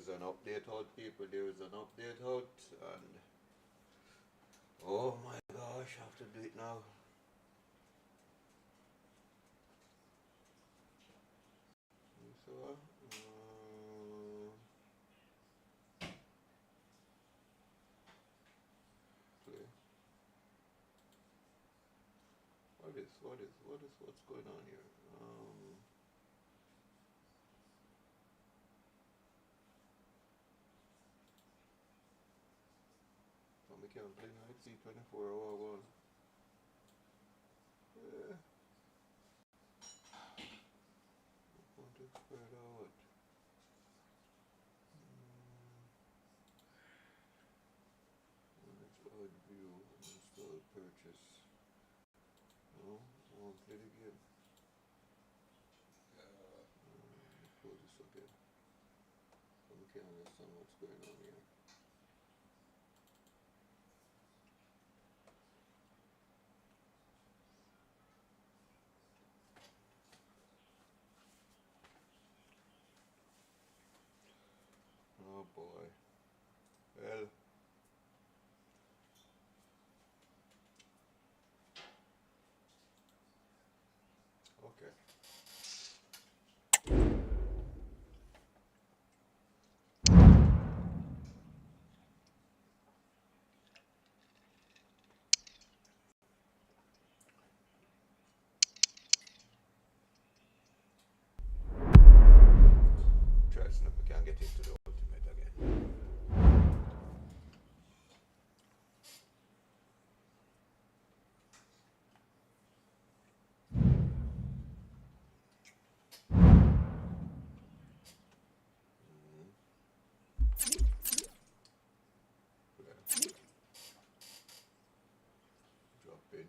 an update out, people. There is an update out, and oh my gosh, I have to do it now. So, play. What's going on here? We can't play now. It's C2401. Yeah. I want to spread out. Let's add view. Install purchase. No, I won't play the game. Close this again. So we can't understand what's going on here. Oh boy. Well. Okay. Try to see if we can get into the ultimate again. Drop in.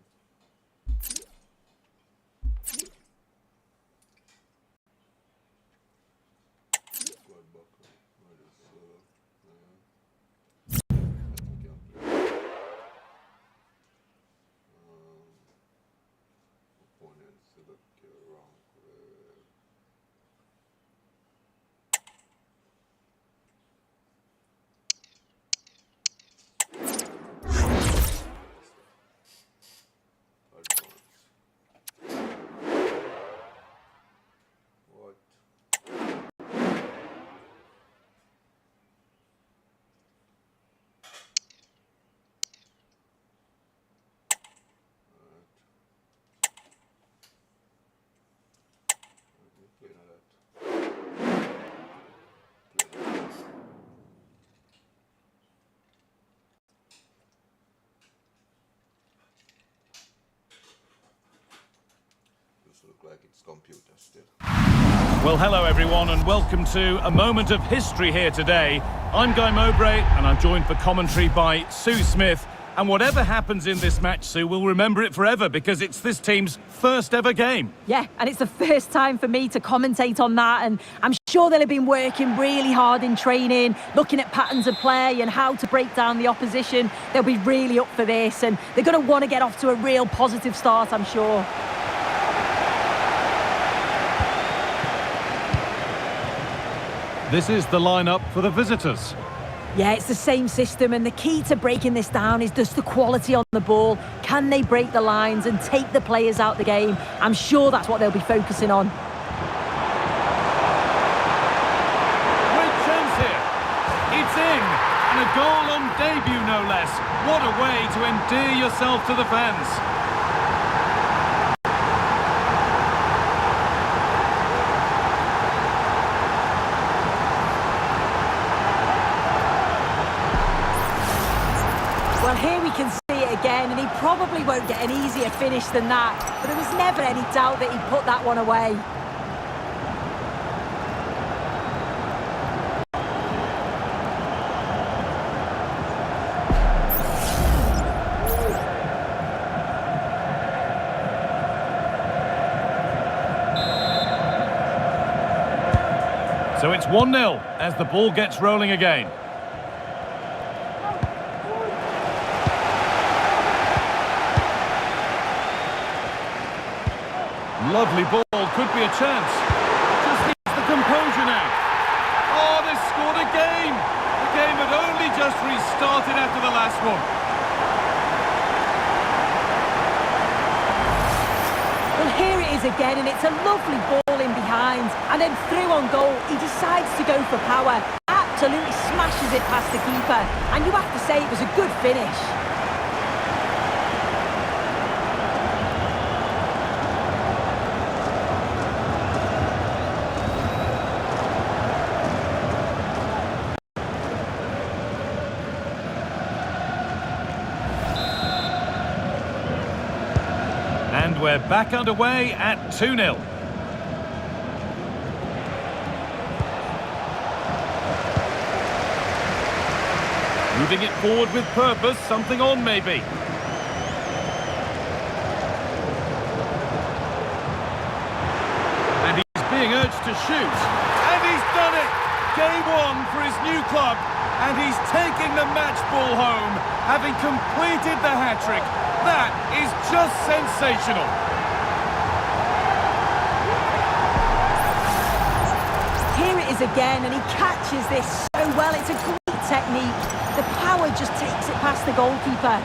Squad buckle. Opponent select your rank. What? Play on that. This looks like it's computer still. Well, hello everyone and welcome to a moment of history here today. I'm Guy Mowbray and I'm joined for commentary by Sue Smith. And whatever happens in this match, Sue, we'll remember it forever because it's this team's first ever game. Yeah, and it's the first time for me to commentate on that, and I'm sure they'll have been working really hard in training, looking at patterns of play and how to break down the opposition. They'll be really up for this, and they're going to want to get off to a real positive start, I'm sure. This is the lineup for the visitors. Yeah, it's the same system, and the key to breaking this down is just the quality on the ball. Can they break the lines and take the players out the game? I'm sure that's what they'll be focusing on. Great chance here. It's in. And a goal on debut, no less. What a way to endear yourself to the fans. Well, here we can see it again, and he probably won't get an easier finish than that. But there was never any doubt that he'd put that one away. So it's 1-0 as the ball gets rolling again. Lovely ball, could be a chance. Just needs the composure now. Oh, they've scored again! started after the last one. Well, here it is again, and it's a lovely ball in behind. And then through on goal, he decides to go for power. Absolutely smashes it past the keeper. And you have to say it was a good finish. And we're back underway at 2-0. Moving it forward with purpose, something on maybe. And he's being urged to shoot. And he's done it! Game one for his new club. And he's taking the match ball home, having completed the hat-trick. That is just sensational. Here it is again, and he catches this so well. It's a great technique. The power just takes it past the goalkeeper.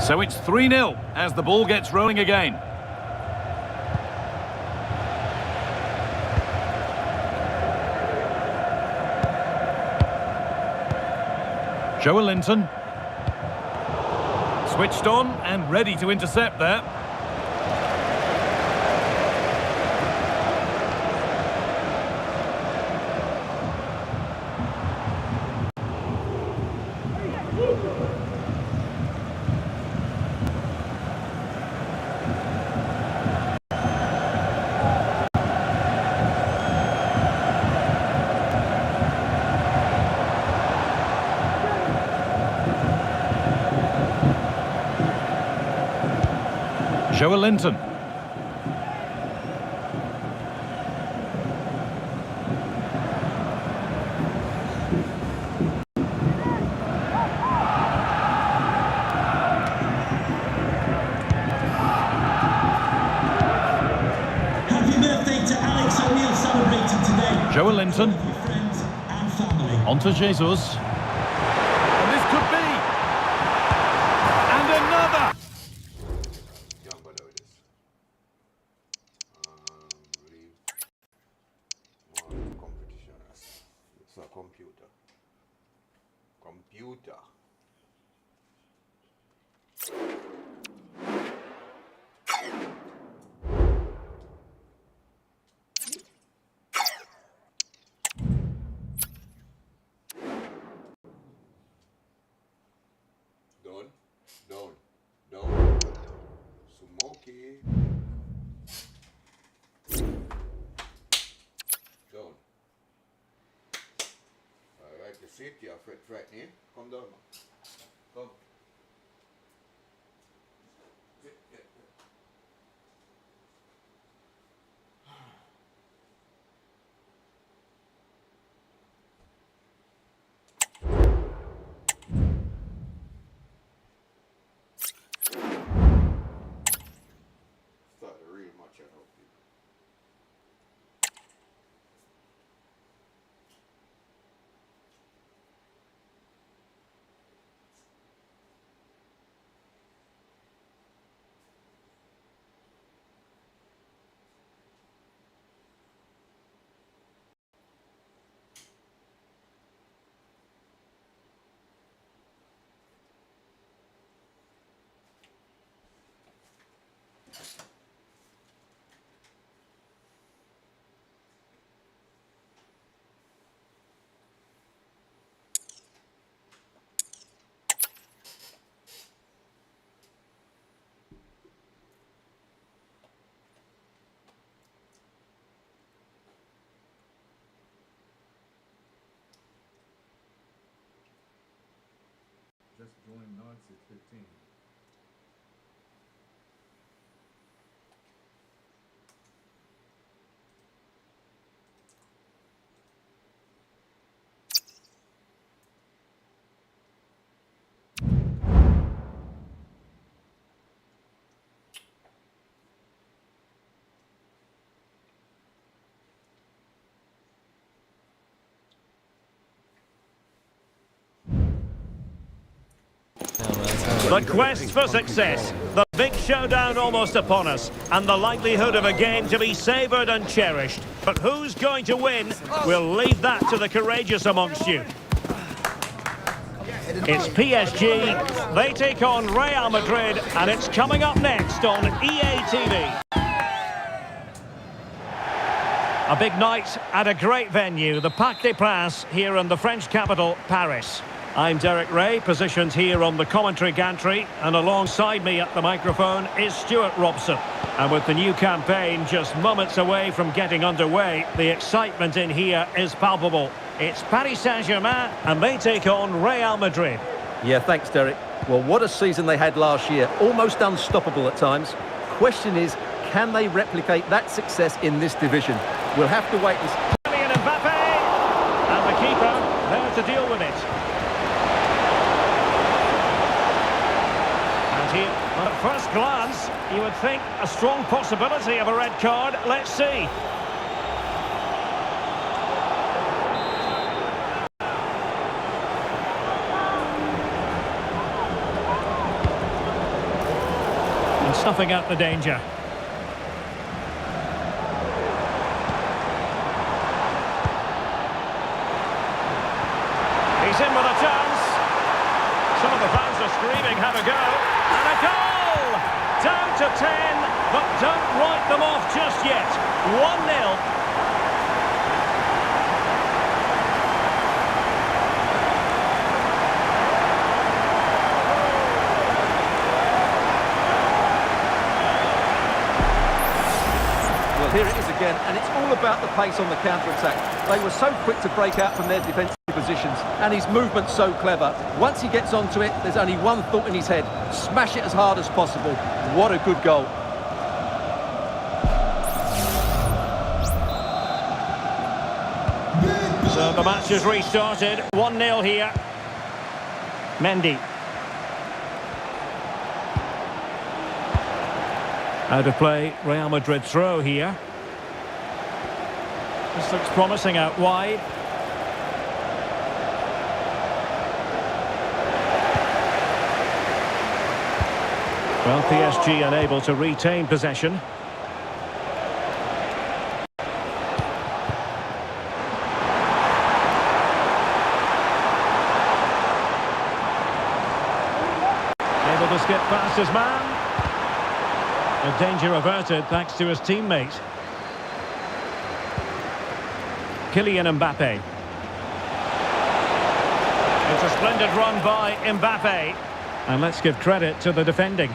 So it's 3-0 as the ball gets rolling again. Joelinton. Switched on and ready to intercept there. Joelinton. Happy birthday to Alex O'Neill celebrating today. Joelinton. With your friends and family. On to Jesus. And this could be. And another. Young brother with this. Leave more competition. It's a computer. Computer. Down. Smoky. Down. Alright, you see it, you're frightening. Come down, man. Come. Yeah. Started real much out people. Just joined Nazi at 15. The quest for success, the big showdown almost upon us, and the likelihood of a game to be savoured and cherished. But who's going to win? We'll leave that to the courageous amongst you. It's PSG, they take on Real Madrid, and it's coming up next on EA TV. A big night at a great venue, the Parc des Princes, here in the French capital, Paris. I'm Derek Ray, positioned here on the commentary gantry, and alongside me at the microphone is Stuart Robson. And with the new campaign just moments away from getting underway, the excitement in here is palpable. It's Paris Saint-Germain, and they take on Real Madrid. Yeah, thanks, Derek. Well, what a season they had last year. Almost unstoppable at times. Question is, can they replicate that success in this division? We'll have to wait and see. Kylian Mbappe, and the keeper there to deal with it. And here, at first glance, you would think a strong possibility of a red card. Let's see. And snuffing out the danger. He's in with a chance. Some of the fans are screaming, have a go. And a goal! Down to 10, but don't write them off just yet. 1-0. Well, here it is again, and it's all about the pace on the counter-attack. They were so quick to break out from their defensive positions, and his movement's so clever. Once he gets onto it, there's only one thought in his head: smash it as hard as possible. What a good goal. So the match has restarted. 1-0 here. Mendy. Out of play, Real Madrid throw here. This looks promising out wide. Well, PSG unable to retain possession. Able to skip past his man. A danger averted thanks to his teammate. Kylian Mbappe. It's a splendid run by Mbappe. And let's give credit to the defending.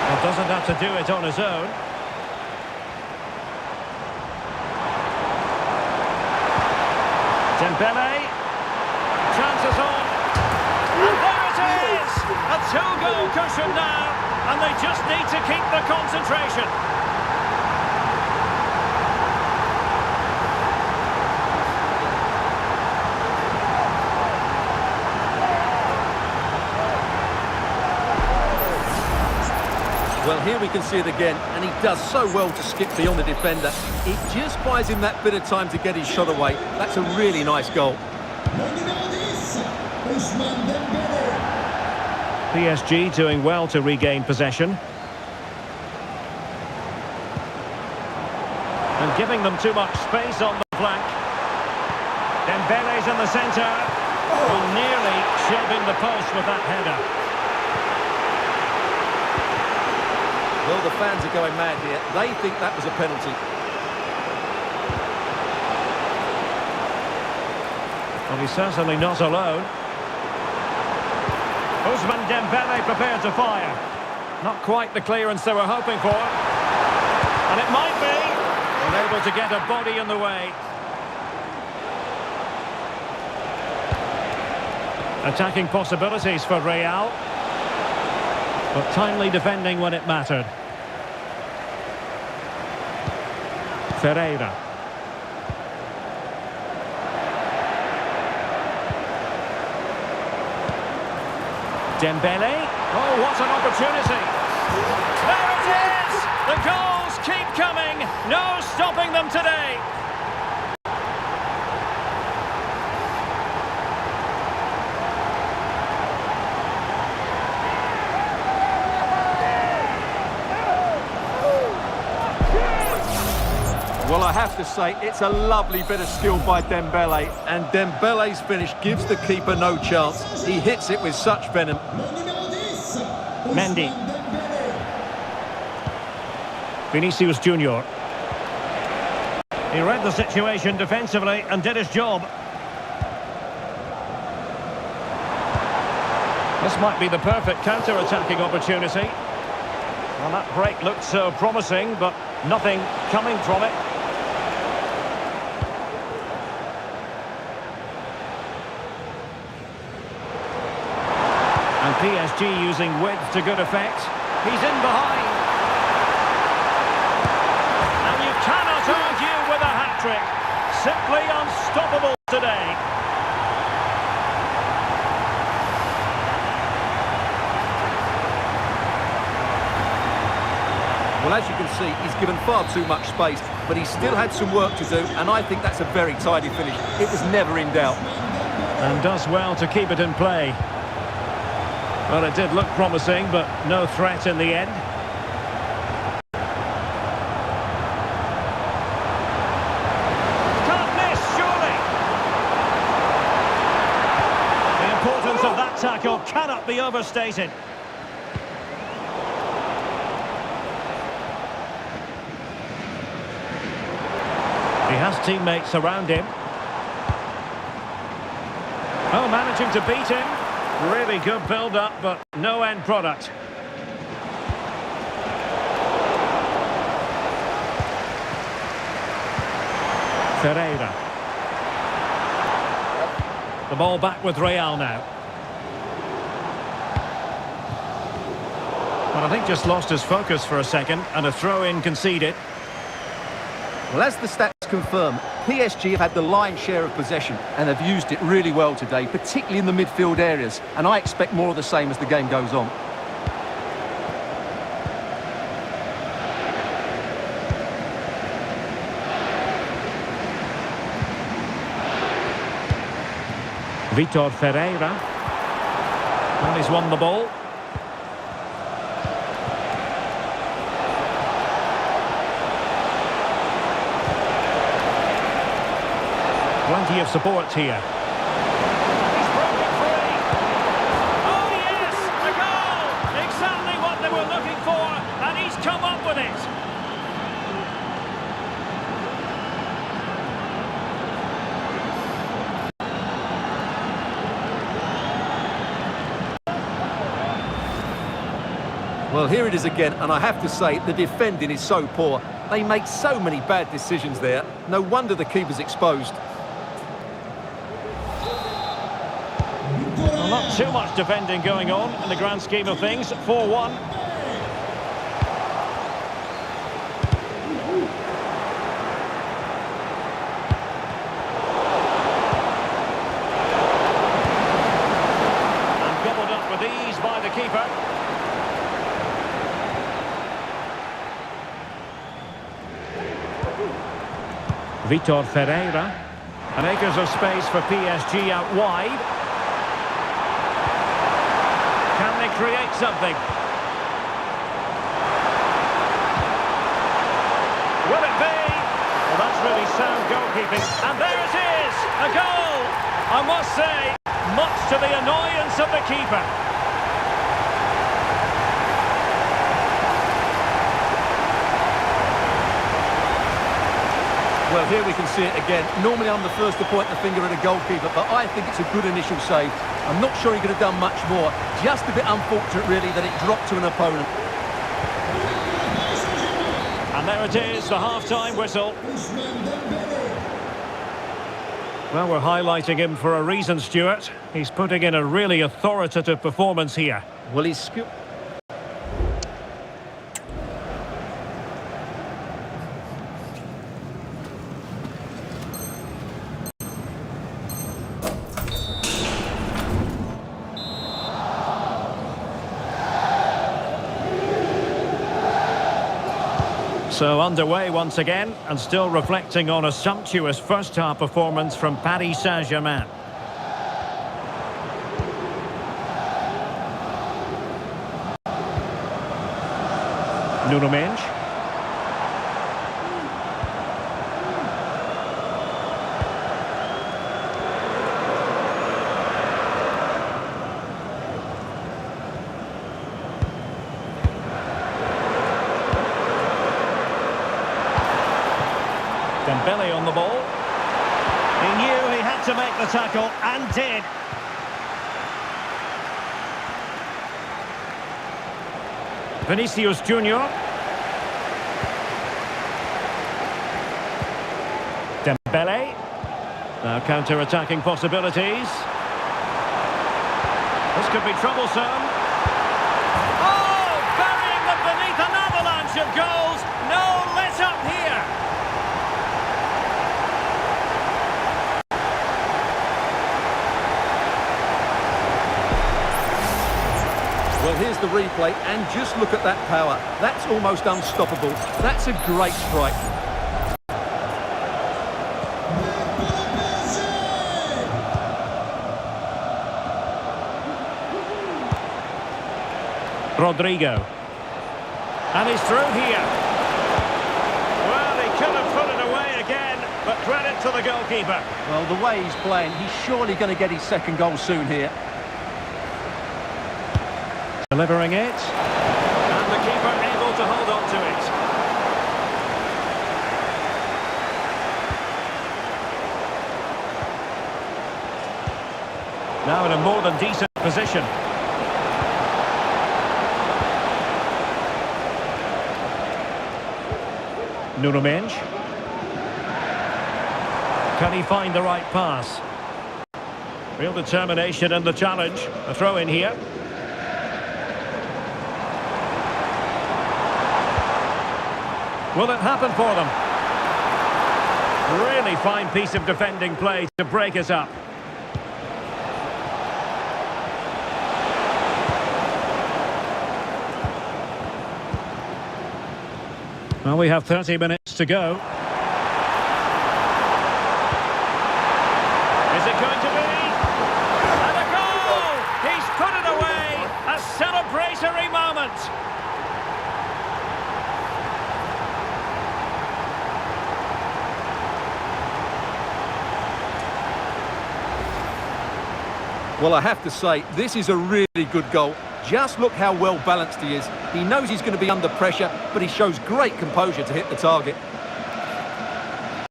Well, doesn't have to do it on his own. Dembele. Chances on. And there it is! A two-goal cushion now. And they just need to keep the concentration. Well, here we can see it again, and he does so well to skip beyond the defender. It just buys him that bit of time to get his shot away. That's a really nice goal. PSG doing well to regain possession. And giving them too much space on the flank. Dembele's in the centre. Well, nearly shelving the post with that header. Well, the fans are going mad here. They think that was a penalty. Well, he's certainly not alone. Ousmane Dembele prepared to fire. Not quite the clearance they were hoping for. And it might be. Unable to get a body in the way. Attacking possibilities for Real. But timely defending when it mattered. Ferreira. Dembele. Oh, what an opportunity. There it is! The goals keep coming. No stopping them today. Well, I have to say, it's a lovely bit of skill by Dembele, and Dembele's finish gives the keeper no chance. He hits it with such venom. Mendy. Vinicius Junior. He read the situation defensively and did his job. This might be the perfect counter-attacking opportunity. Well, that break looked so promising, but nothing coming from it. And PSG using width to good effect. He's in behind. And you cannot argue with a hat-trick. Simply unstoppable today. Well, as you can see, he's given far too much space, but he still had some work to do, and I think that's a very tidy finish. It was never in doubt. And does well to keep it in play. Well, it did look promising, but no threat in the end. Can't miss, surely! The importance of that tackle cannot be overstated. He has teammates around him. Oh, managing to beat him. Really good build-up, but no end product. Ferreira. The ball back with Real now. Well, I think just lost his focus for a second, and a throw-in conceded. Well, as the stats confirm, PSG have had the lion's share of possession and have used it really well today, particularly in the midfield areas, and I expect more of the same as the game goes on. Vitor Ferreira. And he's won the ball. Plenty of support here. He's broken free. Oh yes, a goal! Exactly what they were looking for, and he's come up with it. Well, here it is again, and I have to say, the defending is so poor. They make so many bad decisions there. No wonder the keeper's exposed. Well, not too much defending going on in the grand scheme of things. 4-1. And gobbled up with ease by the keeper. Vitor Ferreira. And acres of space for PSG out wide. Can they create something? Will it be? Well, that's really sound goalkeeping. And there it is! A goal! I must say, much to the annoyance of the keeper. Well, here we can see it again. Normally I'm the first to point the finger at a goalkeeper, but I think it's a good initial save. I'm not sure he could have done much more. Just a bit unfortunate, really, that it dropped to an opponent. And there it is, the half-time whistle. Well, we're highlighting him for a reason, Stuart. He's putting in a really authoritative performance here. Well, he's skilled. So underway once again, and still reflecting on a sumptuous first-half performance from Paris Saint-Germain. Nuno Mendes. Dembele on the ball. He knew he had to make the tackle, and did. Vinicius Junior. Dembele. Now counter-attacking possibilities. This could be troublesome. Oh, burying them beneath an avalanche of goals. No let-up here. Well, here's the replay, and just look at that power. That's almost unstoppable. That's a great strike. Rodrigo. And he's through here. Well, he could have put it away again, but credit to the goalkeeper. Well, the way he's playing, he's surely going to get his second goal soon here. Delivering it. And the keeper able to hold on to it. Now in a more than decent position. Nuno Mendes. Can he find the right pass? Real determination in the challenge. A throw in here. Will it happen for them? Really fine piece of defending play to break us up. Well, we have 30 minutes to go. Is it going to be? And a goal! He's put it away! A celebratory moment! Well, I have to say, this is a really good goal. Just look how well balanced he is. He knows he's going to be under pressure, but he shows great composure to hit the target.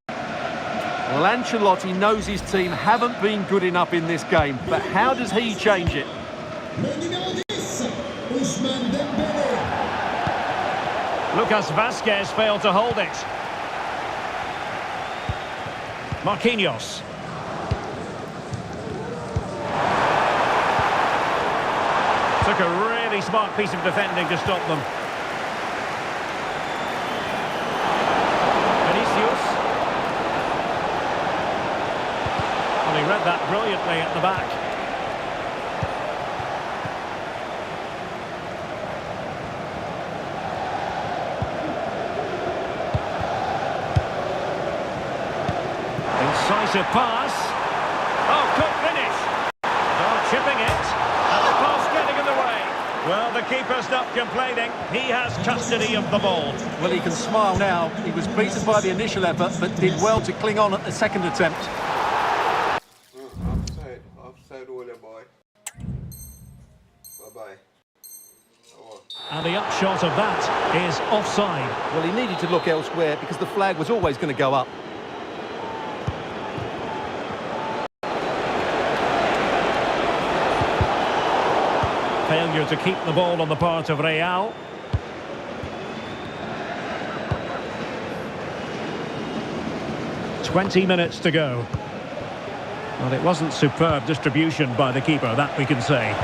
Well, Ancelotti knows his team haven't been good enough in this game, but how does he change it? Lucas Vazquez failed to hold it. Marquinhos. Took a really smart piece of defending to stop them. Vinicius. Well, he read that brilliantly at the back. Incisive pass. Oh, good finish. Oh, chipping it. And the pass getting in the way. Well, the keeper's not complaining. He has custody of the ball. Well, he can smile now. He was beaten by the initial effort, but did well to cling on at the second attempt. Offside. Offside, Ole boy. Bye-bye. Oh. And the upshot of that is offside. Well, he needed to look elsewhere because the flag was always going to go up. Failure to keep the ball on the part of Real. "20 minutes to go." Well, it wasn't superb distribution by the keeper, that we can say.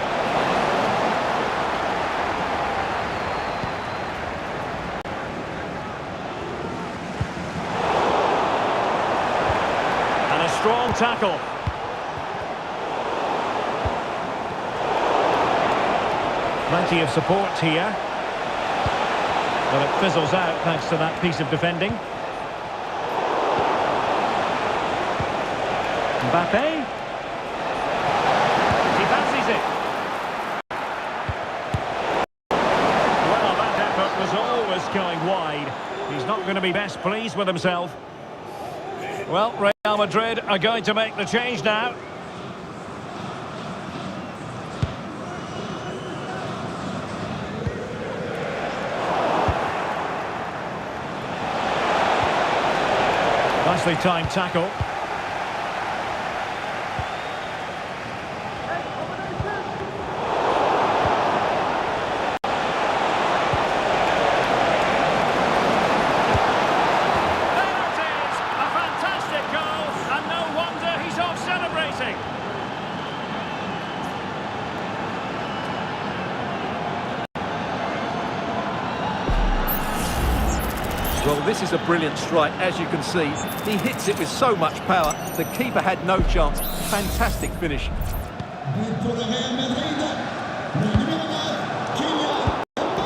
And a strong tackle. Plenty of support here. But it fizzles out thanks to that piece of defending. Mbappe. He fancies it. Well, that effort was always going wide. He's not going to be best pleased with himself. Well, Real Madrid are going to make the change now. Nicely timed tackle. Well, this is a brilliant strike, as you can see. He hits it with so much power. The keeper had no chance. Fantastic finish. But pour le Real Madrid, le numéro 9, Kylian.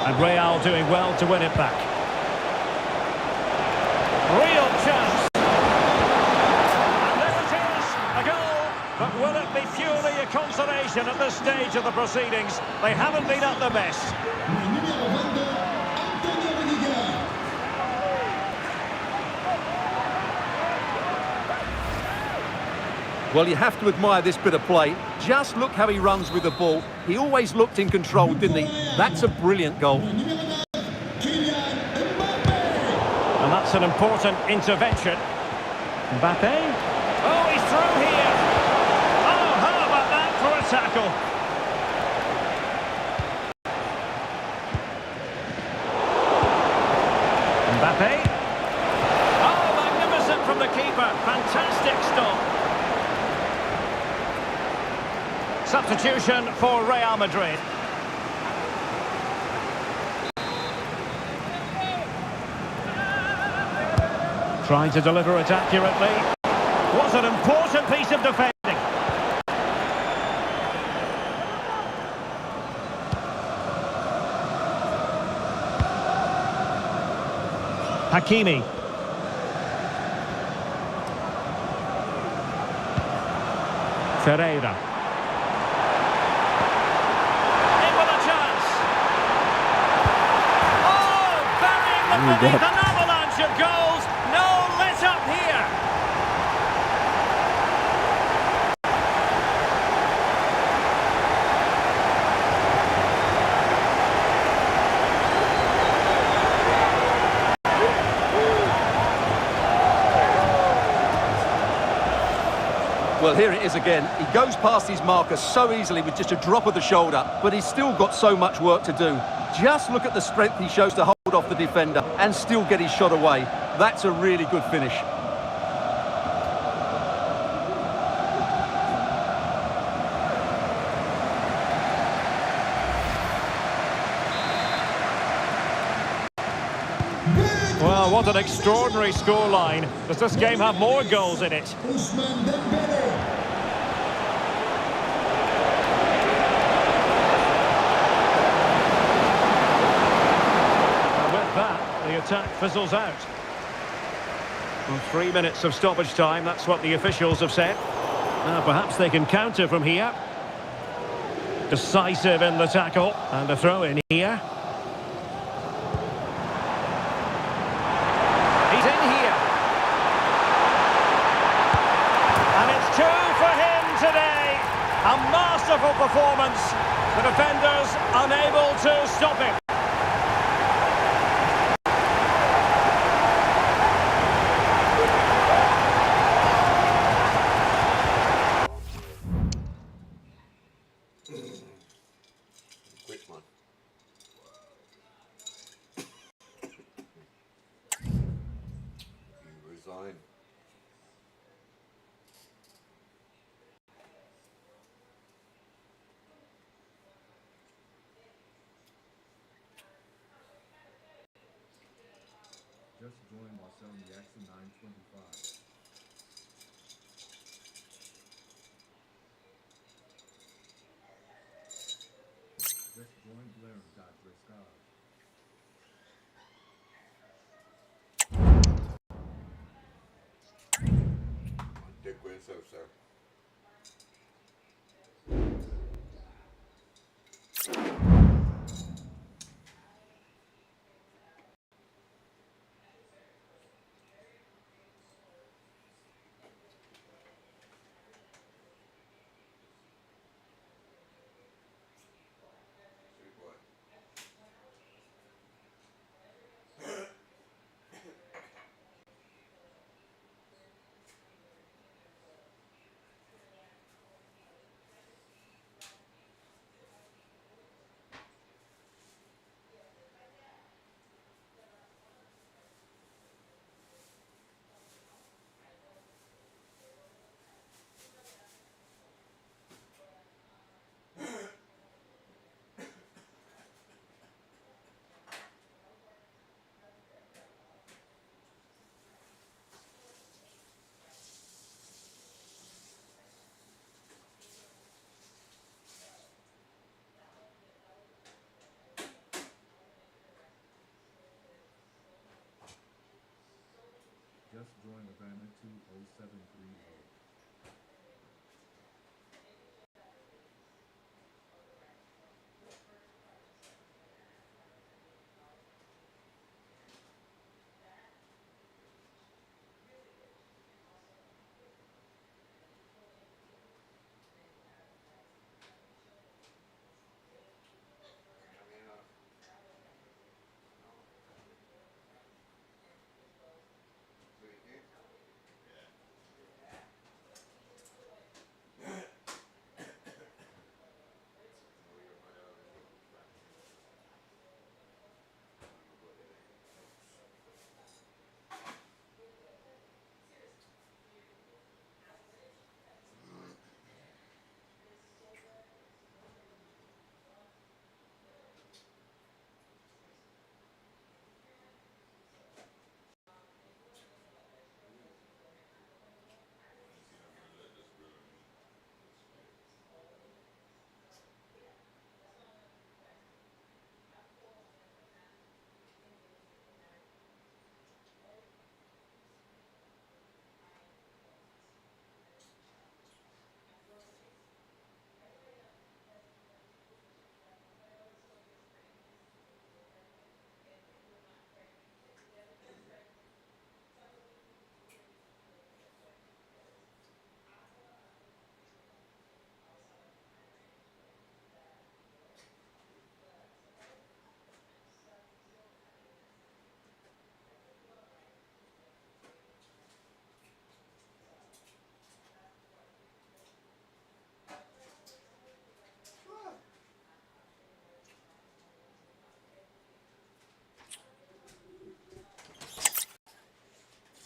And Real doing well to win it back. Real chance. And there it is, a goal. But will it be purely a consolation at this stage of the proceedings? They haven't been at their best. Le numéro 22, Antonio Rudiger. Well, you have to admire this bit of play. Just look how he runs with the ball. He always looked in control, didn't he? That's a brilliant goal. Le numéro 9, Kylian Mbappé. And that's an important intervention. Mbappé. Oh, he's through here. Oh, how about that for a tackle? Mbappé. Oh, magnificent from the keeper. Fantastic stop. Substitution for Real Madrid. Trying to deliver it accurately. Was an important piece of defending. Hakimi. Ferreira. In with a chance. Oh, burying them beneath an avalanche of goals. No let up here. Well, here it is again. He goes past his marker so easily with just a drop of the shoulder, but he's still got so much work to do. Just look at the strength he shows to hold off the defender and still get his shot away. That's a really good finish. Well, what an extraordinary scoreline. Does this game have more goals in it? Ousmane Dembélé. And with that, the attack fizzles out. Well, 3 minutes of stoppage time, that's what the officials have said. Now, perhaps they can counter from here. Decisive in the tackle, and a throw in here. He's in here. And it's 2 for him today. A masterful performance. The defenders unable to stop him. Quick one. You resign. Just joined Marcel Jackson 925. Just joined Blair Dodge Dick Winslow, sir. Just joined the family 20730.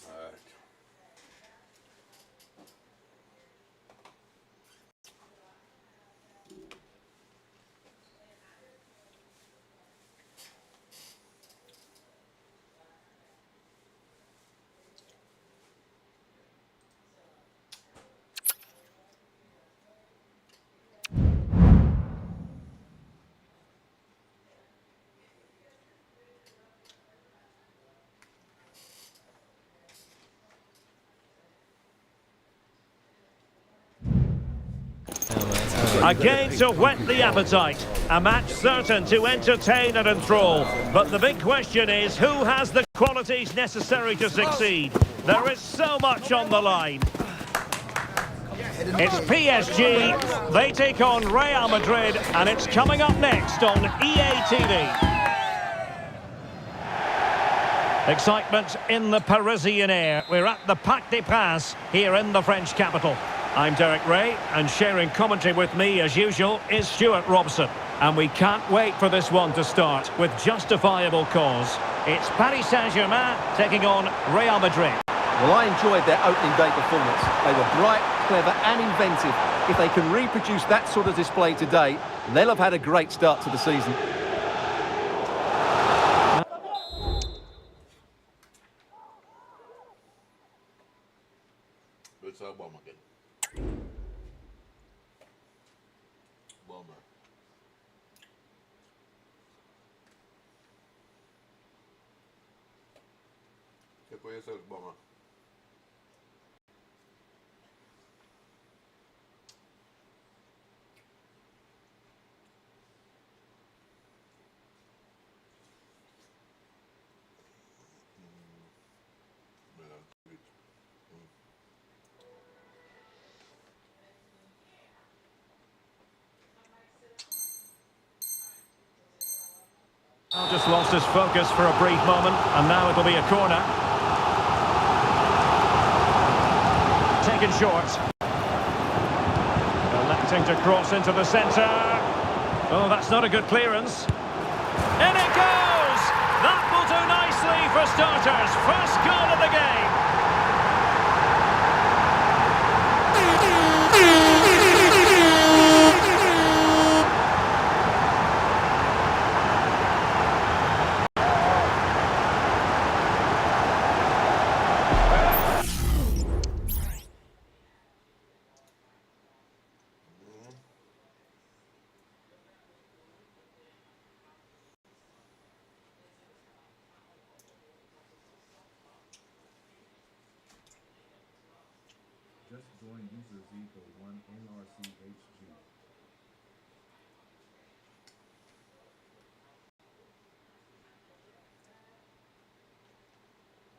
Alright. Again to whet the appetite. A match certain to entertain and enthrall. But the big question is, who has the qualities necessary to succeed? There is so much on the line. It's PSG, they take on Real Madrid, and it's coming up next on EA TV. Excitement in the Parisian air. We're at the Parc des Princes here in the French capital. I'm Derek Ray, and sharing commentary with me as usual is Stuart Robson. And we can't wait for this one to start with justifiable cause. It's Paris Saint-Germain taking on Real Madrid. Well, I enjoyed their opening day performance. They were bright, clever and inventive. If they can reproduce that sort of display today, they'll have had a great start to the season. It's a bomb again. Bomber. ¿Qué puede ser bomber? Just lost his focus for a brief moment, and now it'll be a corner. Taken short. Electing to cross into the centre. Oh, that's not a good clearance. In it goes! That will do nicely for starters. First goal of the game. Just join user Z01 NRCHG.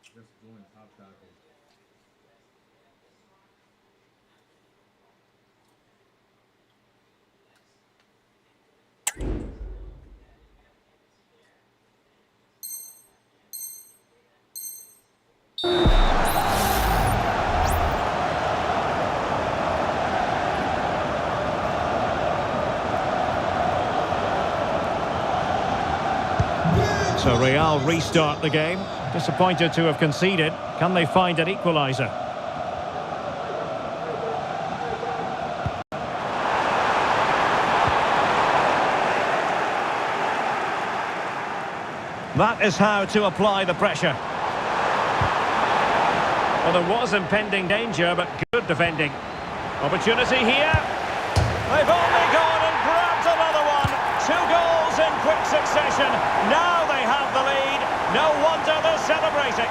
Just join Top Tackle. So Real restart the game. Disappointed to have conceded. Can they find an equaliser? That is how to apply the pressure. Well, there was impending danger, but good defending. Opportunity here. They've only gone and grabbed another one. 2 goals in quick succession. Now they have the lead. No wonder they're celebrating.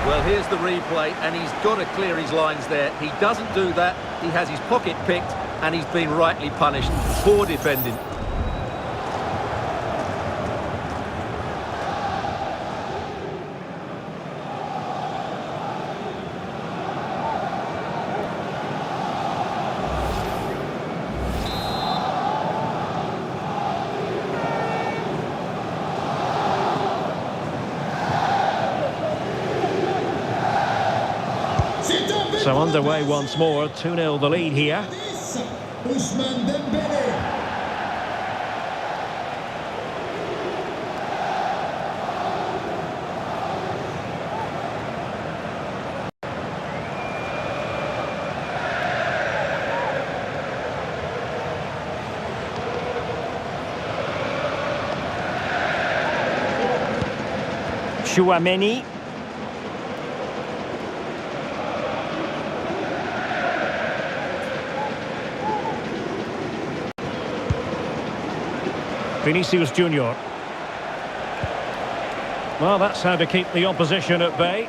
Well, here's the replay, and he's got to clear his lines there. He doesn't do that. He has his pocket picked, and he's been rightly punished. Poor defending. So underway once more, 2-0 the lead here. Ousmane Dembélé. Chouameni. Vinicius Junior. Well, that's how to keep the opposition at bay.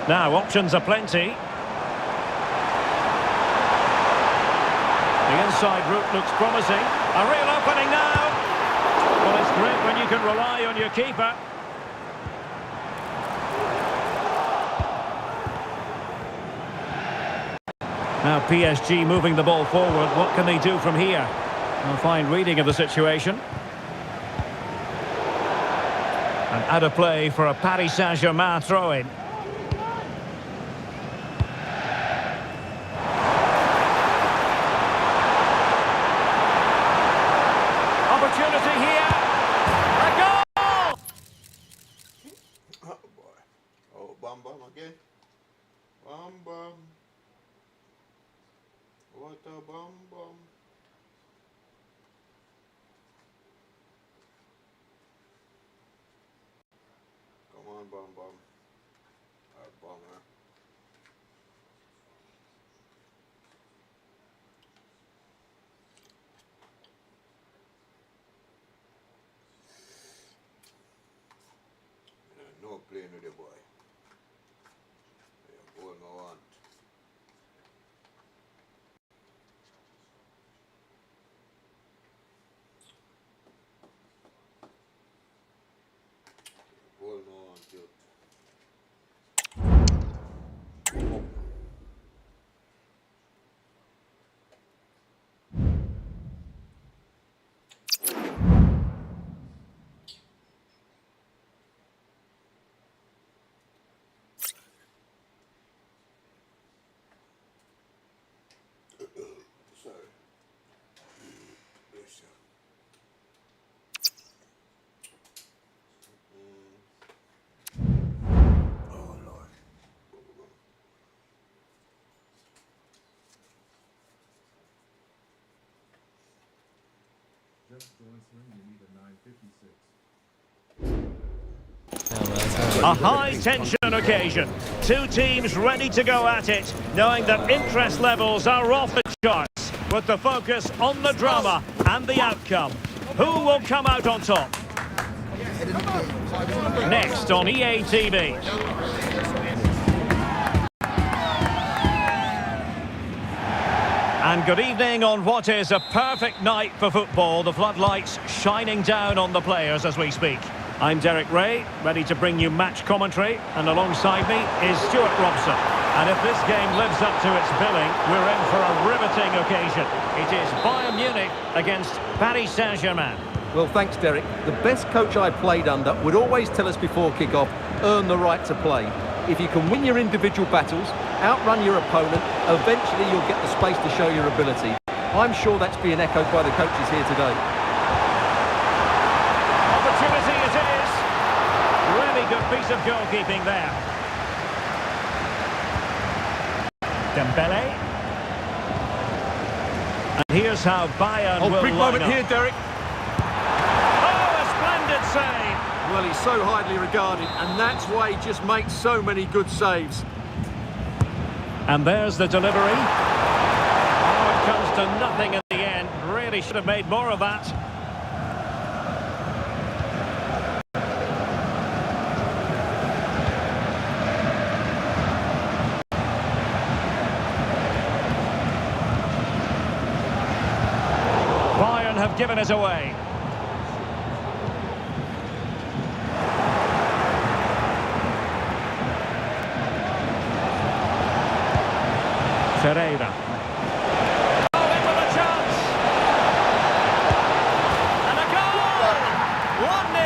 Now, options are plenty. The inside route looks promising. A real opening now. Well, it's great when you can rely on your keeper. Now PSG moving the ball forward. What can they do from here? A fine reading of the situation. And out of play for a Paris Saint-Germain throw-in. Opportunity here. A goal! Oh boy. Oh, Bam Bam again. Bam Bam. What a Bam Bam. Come on, Bam Bam. Bummer. No playing with the boy. Yeah, goal no want. Goal no want, dude. Sorry. Yes, sir. Oh, Lord. Just join swing, you need a 956. A high-tension occasion. Two teams ready to go at it, knowing that interest levels are off the charts, with the focus on the drama and the outcome. Who will come out on top? Next on EA TV. And good evening on what is a perfect night for football. The floodlights shining down on the players as we speak. I'm Derek Ray, ready to bring you match commentary, and alongside me is Stuart Robson. And if this game lives up to its billing, we're in for a riveting occasion. It is Bayern Munich against Paris Saint-Germain. Well, thanks, Derek. The best coach I played under would always tell us before kick-off, earn the right to play. If you can win your individual battles, outrun your opponent, eventually you'll get the space to show your ability. I'm sure that's being echoed by the coaches here today. Opportunity it is. Really good piece of goalkeeping there. Dembele. And here's how Bayern will big line moment up. here, Derek. Oh, a splendid save. Well, he's so highly regarded, and that's why he just makes so many good saves. And there's the delivery. Oh, it comes to nothing in the end. Really should have made more of that. Bayern have given us away. Ferreira. Oh, in with a chance. And a goal! 1-0,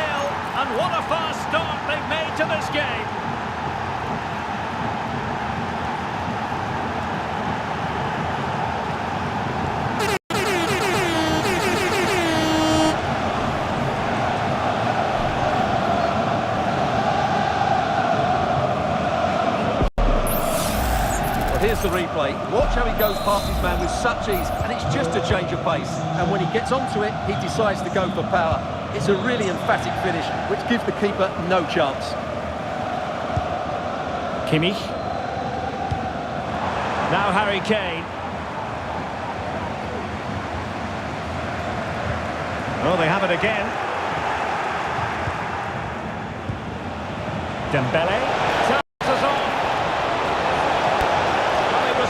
and what a fast start they've made to this game. Here's the replay. Watch how he goes past his man with such ease, and it's just a change of pace. And when he gets onto it, he decides to go for power. It's a really emphatic finish, which gives the keeper no chance. Kimmich. Now Harry Kane. Oh, they have it again. Dembele. Chances on.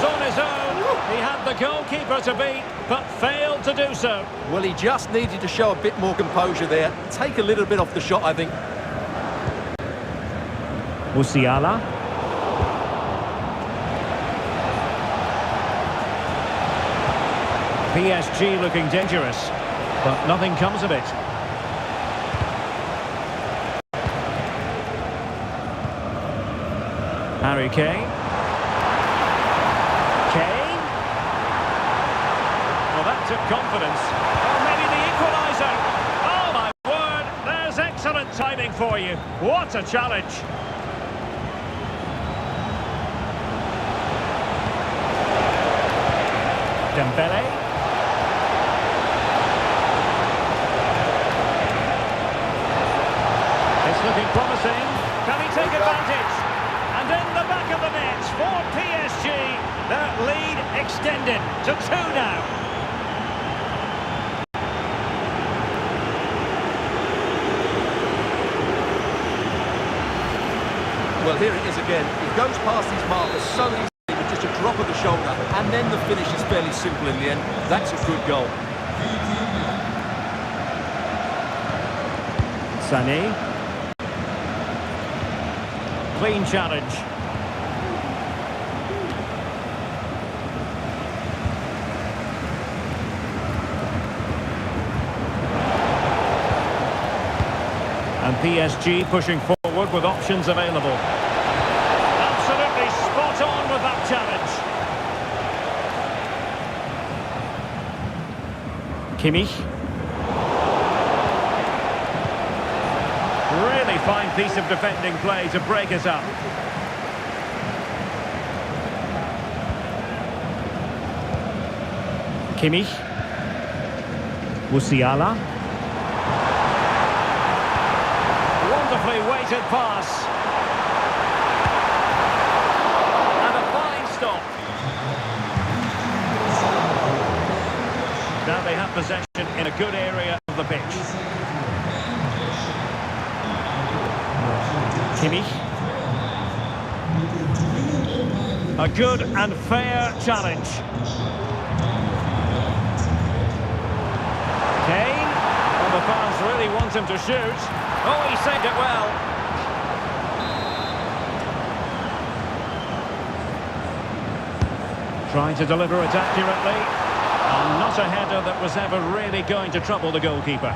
On his own, he had the goalkeeper to beat, but failed to do so. Well, he just needed to show a bit more composure there. Take a little bit off the shot, I think. Musiala. PSG looking dangerous, but nothing comes of it. Harry Kane. Of confidence. Oh, maybe the equaliser. Oh, my word. There's excellent timing for you. What a challenge. Dembele. It's looking promising. Can he take advantage? And in the back of the net for PSG. Their lead extended to 2 now. Well, here it is again. He goes past his marker so easily with just a drop of the shoulder, and then the finish is fairly simple in the end. That's a good goal. Sané. Clean challenge. And PSG pushing forward with options available. Absolutely spot on with that challenge. Kimmich. Really fine piece of defending play to break us up. Kimmich. Musiala. Wonderfully weighted pass. possession in a good area of the pitch. Kimmich. A good and fair challenge. Kane. Well, the fans really want him to shoot. Oh, he saved it well. Trying to deliver it accurately. And not a header that was ever really going to trouble the goalkeeper.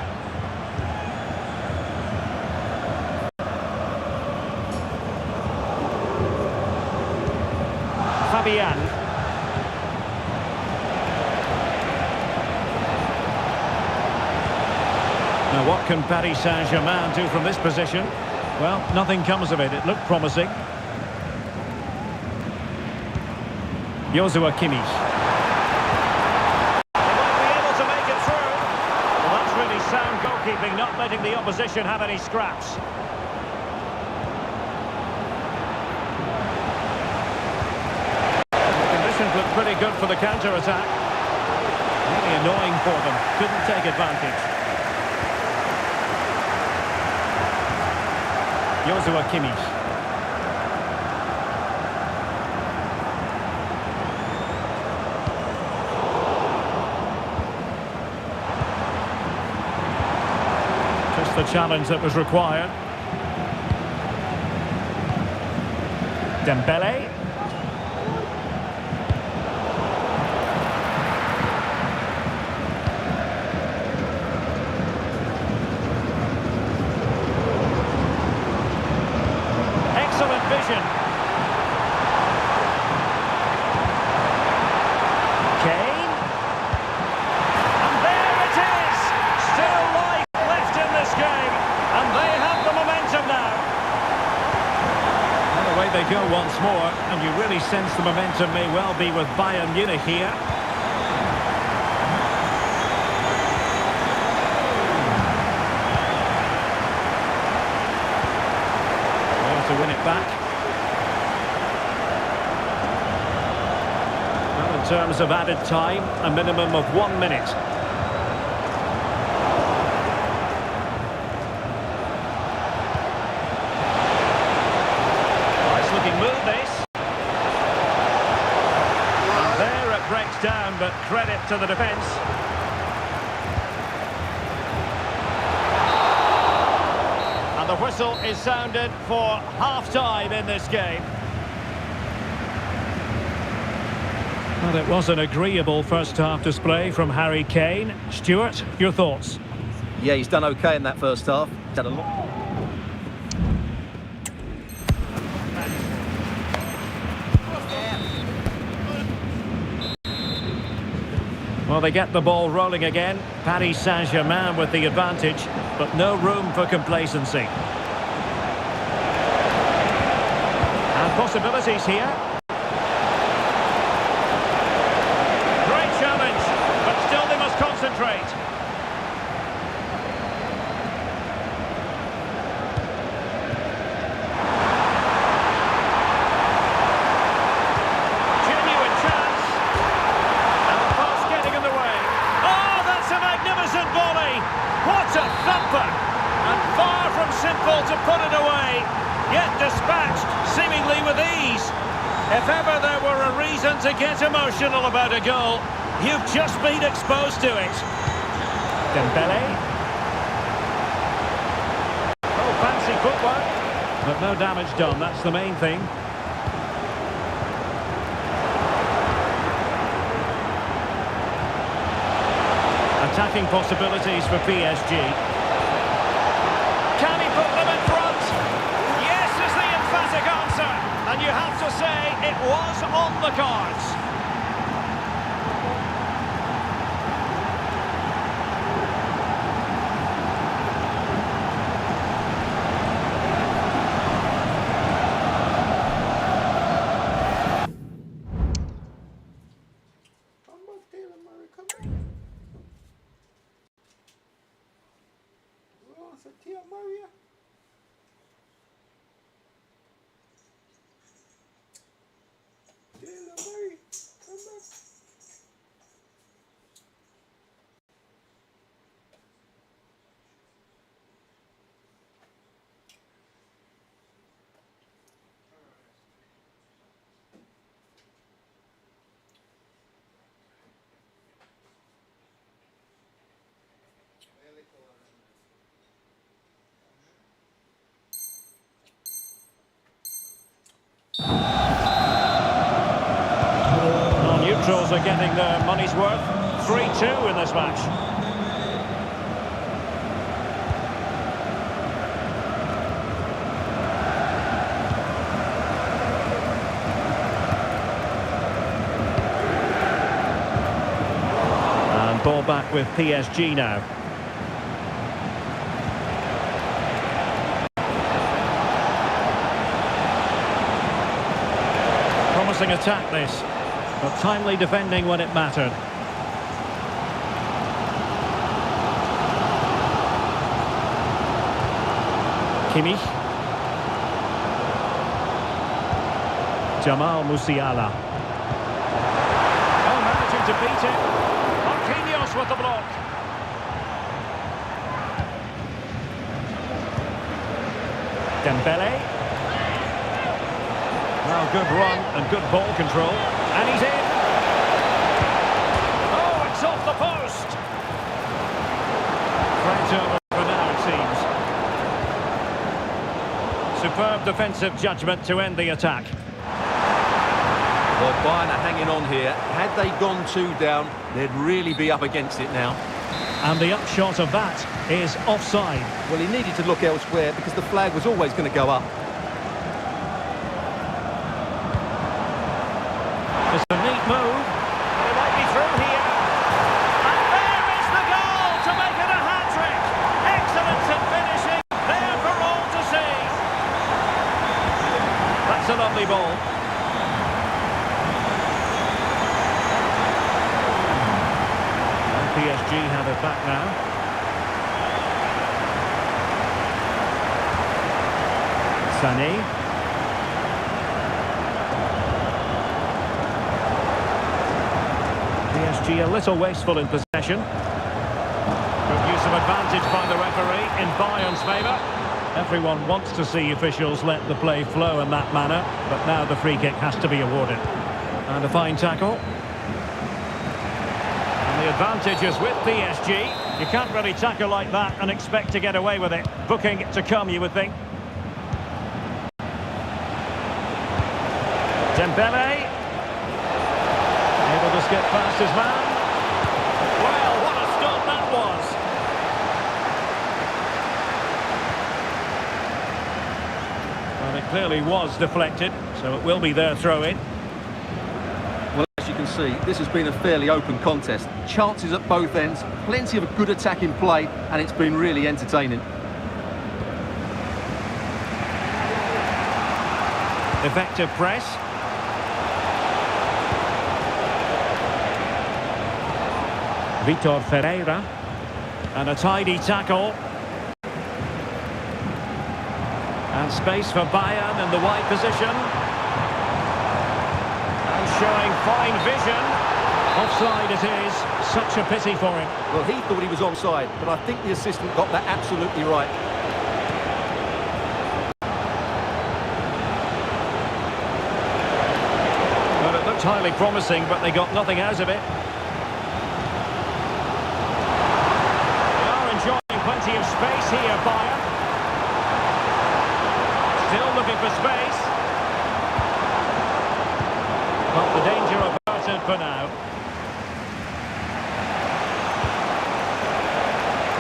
Fabian. Now what can Paris Saint-Germain do from this position? Well, nothing comes of it. It looked promising. Joshua Kimmich. They might be able to make it through. Well, that's really sound goalkeeping, not letting the opposition have any scraps. Looked pretty good for the counter-attack. Really annoying for them. Couldn't take advantage. Joshua Kimmich. Just the challenge that was required. Dembele. Vision. Kane. And there it is! Still life left in this game. And they have the momentum now. And away they go once more. And you really sense the momentum may well be with Bayern Munich here. Well, to win it back. In terms of added time, a minimum of 1 minute. Nice looking move, this. And there it breaks down, but credit to the defence. And the whistle is sounded for half-time in this game. Well, it was an agreeable first-half display from Harry Kane. Stuart, your thoughts? Yeah, he's done okay in that first half. He's had a lot. Well, they get the ball rolling again. Paris Saint-Germain with the advantage, but no room for complacency. And possibilities here. Challenge, but still they must concentrate. Genuine chance. And the pass getting in the way. Oh, that's a magnificent volley. What a thumper. And far from simple to put it away. Yet dispatched, seemingly with ease. If ever there were a reason to get emotional about a goal, you've just been exposed to it. Dembele. Oh, fancy footwork. But no damage done, that's the main thing. Attacking possibilities for PSG. Can he put them in front? Yes is the emphatic answer. And you have to say it was on the cards. Maria. Taylor Murray. neutrals are getting their money's worth. 3-2 in this match. And ball back with PSG now. Promising attack this, but timely defending when it mattered. Kimmich. Jamal Musiala. Oh, managing to beat it. Marquinhos with the block. Dembele. Well, good run and good ball control. And he's in. Oh, it's off the post. Right over for now, it seems. Superb defensive judgment to end the attack. Well, Bayern are hanging on here. Had they gone 2 down, they'd really be up against it now. And the upshot of that is offside. Well, he needed to look elsewhere because the flag was always going to go up. It's a neat move. They might be through here. And there is the goal to make it a hat-trick. Excellence in finishing. There for all to see. That's a lovely ball. And PSG have it back now. Sané. PSG a little wasteful in possession. Good use of advantage by the referee in Bayern's favour. Everyone wants to see officials let the play flow in that manner, but now the free kick has to be awarded. And a fine tackle. And the advantage is with PSG. You can't really tackle like that and expect to get away with it. Booking it to come, you would think. Dembele. Able to skip past his man. Well, what a stop that was. Well, it clearly was deflected, so it will be their throw-in. Well, as you can see, this has been a fairly open contest. Chances at both ends, plenty of good attacking play, and it's been really entertaining. Effective press. Vitor Ferreira. And a tidy tackle. And space for Bayern in the wide position. And showing fine vision. Offside it is. Such a pity for him. Well, he thought he was onside, but I think the assistant got that absolutely right. Well, it looked highly promising, but they got nothing out of it. Plenty of space here, Bayern. Still looking for space. But the danger averted for now.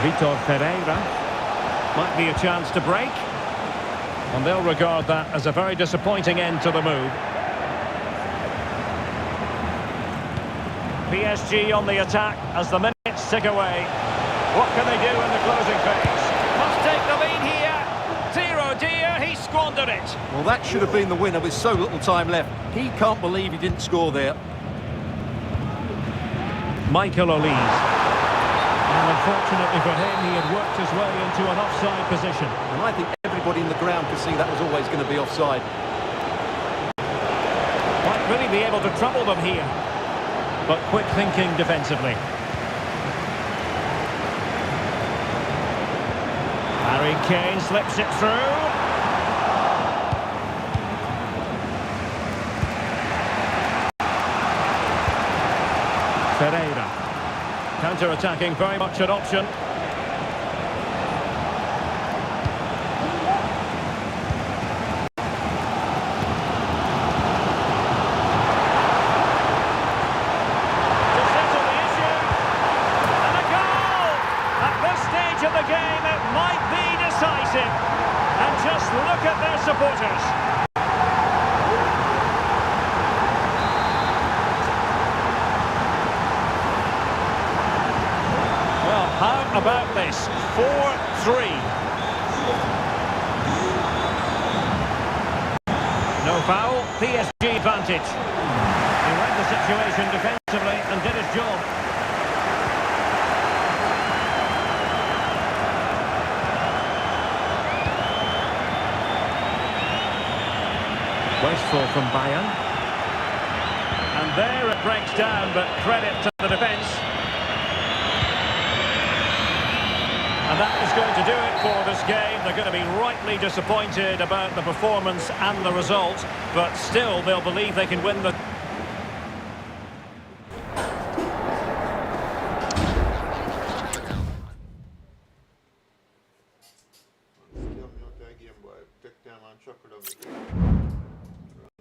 Vitor Ferreira. Might be a chance to break. And they'll regard that as a very disappointing end to the move. PSG on the attack as the minutes tick away. What can they do in the closing phase? Must take the lead here. Dear oh dear, he squandered it. Well, that should have been the winner with so little time left. He can't believe he didn't score there. Michael Olise. And unfortunately for him, he had worked his way into an offside position. And I think everybody in the ground could see that was always going to be offside. Might really be able to trouble them here. But quick thinking defensively. Harry Kane slips it through. Ferreira. Counter-attacking, very much an option. supporters. Well, how about this? 4-3. No foul, PSG advantage. He read the situation defensively and did his job. Wasteful from Bayern. And there it breaks down, but credit to the defence. And that is going to do it for this game. They're going to be rightly disappointed about the performance and the result, but still they'll believe they can win the... Take them and chuckle them.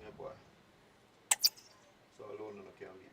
Yeah, boy. So alone and I can't leave.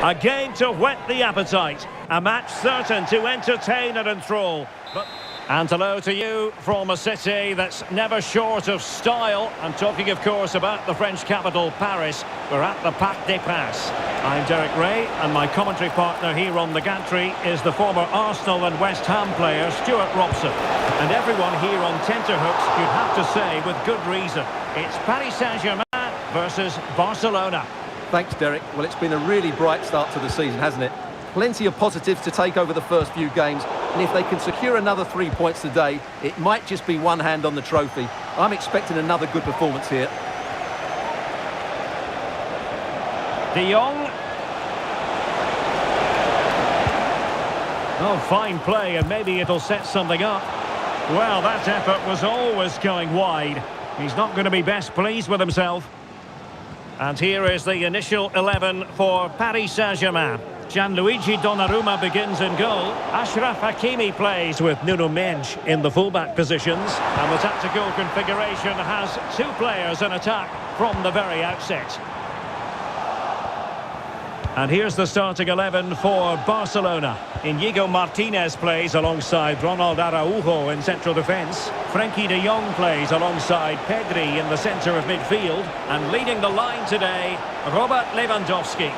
Again to whet the appetite. A match certain to entertain and enthrall. And hello to you from a city that's never short of style. I'm talking, of course, about the French capital, Paris. We're at the Parc des Princes. I'm Derek Ray, and my commentary partner here on the gantry is the former Arsenal and West Ham player, Stuart Robson. And everyone here on tenterhooks, you'd have to say, with good reason. It's Paris Saint-Germain versus Barcelona. Thanks, Derek. Well, it's been a really bright start to the season, hasn't it? Plenty of positives to take over the first few games, and if they can secure another 3 points today, it might just be one hand on the trophy. I'm expecting another good performance here. De Jong. Oh, fine play, and maybe it'll set something up. Well, that effort was always going wide. He's not going to be best pleased with himself. And here is the initial 11 for Paris Saint-Germain. Gianluigi Donnarumma begins in goal. Achraf Hakimi plays with Nuno Mendes in the fullback positions. And the tactical configuration has 2 players in attack from the very outset. And here's the starting 11 for Barcelona. Inigo Martinez plays alongside Ronald Araujo in central defence. Frenkie de Jong plays alongside Pedri in the centre of midfield. And leading the line today, Robert Lewandowski.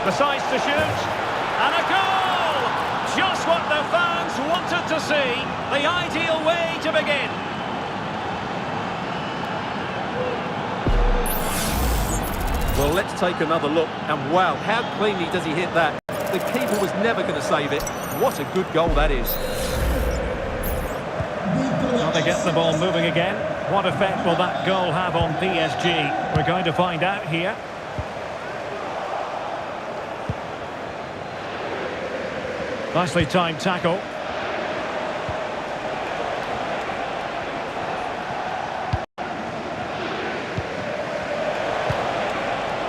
Decides to shoot, and a goal! Just what the fans wanted to see, the ideal way to begin. Well, let's take another look, and wow, how cleanly does he hit that? The keeper was never going to save it. What a good goal that is. Well, they get the ball moving again. What effect will that goal have on PSG? We're going to find out here. Nicely timed tackle.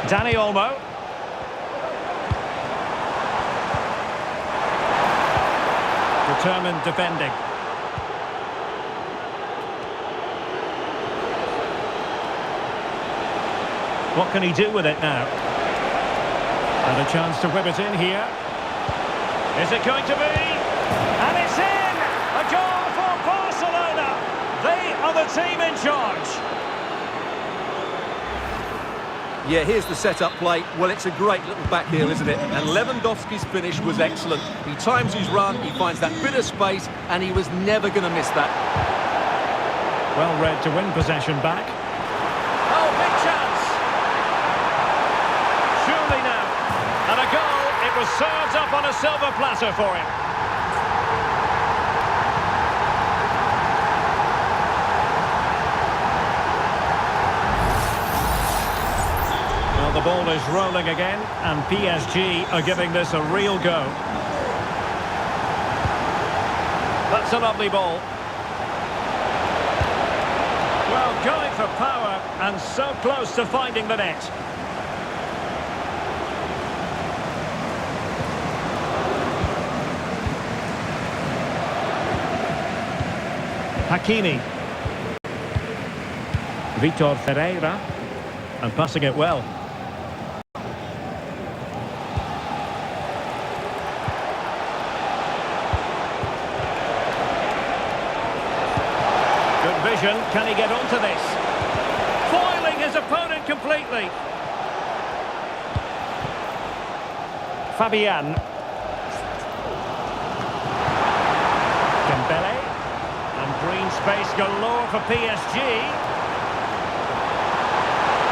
Dani Olmo. Determined defending. What can he do with it now? And a chance to whip it in here. Is it going to be? And it's in! A goal for Barcelona! They are the team in charge. Yeah, here's the set-up play. Well, it's a great little back heel, isn't it? And Lewandowski's finish was excellent. He times his run, he finds that bit of space, and he was never going to miss that. Well read to win possession back. Oh, big chance! Surely now. And a goal. It was served up on a silver platter for him. Well, the ball is rolling again, and PSG are giving this a real go. That's a lovely ball. Well, going for power, and so close to finding the net. Hakimi. Vitor Ferreira. And passing it well. Good vision. Can he get onto this? Foiling his opponent completely. Fabian. Dembele. Green space galore for PSG.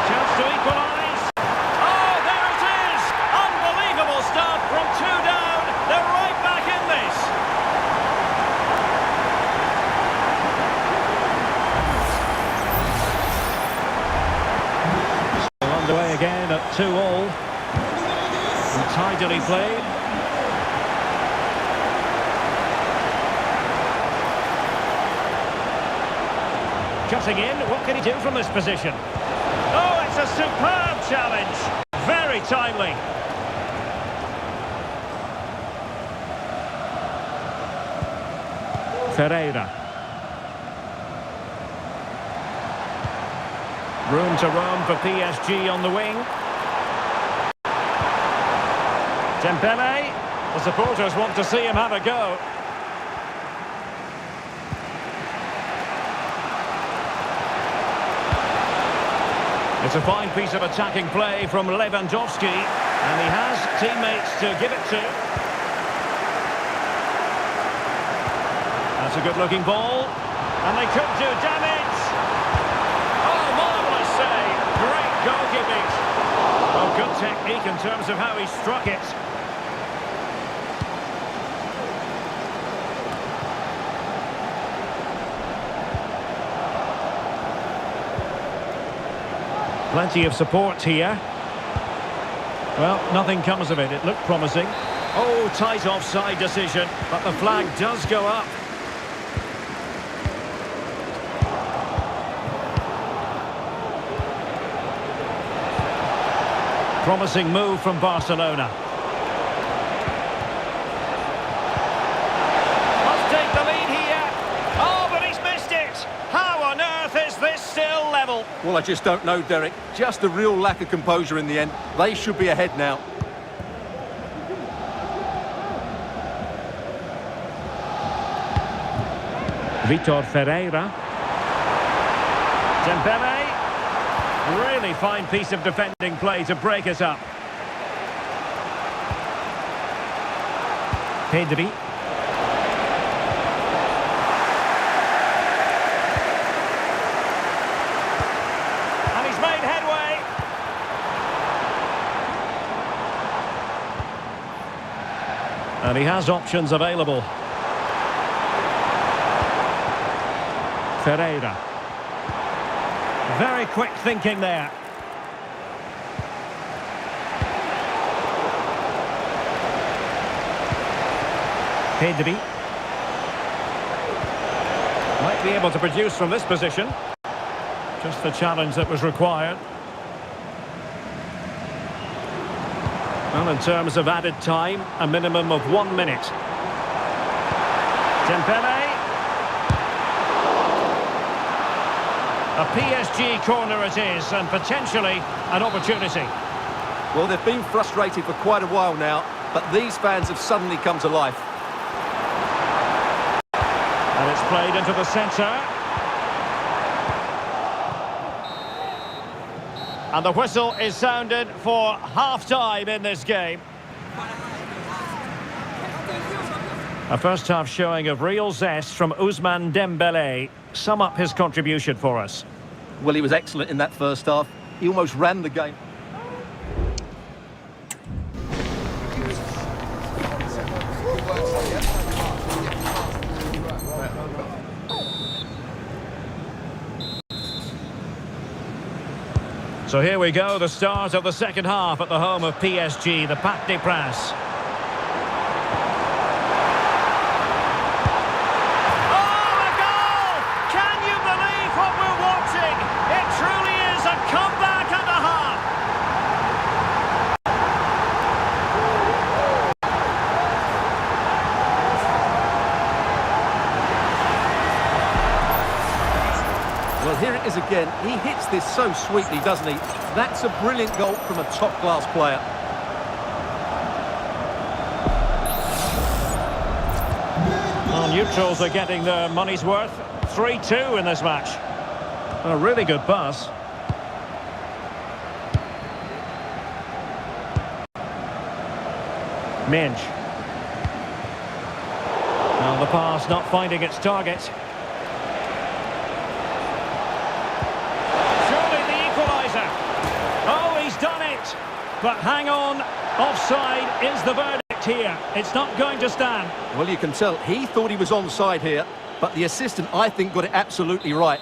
Chance to equalise. Oh, there it is! Unbelievable stuff from 2 down. They're right back in this. Still underway again at 2-2. And tidily played. Cutting in, what can he do from this position? Oh, it's a superb challenge. Very timely. Ferreira. Room to roam for PSG on the wing. Dembele. The supporters want to see him have a go. It's a fine piece of attacking play from Lewandowski, and he has teammates to give it to. That's a good-looking ball, and they could do damage. Oh, marvellous save! Great goalkeeping. Well, good technique in terms of how he struck it. Plenty of support here. Well, nothing comes of it. It looked promising. Oh, tight offside decision, but the flag does go up. Promising move from Barcelona. Must take the lead here. Oh, but he's missed it. How on earth is this still level? Well, I just don't know, Derek. Just a real lack of composure in the end. They should be ahead now. Vitor Ferreira. Dembele. Really fine piece of defending play to break it up. Pedri. And he's made headway. And he has options available. Ferreira. Very quick thinking there. Pedri. Might be able to produce from this position. Just the challenge that was required. Well, in terms of added time, a minimum of 1 minute. Dembele. A PSG corner it is, and potentially an opportunity. Well, they've been frustrated for quite a while now, but these fans have suddenly come to life. And it's played into the centre. And the whistle is sounded for half-time in this game. A first-half showing of real zest from Ousmane Dembele. Sum up his contribution for us. Well, he was excellent in that first half. He almost ran the game. So here we go, the start of the second half at the home of PSG, the Parc des Princes. Well, here it is again. He hits this so sweetly, doesn't he? That's a brilliant goal from a top-class player. Well, neutrals are getting their money's worth. 3-2 in this match. A really good pass. Minge. Now the pass not finding its target. Surely the equaliser. Oh, he's done it. But hang on, offside is the verdict here. It's not going to stand. Well, you can tell he thought he was onside here, but the assistant, I think, got it absolutely right.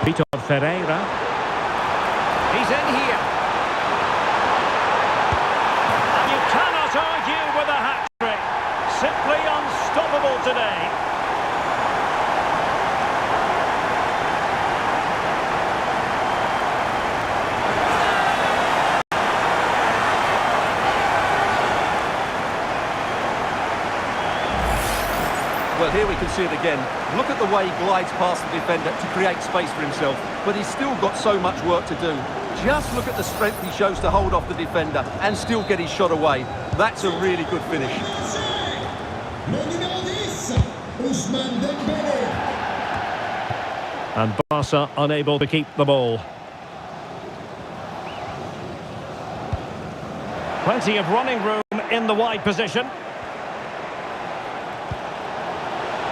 Vitor Ferreira. He's in here. And you cannot argue with a hat-trick. Simply unstoppable today. Well, here we can see it again. Look at the way he glides past the defender to create space for himself, but he's still got so much work to do. Just look at the strength he shows to hold off the defender and still get his shot away. That's a really good finish. Le numéro 10, Ousmane Dembélé. And Barca unable to keep the ball. Plenty of running room in the wide position.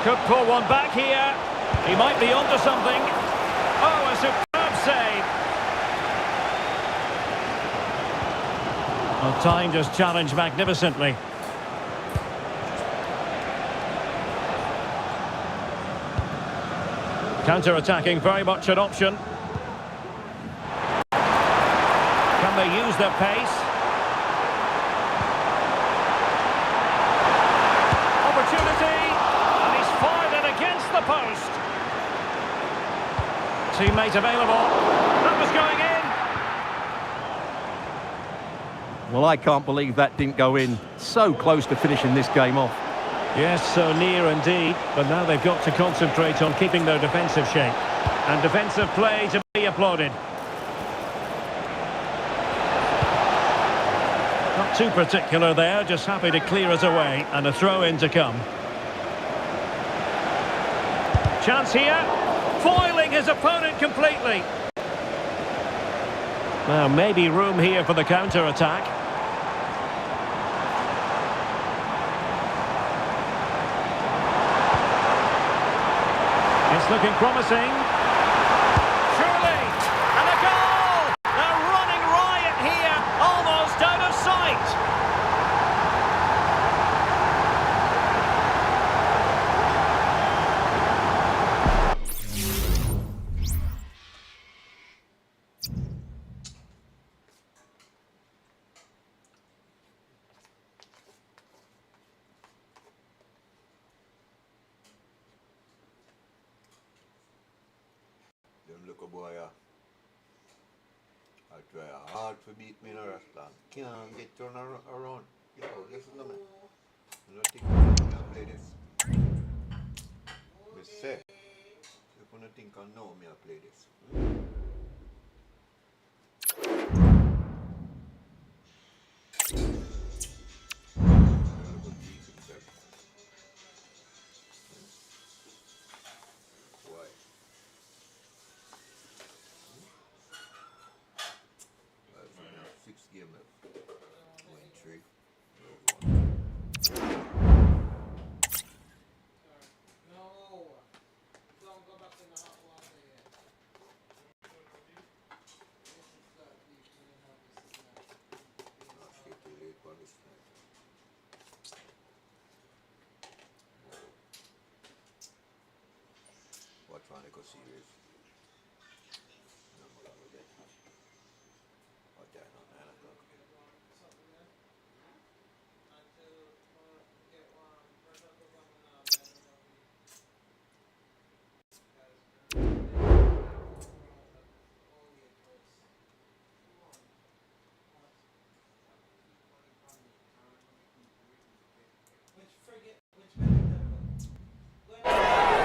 Could pull one back here. He might be onto something. Oh, a superb save. Well, timed his challenge magnificently. Counter-attacking, very much an option. Can they use their pace? Opportunity, and he's fired it against the post. Teammate available. That was going in. Well, I can't believe that didn't go in. So close to finishing this game off. Yes, so near indeed, but now they've got to concentrate on keeping their defensive shape. And defensive play to be applauded. Not too particular there, just happy to clear it away, and a throw-in to come. Chance here, foiling his opponent completely. Now, maybe room here for the counter-attack. It's looking promising. Surely! And a goal! They're running riot here, almost out of sight. Them look a boy, I try hard to beat me in a restaurant. Can't get turned around. Yo, listen to me. You don't think I'm gonna play this? Me say, you don't think I know me I play this? Why? Six game left. Win 3. Watch one go series. No more with it. What there now, 9 o'clock.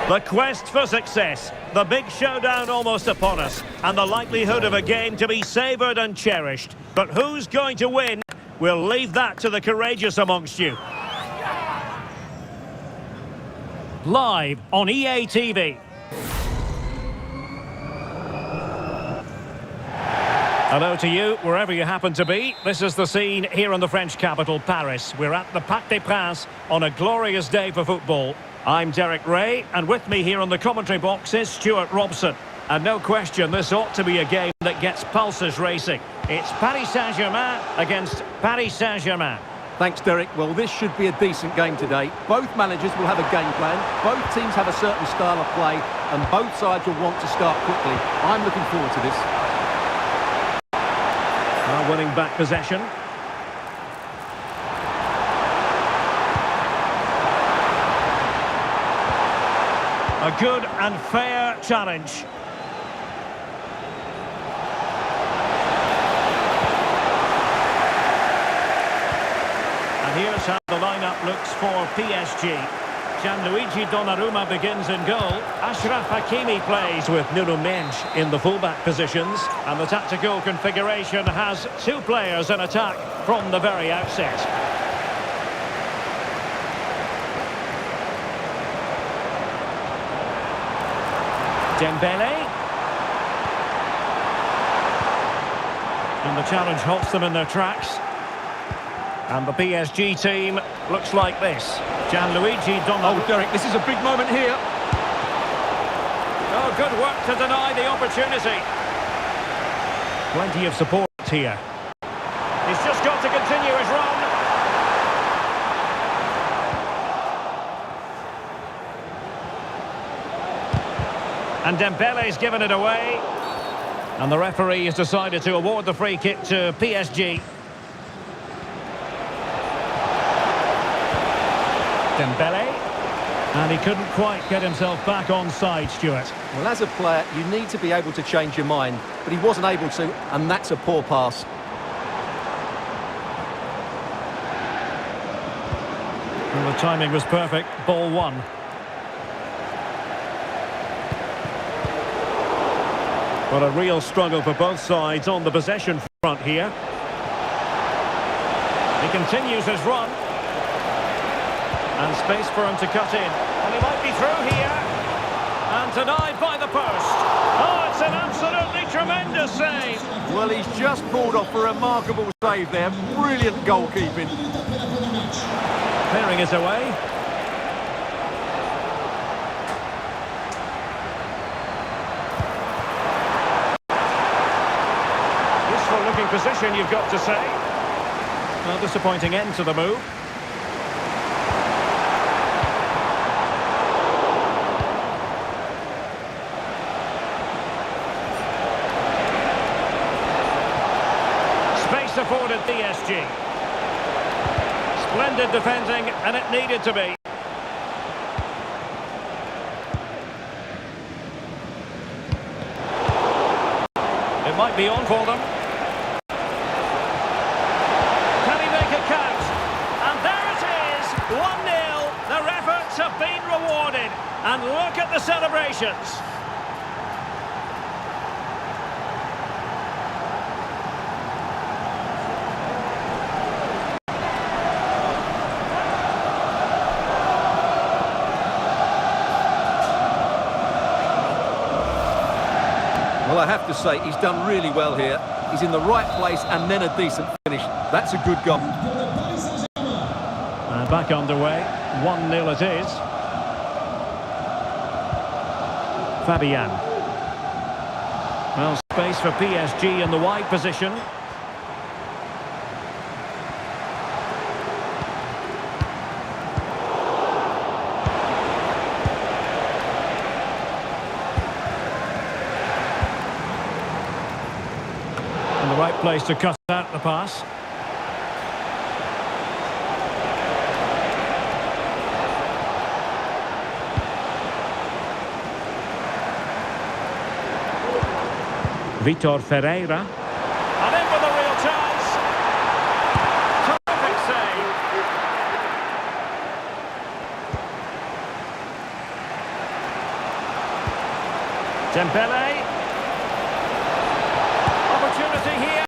The quest for success, the big showdown almost upon us, and the likelihood of a game to be savoured and cherished. But who's going to win? We'll leave that to the courageous amongst you. Live on EA TV. Hello to you, wherever you happen to be. This is the scene here in the French capital, Paris. We're at the Parc des Princes on a glorious day for football. I'm Derek Ray, and with me here on the commentary box is Stuart Robson. And no question, this ought to be a game that gets pulses racing. It's Paris Saint-Germain against Paris Saint-Germain. Thanks, Derek. Well, this should be a decent game today. Both managers will have a game plan. Both teams have a certain style of play, and both sides will want to start quickly. I'm looking forward to this. Now winning back possession. A good and fair challenge. And here's how the lineup looks for PSG. Gianluigi Donnarumma begins in goal. Ashraf Hakimi plays with Nuno Mendes in the fullback positions. And the tactical configuration has two players in attack from the very outset. Dembele. And the challenge halts them in their tracks. And the PSG team looks like this. Gianluigi Donnarumma. Oh, Derek, this is a big moment here. Oh, good work to deny the opportunity. Plenty of support here. He's just got to continue his run. And Dembele's given it away. And the referee has decided to award the free kick to PSG. Dembele. And he couldn't quite get himself back on side, Stuart. Well, as a player, you need to be able to change your mind, but he wasn't able to, and that's a poor pass. Well, the timing was perfect. Ball one. But a real struggle for both sides on the possession front here. He continues his run. And space for him to cut in. And he might be through here. And denied by the post. Oh, it's an absolutely tremendous save. Well, he's just pulled off a remarkable save there. Brilliant goalkeeping. Clearing is away. Useful looking position, you've got to say. Well, disappointing end to the move. Afforded PSG. Splendid defending, and it needed to be. It might be on for them. Can he make it count? And there it is, 1-0. Their efforts have been rewarded. And look at the celebrations. Well, I have to say, he's done really well here. He's in the right place and then a decent finish. That's a good goal. And back underway. 1-0 it is. Fabian. Well, space for PSG in the wide position. Right place to cut out the pass. Vitor Ferreira. And in with a real chance. Terrific save. Dembele. Opportunity here.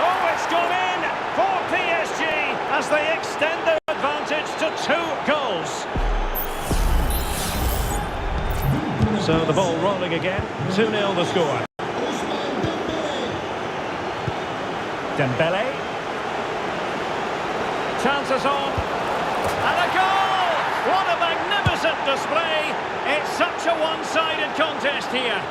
Oh, it's gone in for PSG as they extend their advantage to 2 goals. So the ball rolling again. 2-0 the score. Dembele. Chances on. And a goal! What a magnificent display. It's such a one-sided contest here.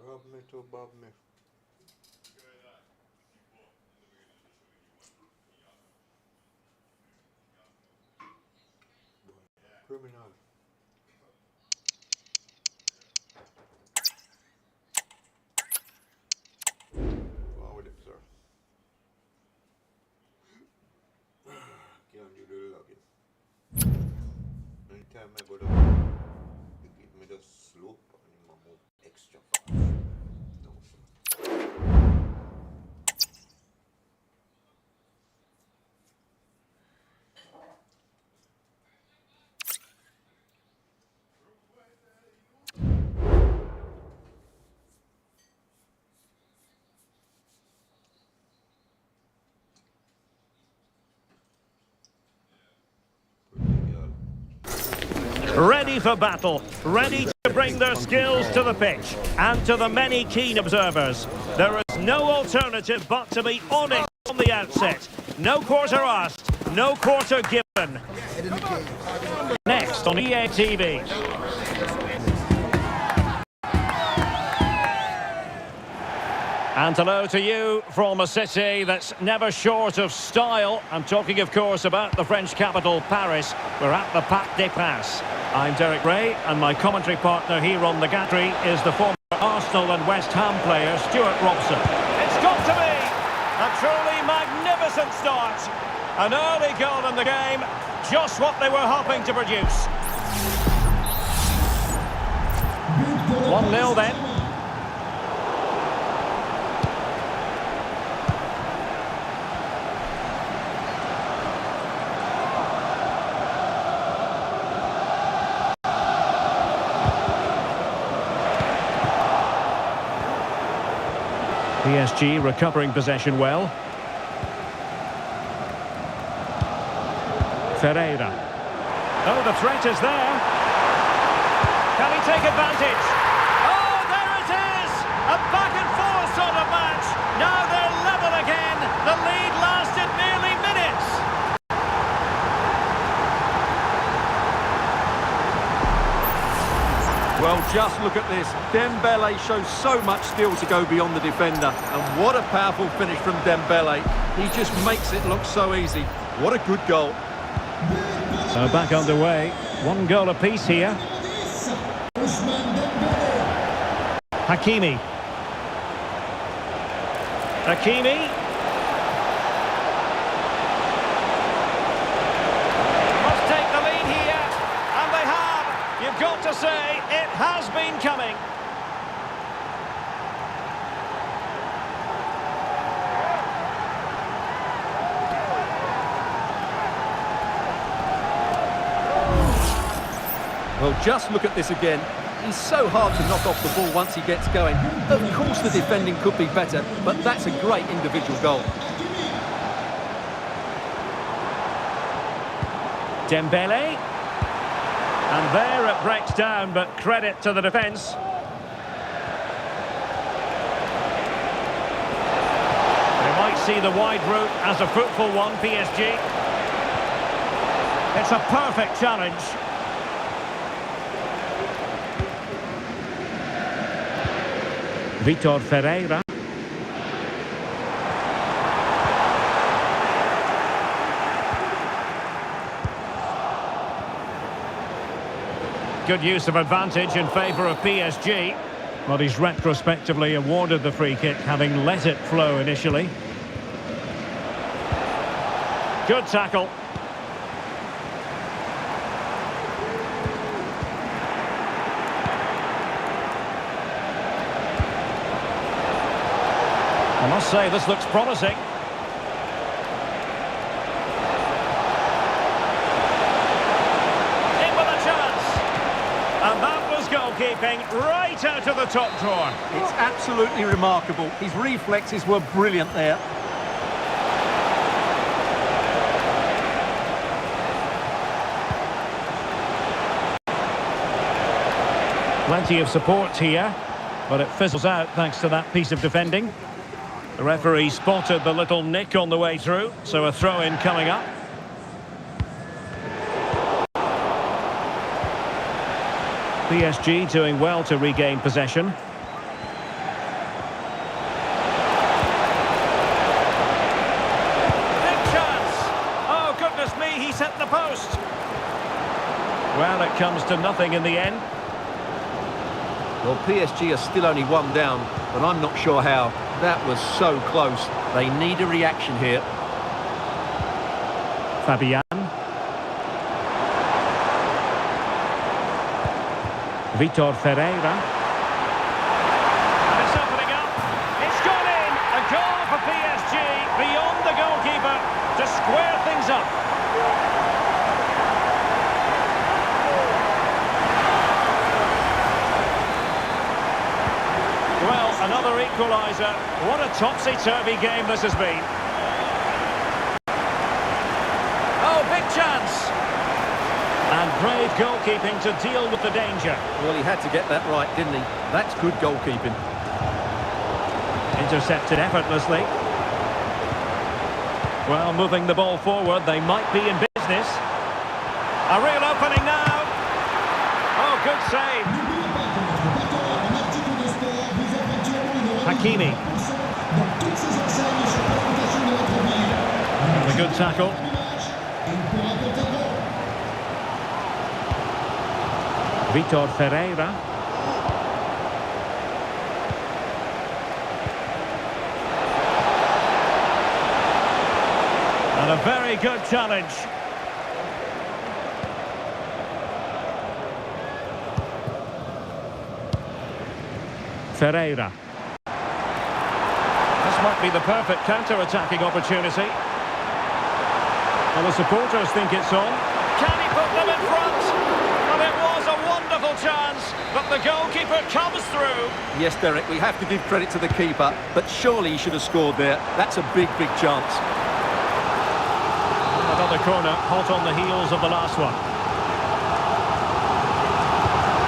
Rub me to bob me. Criminal. Wow, with it, sir. Can't do the logging. Anytime I go down, you give me the slope anymore. more extra fast. No. Ready for battle, ready to bring their skills to the pitch. And to the many keen observers, there is no alternative but to be on it from the outset. No quarter asked, no quarter given. Next on EA TV. And hello to you from a city that's never short of style. I'm talking, of course, about the French capital, Paris. We're at the Parc des Princes. I'm Derek Ray, and my commentary partner here on the gantry is the former Arsenal and West Ham player, Stuart Robson. It's got to be a truly magnificent start. An early goal in the game, just what they were hoping to produce. 1-0 then. PSG recovering possession well. Ferreira. Oh, the threat is there. Can he take advantage? Oh, there it is! A back and forth sort of match. Now they're level again. The lead lasted merely minutes. Well, just look at this. Dembele shows so much skill to go beyond the defender. And what a powerful finish from Dembele. He just makes it look so easy. What a good goal. So back underway. 1 goal apiece here. Hakimi. Hakimi. Must take the lead here. And they have. You've got to say, it has been coming. Well, just look at this again. He's so hard to knock off the ball once he gets going. Of course the defending could be better, but that's a great individual goal. Dembele. And there it breaks down, but credit to the defence. They might see the wide route as a fruitful one, PSG. It's a perfect challenge. Vitor Ferreira. Good use of advantage in favour of PSG. Well, he's retrospectively awarded the free kick, having let it flow initially. Good tackle. I must say, this looks promising. In with a chance. And that was goalkeeping right out of the top drawer. It's absolutely remarkable. His reflexes were brilliant there. Plenty of support here, but it fizzles out thanks to that piece of defending. The referee spotted the little nick on the way through, so a throw-in coming up. PSG doing well to regain possession. Big chance! Oh, goodness me, he's hit the post! Well, it comes to nothing in the end. Well, PSG are still only 1 down, but I'm not sure how. That was so close. They need a reaction here. Fabian. Vitor Ferreira. square things up. Well, another equaliser. What a topsy-turvy game this has been. Oh, big chance. And brave goalkeeping to deal with the danger. Well, he had to get that right, didn't he? That's good goalkeeping. Intercepted effortlessly. Well, moving the ball forward, they might be in business. A real opening now. Oh, good save. Hakimi. And a good tackle. Vitor Ferreira. And a very good challenge. Ferreira. This might be the perfect counter-attacking opportunity. Well, the supporters think it's on. Can he put them in front? And it was a wonderful chance, but the goalkeeper comes through. Yes, Derek, we have to give credit to the keeper, but surely he should have scored there. That's a big, big chance. Another corner, hot on the heels of the last one.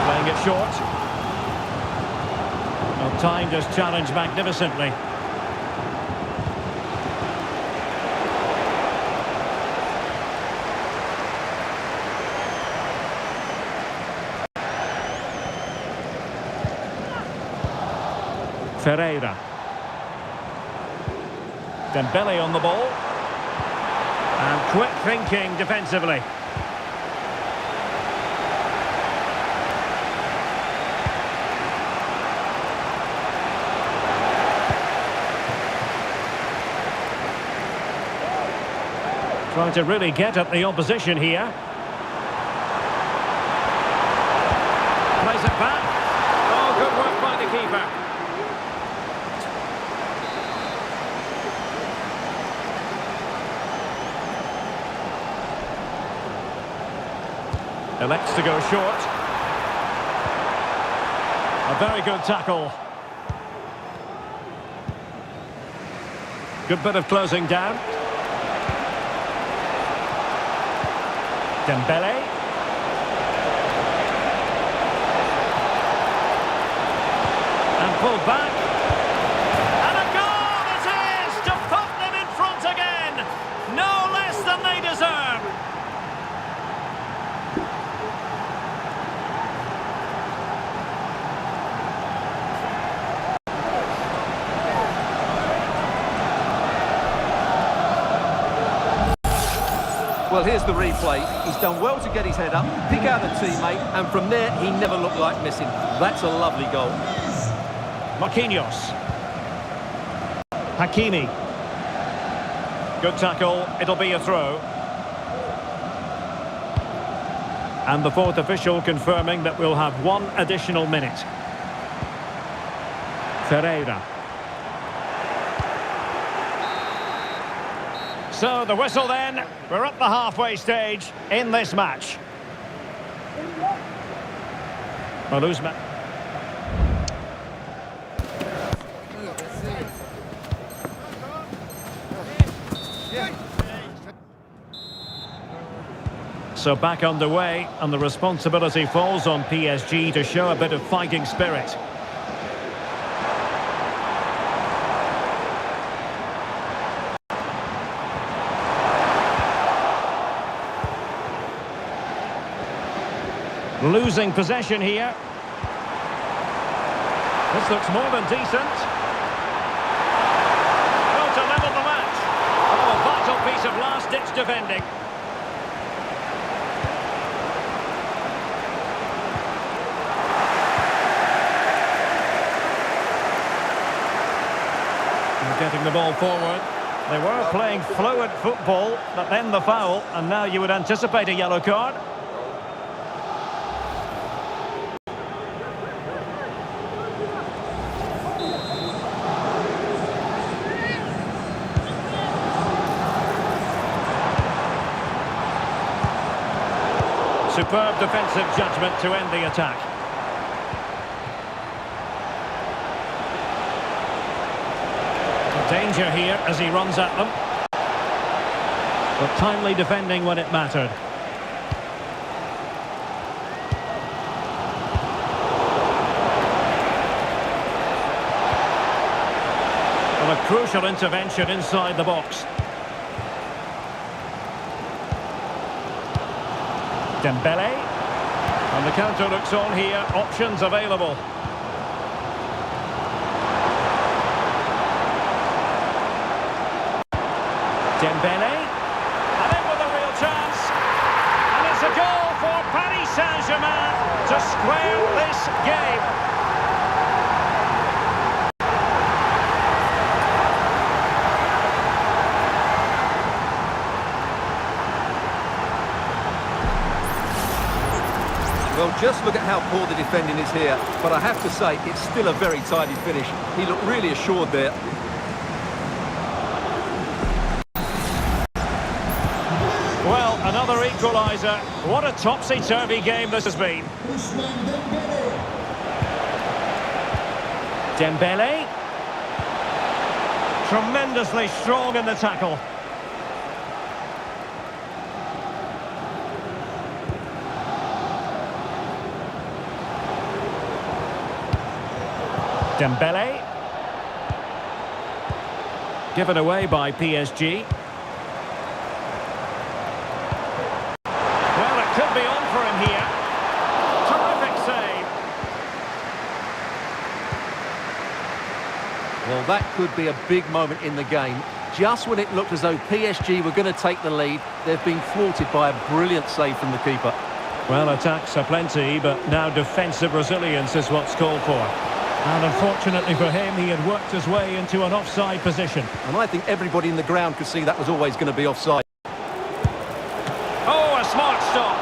Playing it short. Well, timed his challenge magnificently. Ferreira. Dembele on the ball. And quick thinking defensively. Trying to really get at the opposition here. Plays it back. Oh, good work by the keeper. Elects to go short. A very good tackle. Good bit of closing down. Dembele. And pulled back. And a goal it is to put them in front again. No less than they deserve. Well, here's the replay. He's done well to get his head up, pick out a teammate, and from there, he never looked like missing. That's a lovely goal. Marquinhos. Hakimi. Good tackle. It'll be a throw. And the fourth official confirming that we'll have one additional minute. Ferreira. So the whistle then. We're at the halfway stage in this match. Maluzma. So back underway, and the responsibility falls on PSG to show a bit of fighting spirit. Losing possession here. This looks more than decent. Well, to level the match. Oh, a vital piece of last-ditch defending. And getting the ball forward. They were playing fluid football, but then the foul, and now you would anticipate a yellow card. Superb defensive judgment to end the attack. Danger here as he runs at them. But timely defending when it mattered. Well, a crucial intervention inside the box. Dembele. And the counter looks on here. Options available. Dembele. And in with a real chance. And it's a goal for Paris Saint-Germain to square this game. Well, just look at how poor the defending is here. But I have to say, it's still a very tidy finish. He looked really assured there. Well, another equaliser. What a topsy-turvy game this has been. Ousmane Dembele. Dembele. Tremendously strong in the tackle. Dembele. Given away by PSG. Well, it could be on for him here. Terrific save. Well, that could be a big moment in the game. Just when it looked as though PSG were going to take the lead, they've been thwarted by a brilliant save from the keeper. Well, attacks are plenty, but now defensive resilience is what's called for. And unfortunately for him, he had worked his way into an offside position. And I think everybody in the ground could see that was always going to be offside. Oh, a smart stop.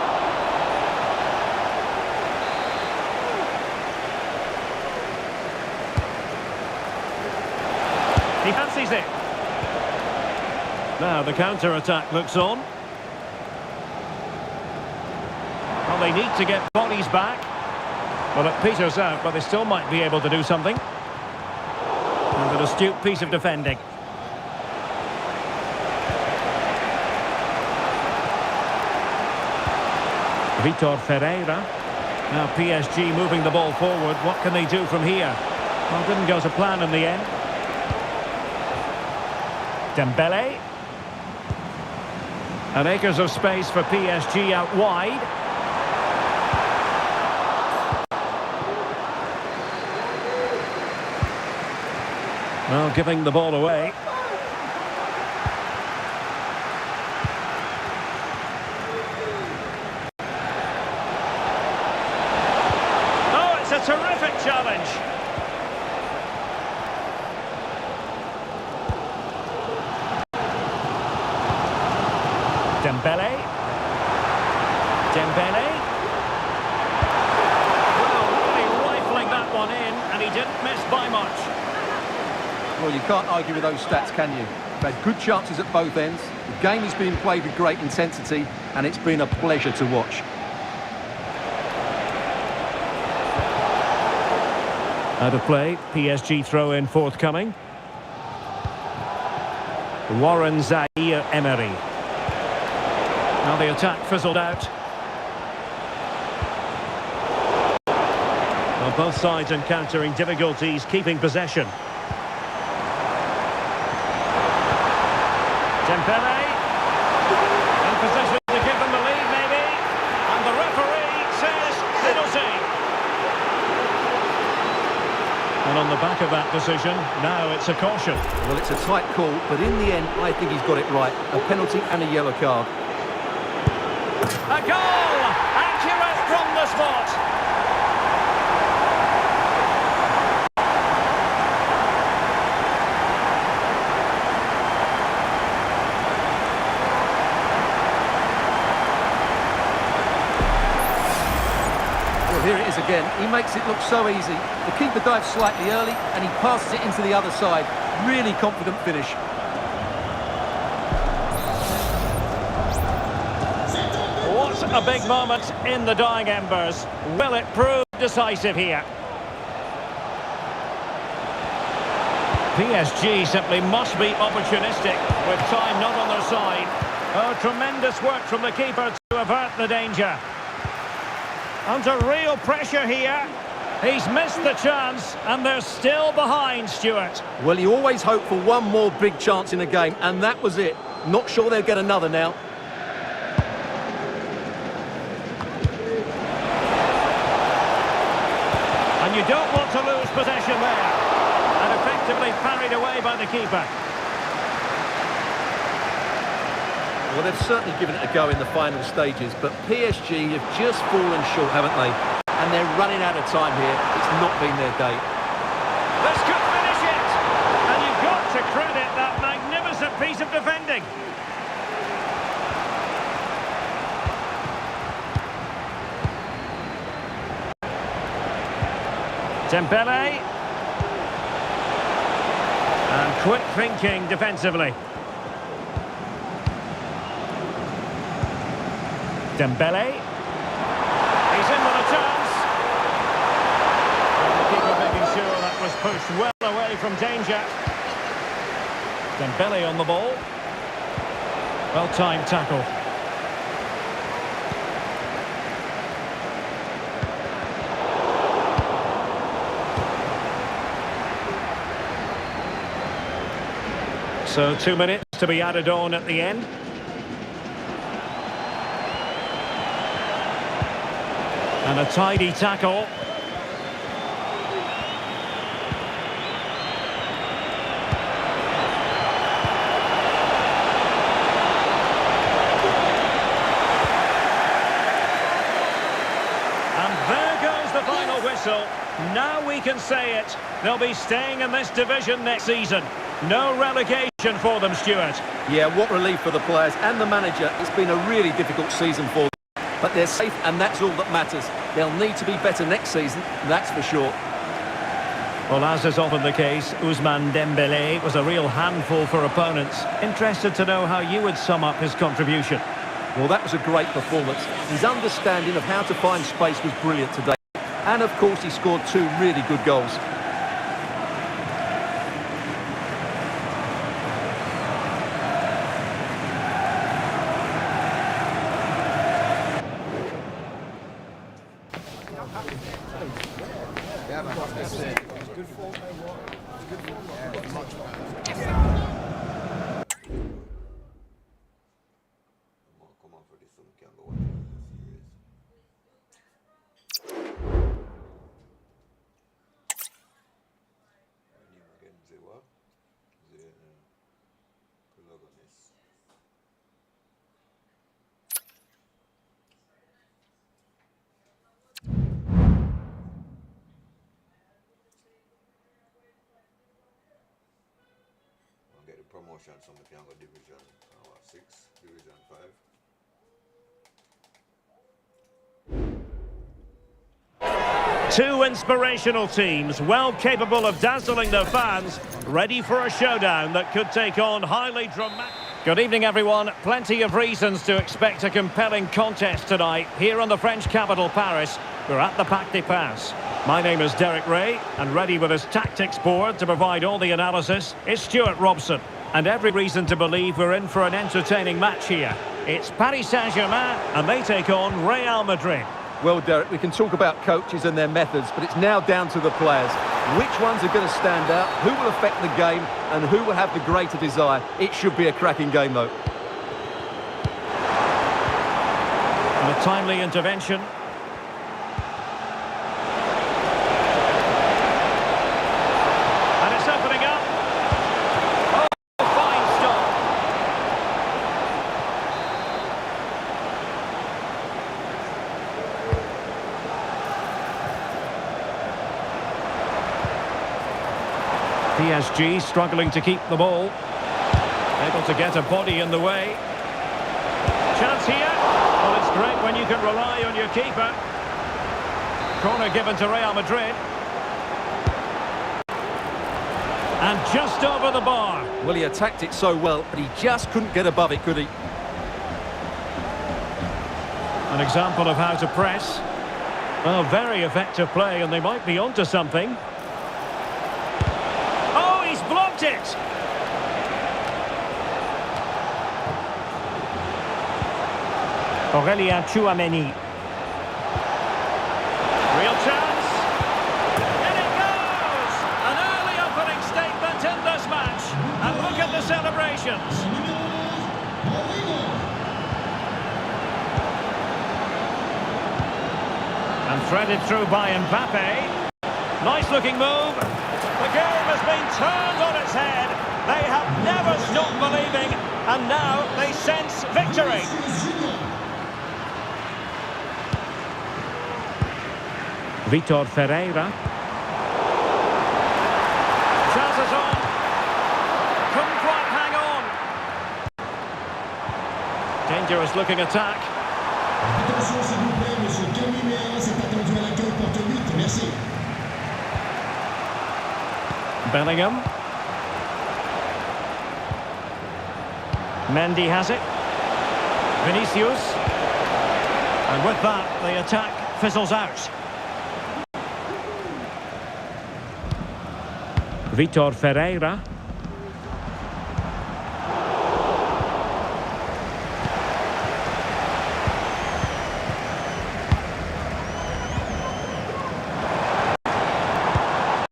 He fancies it. Now the counter-attack looks on. Well, they need to get bodies back. Well, it peters out, but they still might be able to do something. And an astute piece of defending. Vitor Ferreira. Now PSG moving the ball forward. What can they do from here? Well, didn't go to plan in the end. Dembele. And acres of space for PSG out wide. Well, giving the ball away. Oh, it's a terrific challenge. Dembele. Dembele. Well, really rifling that one in, and he didn't miss by much. Well, you can't argue with those stats, can you? They've had good chances at both ends. The game is being played with great intensity, and it's been a pleasure to watch. Out of play, PSG throw-in forthcoming. Warren Zaïre-Emery. Now the attack fizzled out. Well, both sides encountering difficulties keeping possession. Dembele. In position to give them the lead, maybe. And the referee says penalty. And on the back of that decision, now it's a caution. Well, it's a tight call, but in the end, I think he's got it right. A penalty and a yellow card. A goal! Accurate from the spot. Well, here it is again. He makes it look so easy. The keeper dives slightly early, and he passes it into the other side. Really confident finish. What A big moment in the dying embers. Will it prove decisive here? PSG simply must be opportunistic with time not on their side. Oh, tremendous work from the keeper to avert the danger. Under real pressure here. He's missed the chance and they're still behind, Stuart. Well, you always hope for one more big chance in a game, and that was it. Not sure they'll get another now. And you don't want to lose possession there. And effectively parried away by the keeper. Well, they've certainly given it a go in the final stages, but PSG have just fallen short, haven't they? And they're running out of time here. It's not been their day. This could finish it! And you've got to credit that magnificent piece of defending. Dembele. And quick thinking defensively. Dembele. He's in with a chance. And the keeper making sure that was pushed well away from danger. Dembele on the ball. Well-timed tackle. So 2 minutes to be added on at the end. And a tidy tackle. And there goes the final whistle. Now we can say it. They'll be staying in this division next season. No relegation for them, Stuart. Yeah, what relief for the players and the manager. It's been a really difficult season for them. But they're safe, and that's all that matters. They'll need to be better next season, that's for sure. Well, as is often the case, Ousmane Dembele was a real handful for opponents. Interested to know how you would sum up his contribution. Well, that was a great performance. His understanding of how to find space was brilliant today. And, of course, he scored 2 really good goals. Come on for this one, we can go watch the series. Name again, the what? The protagonist. We'll get the promotion from the Piango Division 6, Division 5. Two inspirational teams, well capable of dazzling their fans, ready for a showdown that could take on highly dramatic... Good evening, everyone. Plenty of reasons to expect a compelling contest tonight here on the French capital, Paris. We're at the Parc des Princes. My name is Derek Ray, and ready with his tactics board to provide all the analysis is Stuart Robson. And every reason to believe we're in for an entertaining match here. It's Paris Saint-Germain, and they take on Real Madrid. Well, Derek, we can talk about coaches and their methods, but it's now down to the players. Which ones are going to stand out, who will affect the game, and who will have the greater desire? It should be a cracking game, though. And a timely intervention. And it's opening up. Oh, fine stop. PSG struggling to keep the ball. Able to get a body in the way. Chance here. Well, it's great when you can rely on your keeper. Corner given to Real Madrid. And just over the bar. Well, he attacked it so well, but he just couldn't get above it, could he? An example of how to press. Well, very effective play, and they might be onto something. Oh, he's blocked it! Aurélien Tchouameni. Real chance. In it goes! An early opening statement in this match. And look at the celebrations. And threaded through by Mbappe. Nice looking move. The game has been turned on its head. They have never stopped believing, and now they sense victory. Vitor Ferreira. Chances on. Couldn't quite hang on. Dangerous looking attack. Attention s'il vous plaît, monsieur. Quel numéro s'est attendu à l'accueil porte 8? Merci. Bellingham. Mendy has it. Vinicius. And with that, the attack fizzles out. Vitor Ferreira.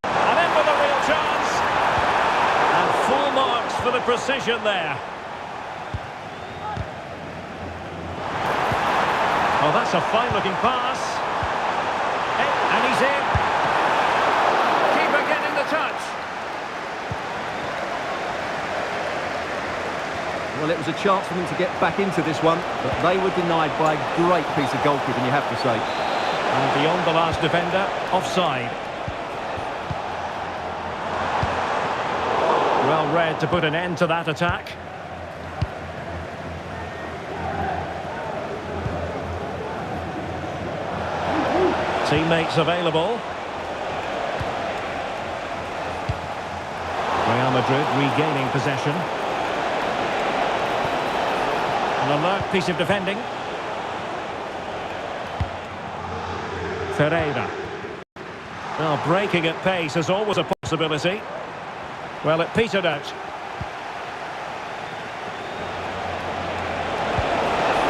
And in with a real chance. And full marks for the precision there. Oh, that's a fine-looking pass. And he's in. Keeper getting the touch. Well, it was a chance for them to get back into this one, but they were denied by a great piece of goalkeeping, you have to say. And beyond the last defender, offside. Well read to put an end to that attack. Teammates available. Real Madrid regaining possession. An alert piece of defending. Ferreira. Well, breaking at pace is always a possibility. Well, it petered out.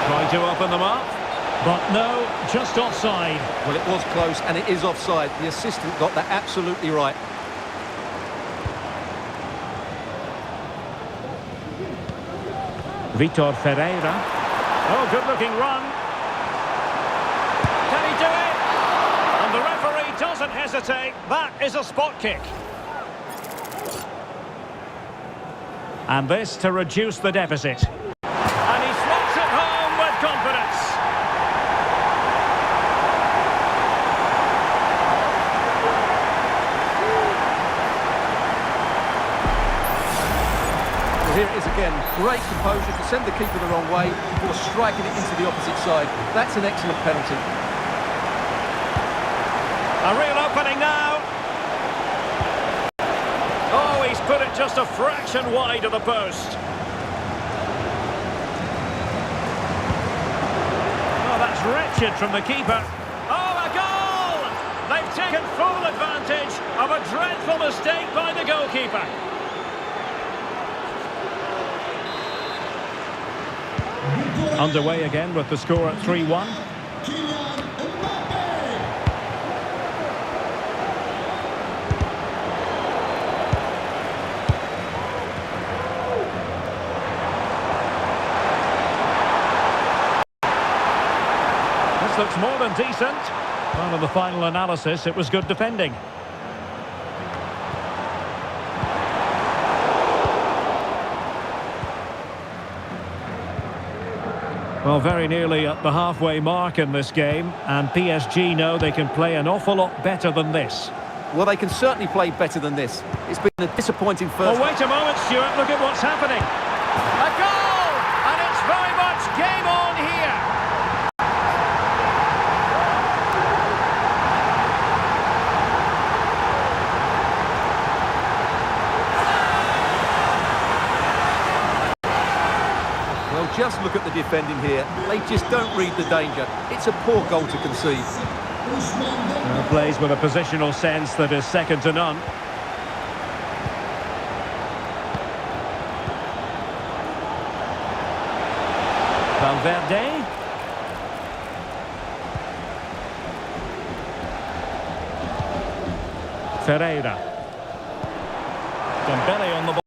Trying to open them up. But no, just offside. Well, it was close, and it is offside. The assistant got that absolutely right. Vitor Ferreira. Oh, good-looking run. Can he do it? And the referee doesn't hesitate. That is a spot kick. And this to reduce the deficit. And he slots it home with confidence. Here it is again, great composure to send the keeper the wrong way before striking it into the opposite side. That's an excellent penalty. A real opening now. Oh, he's put it just a fraction wide of the post. Oh, that's wretched from the keeper. Oh, a goal! They've taken full advantage of a dreadful mistake by the goalkeeper. Underway again with the score at 3-1. Kylian Mbappe. This looks more than decent. Well, in the final analysis, it was good defending. Well, very nearly at the halfway mark in this game, and PSG know they can play an awful lot better than this. Well, they can certainly play better than this. It's been a disappointing first... Oh, wait a moment, Stuart, look at what's happening. A goal! And it's very much game on here. just look at the defending here. They just don't read the danger. It's a poor goal to concede. Plays with a positional sense that is second to none. Valverde. Ferreira. Dembele on the ball.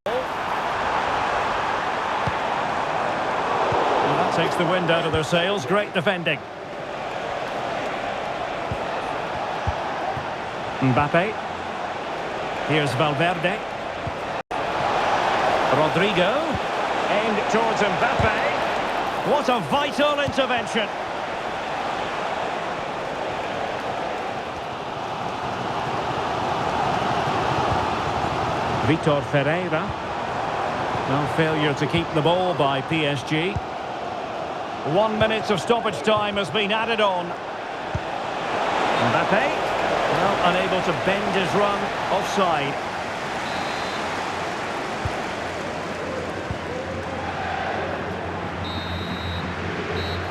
Well, that takes the wind out of their sails. Great defending. Mbappe. Here's Valverde. Rodrigo. Aimed towards Mbappe. What a vital intervention. Vitor Ferreira. No failure to keep the ball by PSG. 1 minute of stoppage time has been added on. Mbappe. Well, unable to bend his run offside.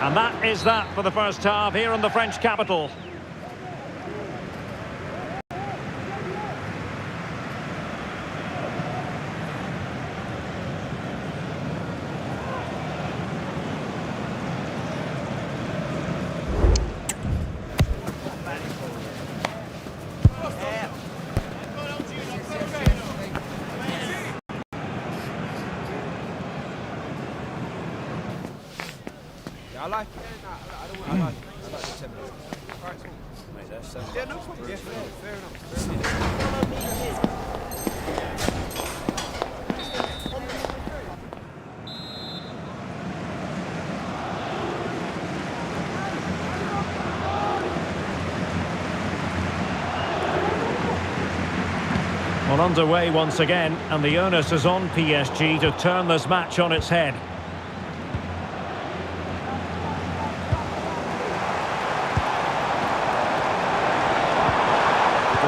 And that is that for the first half here in the French capital. I like it. I like the 10 minutes. Right, cool. Mate, that's yeah, no problem. Yeah, fair enough. Well, underway once again, and the onus is on PSG to turn this match on its head.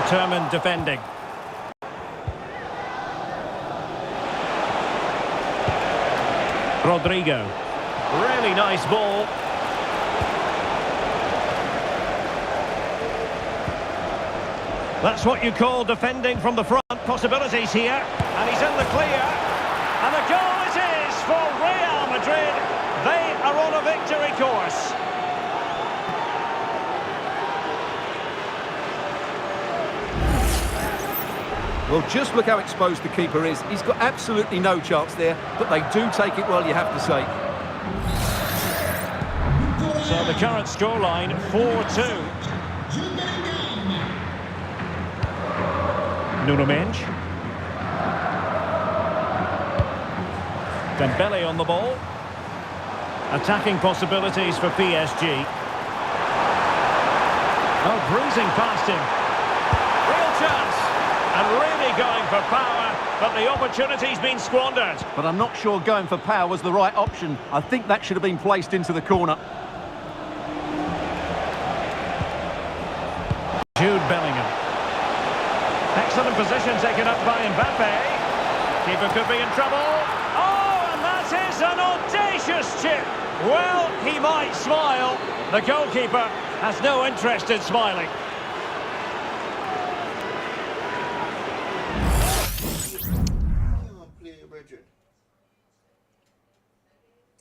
Determined defending. Rodrigo. Really nice ball. That's what you call defending from the front. Possibilities here. And he's in the clear. And the goal it is for Real Madrid. They are on a victory course. Well, just look how exposed the keeper is. He's got absolutely no chance there, but they do take it well, you have to say. So the current scoreline, 4-2. Nuno Mendes. Dembele on the ball. Attacking possibilities for PSG. Oh, bruising past him. Real chance. And really going for power, but the opportunity's been squandered. But I'm not sure going for power was the right option. I think that should have been placed into the corner. Jude Bellingham. Excellent position taken up by Mbappe. Keeper could be in trouble. Oh, and that is an audacious chip. Well, he might smile. The goalkeeper has no interest in smiling.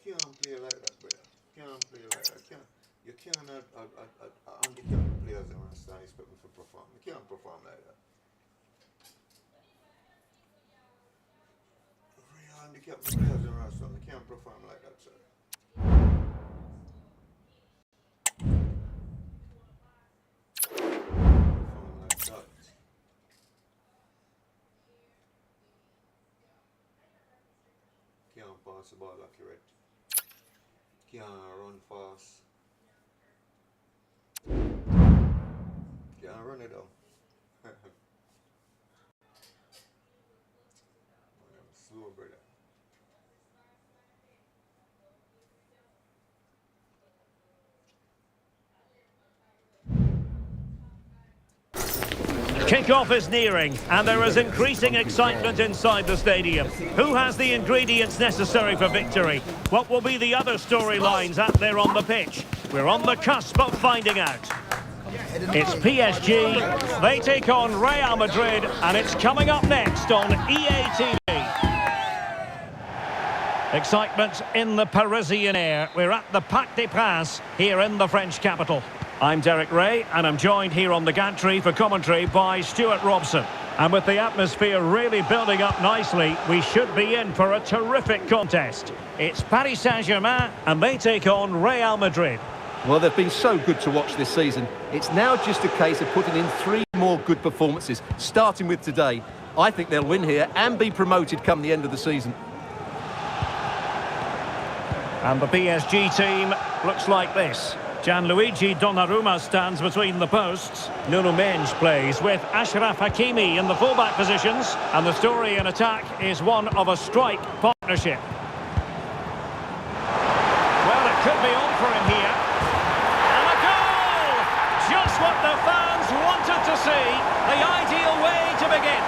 Can't play like that, brother. Can't play like that. You cannot handicap the players and expect me to perform. You can't perform like that. You handicap the players and you can't perform like that, sir. Perform like that. Can't pass the ball accurate. Can't run fast. Can't run it down. I'm slow, brother. Kick-off is nearing, and there is increasing excitement inside the stadium. Who has the ingredients necessary for victory? What will be the other storylines out there on the pitch? We're on the cusp of finding out. It's PSG, they take on Real Madrid, and it's coming up next on EA TV. Excitement in the Parisian air. We're at the Parc des Princes here in the French capital. I'm Derek Ray, and I'm joined here on the gantry for commentary by Stuart Robson. And with the atmosphere really building up nicely, we should be in for a terrific contest. It's Paris Saint-Germain, and they take on Real Madrid. Well, they've been so good to watch this season. It's now just a case of putting in 3 more good performances, starting with today. I think they'll win here and be promoted come the end of the season. And the PSG team looks like this. Gianluigi Donnarumma stands between the posts. Nuno Mendes plays with Achraf Hakimi in the fullback positions. And the story in attack is one of a strike partnership. Well, it could be on for him here. And a goal! Just what the fans wanted to see. The ideal way to begin.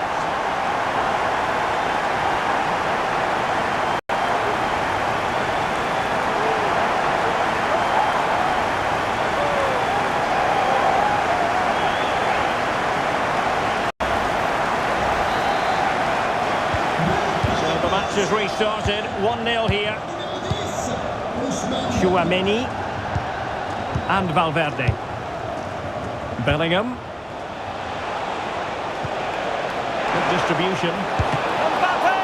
Has restarted, 1-0 here. Tchouaméni and Valverde. Bellingham. Good distribution. Mbappe!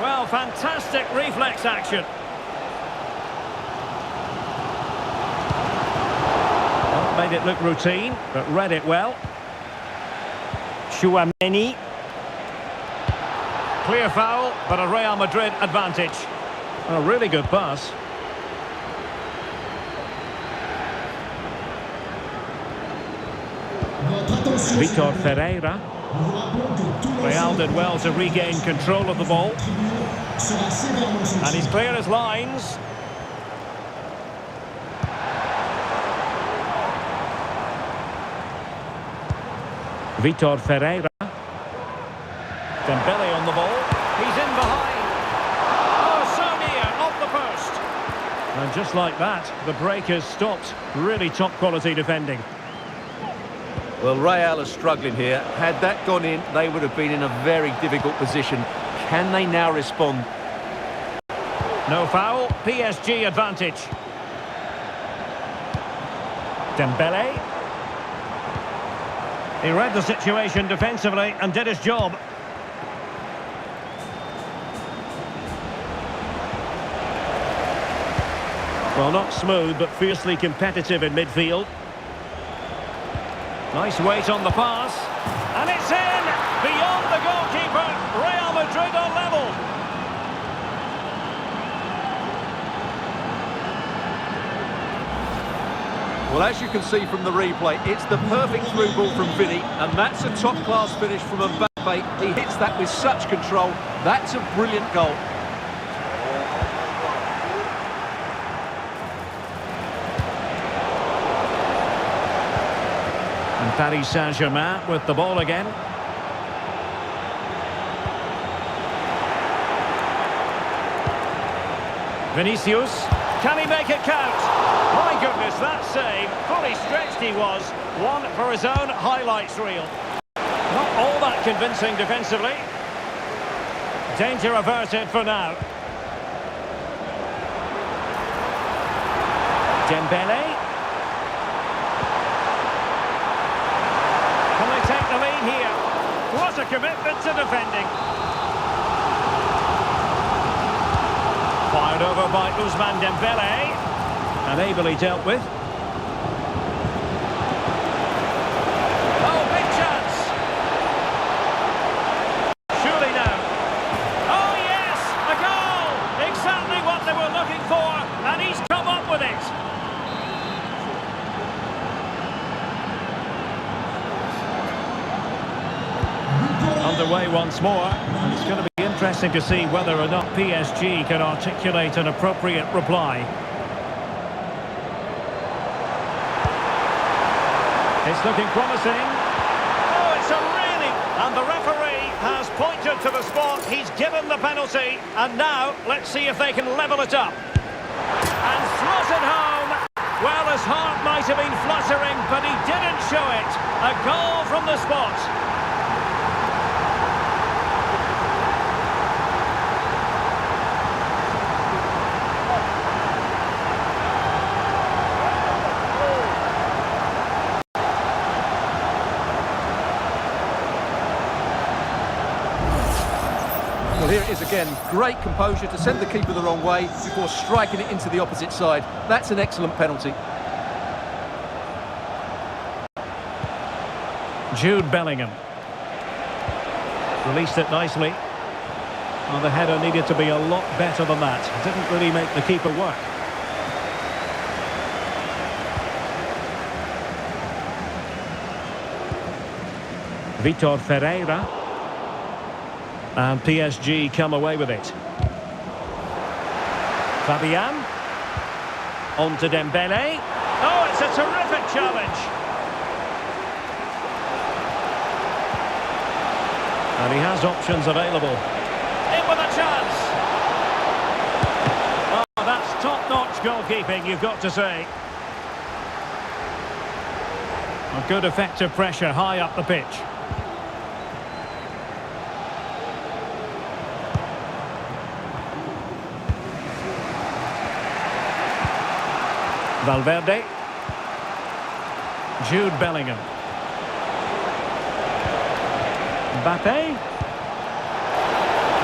Well, fantastic reflex action. Well, made it look routine, but read it well. Tchouaméni. Clear foul, but a Real Madrid advantage. A really good pass. Vitor Ferreira. Real did well to regain control of the ball. And he's clear as lines. Vitor Ferreira. Dembele on the ball. He's in behind. Oh, so near, off the post. And just like that, the break has stopped. Really top quality defending. Well, Real are struggling here. Had that gone in, they would have been in a very difficult position. Can they now respond? No foul, PSG advantage. Dembele. He read the situation defensively and did his job. Well, not smooth, but fiercely competitive in midfield. Nice weight on the pass. And it's in! Beyond the goalkeeper, Real Madrid are level. Well, as you can see from the replay, it's the perfect through ball from Vinny, and that's a top-class finish from Mbappe. He hits that with such control. That's a brilliant goal. Paris Saint-Germain with the ball again. Vinicius, can he make it count? My goodness, that save, fully stretched he was. One for his own highlights reel. Not all that convincing defensively. Danger averted for now. Dembele. Take the lead here. What a commitment to defending. Fired over by Ousmane Dembele. And ably dealt with. Oh, big chance. Surely now. Oh, yes, a goal. Exactly what they were looking for. And he's come up with it. Underway once more, and it's going to be interesting to see whether or not PSG can articulate an appropriate reply. It's looking promising. the referee has pointed to the spot, he's given the penalty, and now let's see if they can level it up. And slotted home. Well, his heart might have been fluttering, but he didn't show it. A goal from the spot. Well, here it is again. Great composure to send the keeper the wrong way before striking it into the opposite side. That's an excellent penalty. Jude Bellingham. Released it nicely. Well, the header needed to be a lot better than that. Didn't really make the keeper work. Vitor Ferreira. And PSG come away with it. Fabian. On to Dembele. Oh, it's a terrific challenge. And he has options available. In with a chance. Oh, that's top-notch goalkeeping, you've got to say. A good effective pressure high up the pitch. Valverde. Jude Bellingham. Mbappe.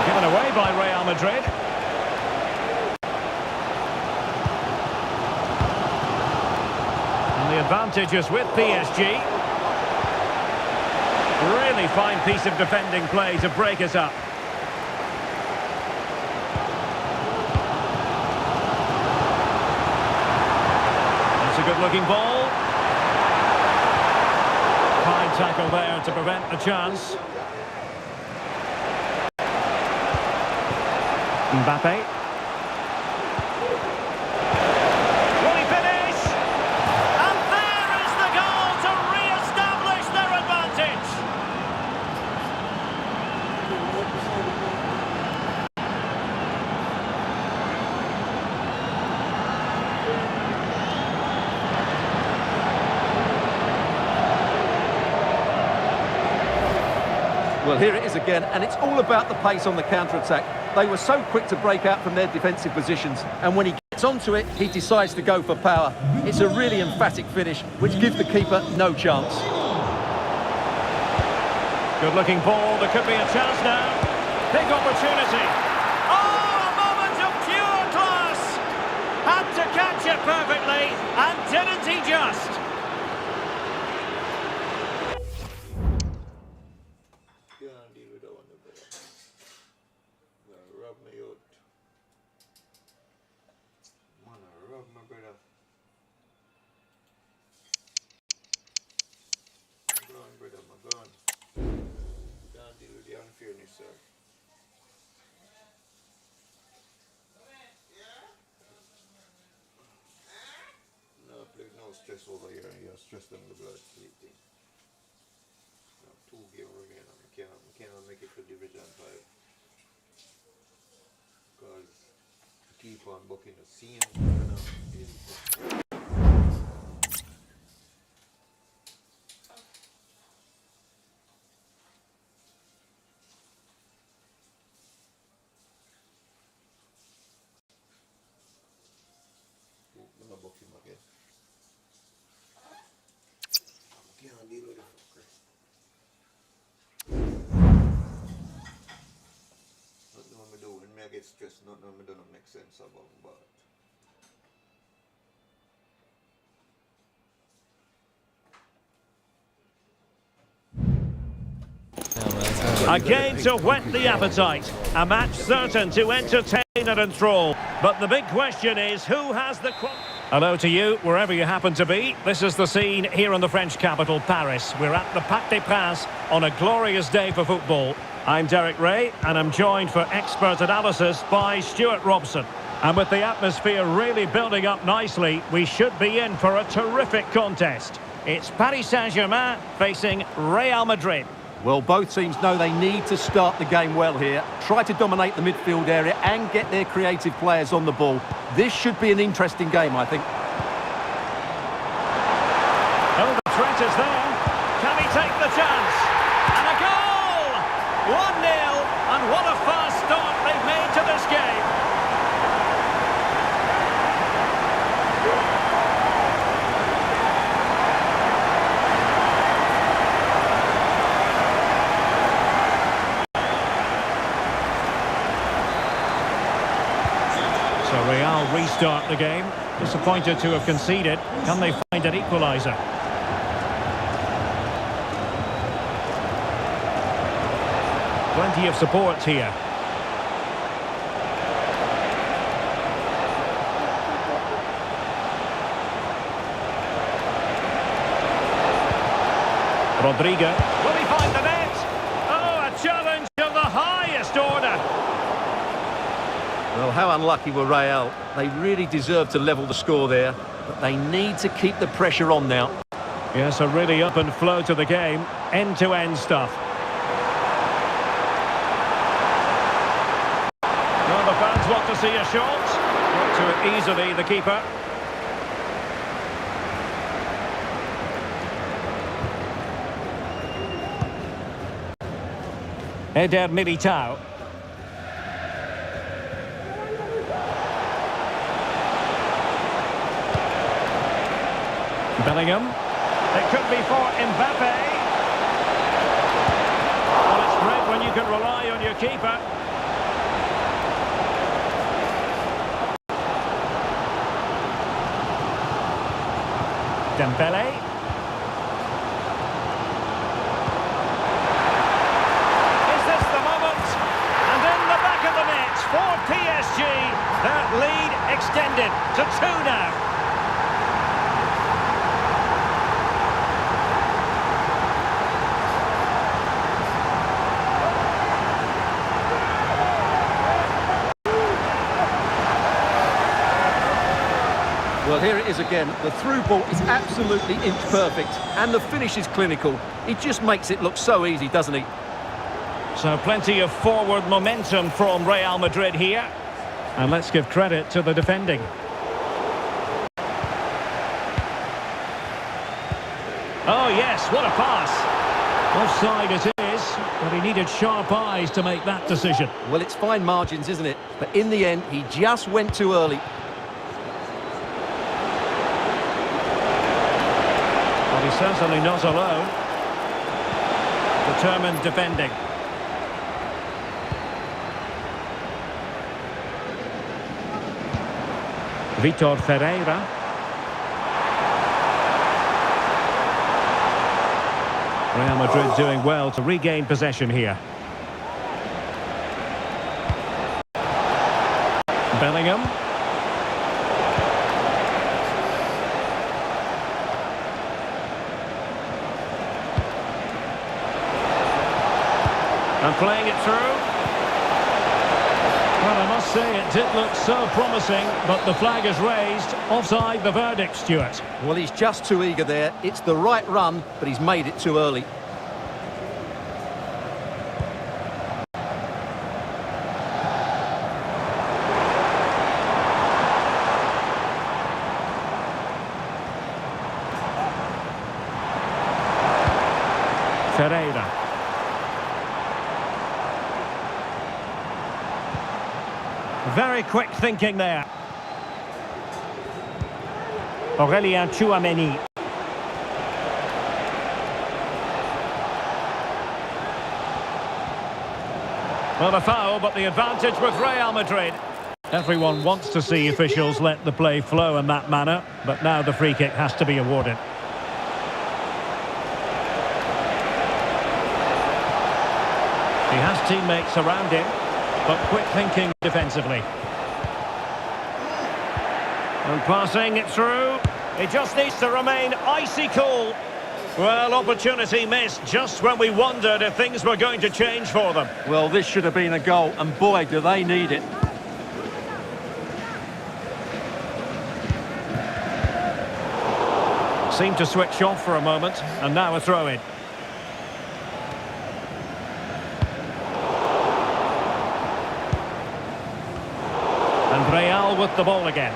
Given away by Real Madrid. And the advantage is with PSG. Really fine piece of defending play to break us up. That's a good-looking ball. Fine tackle there to prevent the chance. Mbappe. Will he finish? And there is the goal to re-establish their advantage. Well, here it is again, and it's all about the pace on the counter-attack. They were so quick to break out from their defensive positions, and when he gets onto it, he decides to go for power. It's a really emphatic finish, which gives the keeper no chance. Good-looking ball, there could be a chance now. Big opportunity. Oh, a moment of pure class! Had to catch it perfectly, and didn't he just? Can't deal with that one, brother. Rub me out. Wanna rub my brother. Go on, brother, go on. Can't deal with the unfairness, sir. No, please, no stress over here. You're stressed on the blood sleep thing. No, 2 game again. I cannot make it to Division 5. Because keep on booking the same, I'm gonna book him again. I can't deal with it. Nothing what me do when me I get stressed, nothing what me do not make sense about but Again to whet the appetite. A match certain to entertain and enthrall. But the big question is, who has the... Hello to you, wherever you happen to be. This is the scene here in the French capital, Paris. We're at the Parc des Princes on a glorious day for football. I'm Derek Ray, and I'm joined for expert analysis by Stuart Robson. And with the atmosphere really building up nicely, we should be in for a terrific contest. It's Paris Saint-Germain facing Real Madrid. Well, both teams know they need to start the game well here. Try to dominate the midfield area and get their creative players on the ball. This should be an interesting game, I think. Oh, the threat is there. Can he take the chance? And a goal! 1-0, and what a fast start they've made to this game. So Real restart the game. Disappointed to have conceded. Can they find an equaliser? Plenty of support here. Rodrigo. Will he find the net? Oh, a challenge of the highest order. Well, how unlucky were Real? They really deserve to level the score there, but they need to keep the pressure on now. Yes, a really open flow to the game. End-to-end stuff. Well, the fans want to see a shot. Not to it easily, the keeper. Eder Militao. Bellingham. It could be for Mbappe. Well, it's great when you can rely on your keeper. Dembele. Is this the moment? And in the back of the net for PSG. That lead extended to 2 now. Well, here it is again. The through ball is absolutely inch perfect, and the finish is clinical. He just makes it look so easy, doesn't he? So plenty of forward momentum from Real Madrid here. And let's give credit to the defending. Oh yes, what a pass. Offside it is, but he needed sharp eyes to make that decision. Well, it's fine margins, isn't it? But in the end, he just went too early. Well, he's certainly not alone. Determined defending. Vitor Ferreira. Real Madrid doing well to regain possession here. Bellingham. And playing it through. Well, I must say it did look so promising, but the flag is raised. Offside the verdict, Stuart. Well, he's just too eager there. It's the right run, but he's made it too early. Ferreira. Very quick thinking there. Aurélien Tchouaméni. Well, a foul, but the advantage with Real Madrid. Everyone wants to see officials let the play flow in that manner, but now the free kick has to be awarded. He has teammates around him, but quick thinking defensively. And passing it through. He just needs to remain icy cool. Well, opportunity missed just when we wondered if things were going to change for them. Well, this should have been a goal, and boy, do they need it. Seemed to switch off for a moment, and now a throw-in. Well with the ball again.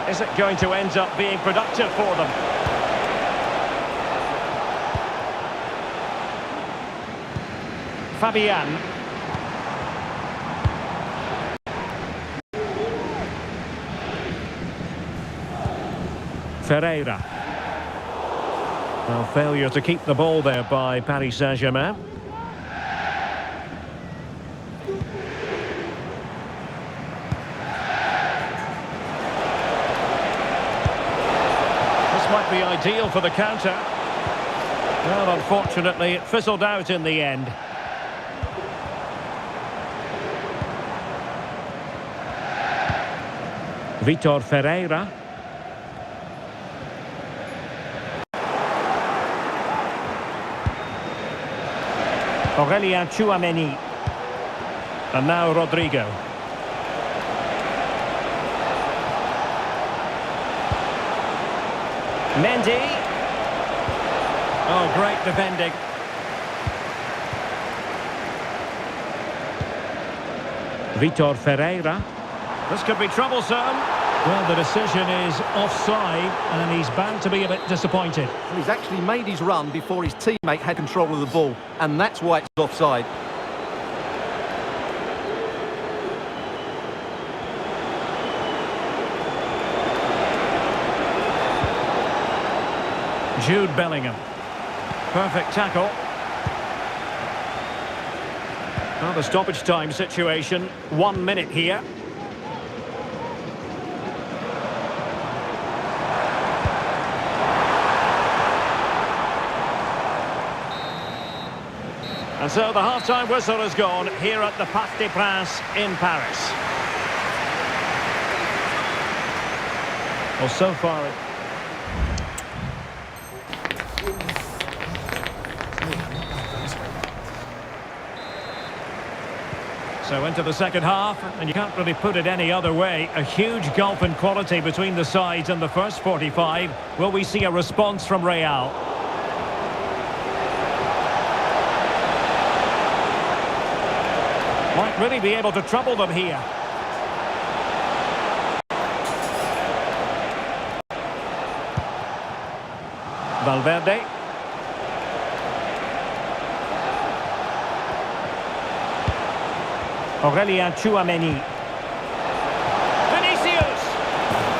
Is it going to end up being productive for them? Fabian. Ferreira. Well, failure to keep the ball there by Paris Saint-Germain. This might be ideal for the counter. Well, unfortunately, it fizzled out in the end. Vitor Ferreira. Aurélien Tchouaméni. And now Rodrigo. Mendy. Oh, great defending. Vitor Ferreira. This could be troublesome. Well, the decision is offside, and he's bound to be a bit disappointed. Well, he's actually made his run before his teammate had control of the ball, and that's why it's offside. Jude Bellingham. Perfect tackle. Well, the stoppage time situation, 1 minute here. And so the half-time whistle has gone here at the Parc des Princes in Paris. Well, so far... So into the second half, and you can't really put it any other way. A huge gulf in quality between the sides in the first 45. Will we see a response from Real? Might really be able to trouble them here. Valverde. Aurélien Tchouaméni. Vinicius!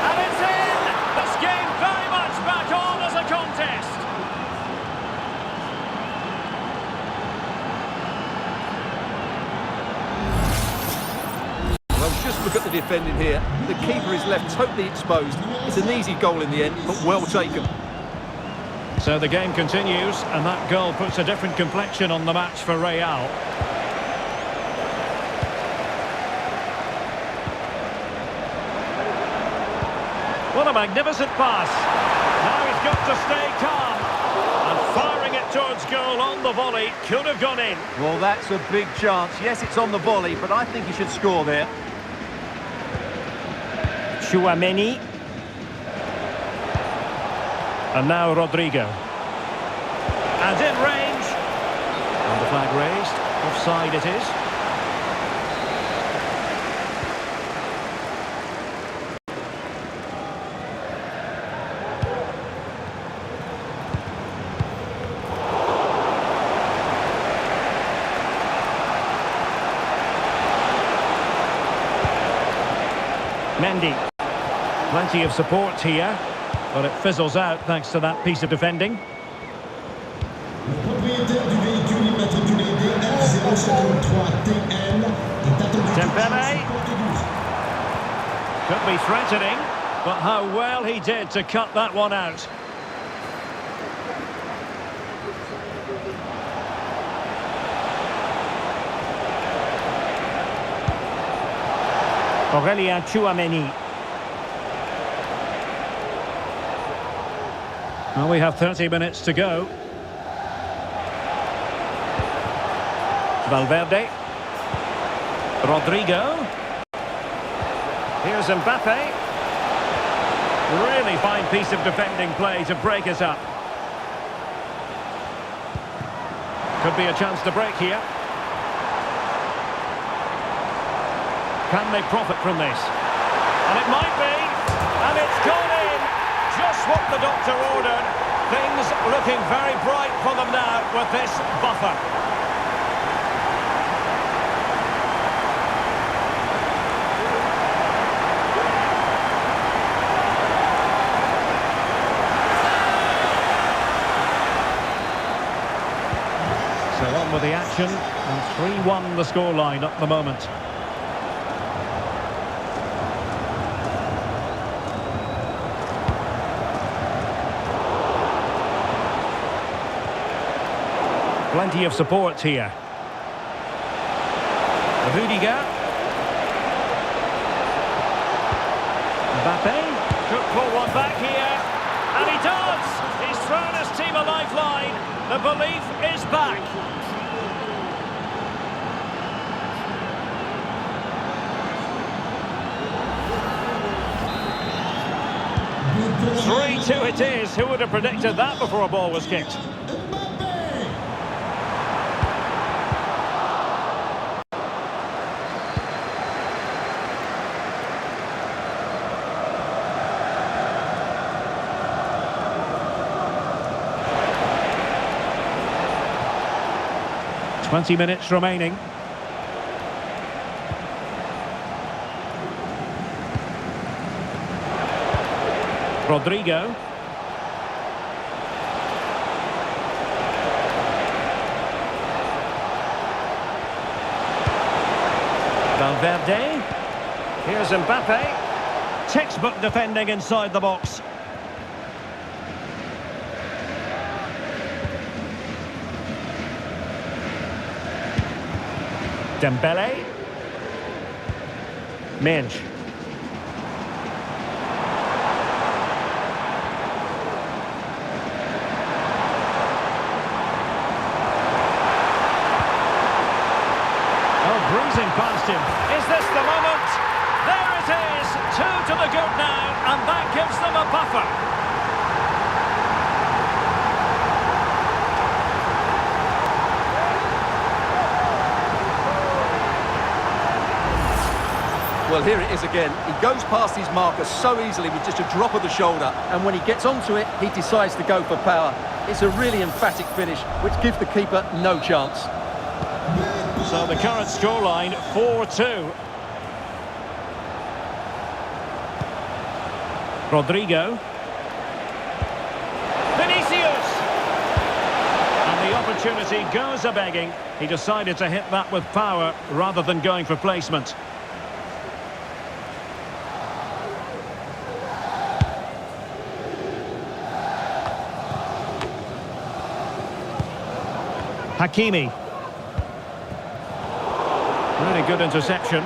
And it's in! This game very much back on as a contest. Well, just look at the defending here. The keeper is left totally exposed. It's an easy goal in the end, but well taken. So the game continues, and that goal puts a different complexion on the match for Real. What a magnificent pass. Now he's got to stay calm. And firing it towards goal on the volley. Could have gone in. Well, that's a big chance. Yes, it's on the volley, but I think he should score there. Tchouaméni. And now Rodrigo. And in range. And the flag raised. Offside it is. Mendy. Plenty of support here, but it fizzles out thanks to that piece of defending. Le propriétaire du véhicule immatriculé DR053TL est attendu. Dembele. Could be threatening, but how well he did to cut that one out. Aurélien Tchouaméni. Well, we have 30 minutes to go. Valverde. Rodrigo. Here's Mbappe. Really fine piece of defending play to break us up. Could be a chance to break here. Can they profit from this? And it might be. And it's gone in. Just what the doctor ordered. Things looking very bright for them now with this buffer. So on with the action, and 3-1 the scoreline at the moment. Plenty of support here. Rudiger. Mbappe could pull one back here, and he does! He's thrown his team a lifeline. The belief is back. Good 3-2 it is. Who would have predicted that before a ball was kicked? Mbappe. 20 minutes remaining. Rodrigo. Valverde. Here's Mbappe. Textbook defending inside the box. Dembele. Minge. Breezing past him. Is this the moment? There it is. 2 to the good now, and that gives them a buffer. Well, here it is again. He goes past his marker so easily with just a drop of the shoulder, and when he gets onto it, he decides to go for power. It's a really emphatic finish, which gives the keeper no chance. So the current scoreline, 4-2. Rodrigo. Vinicius! And the opportunity goes a-begging. He decided to hit that with power rather than going for placement. Hakimi. Really good interception.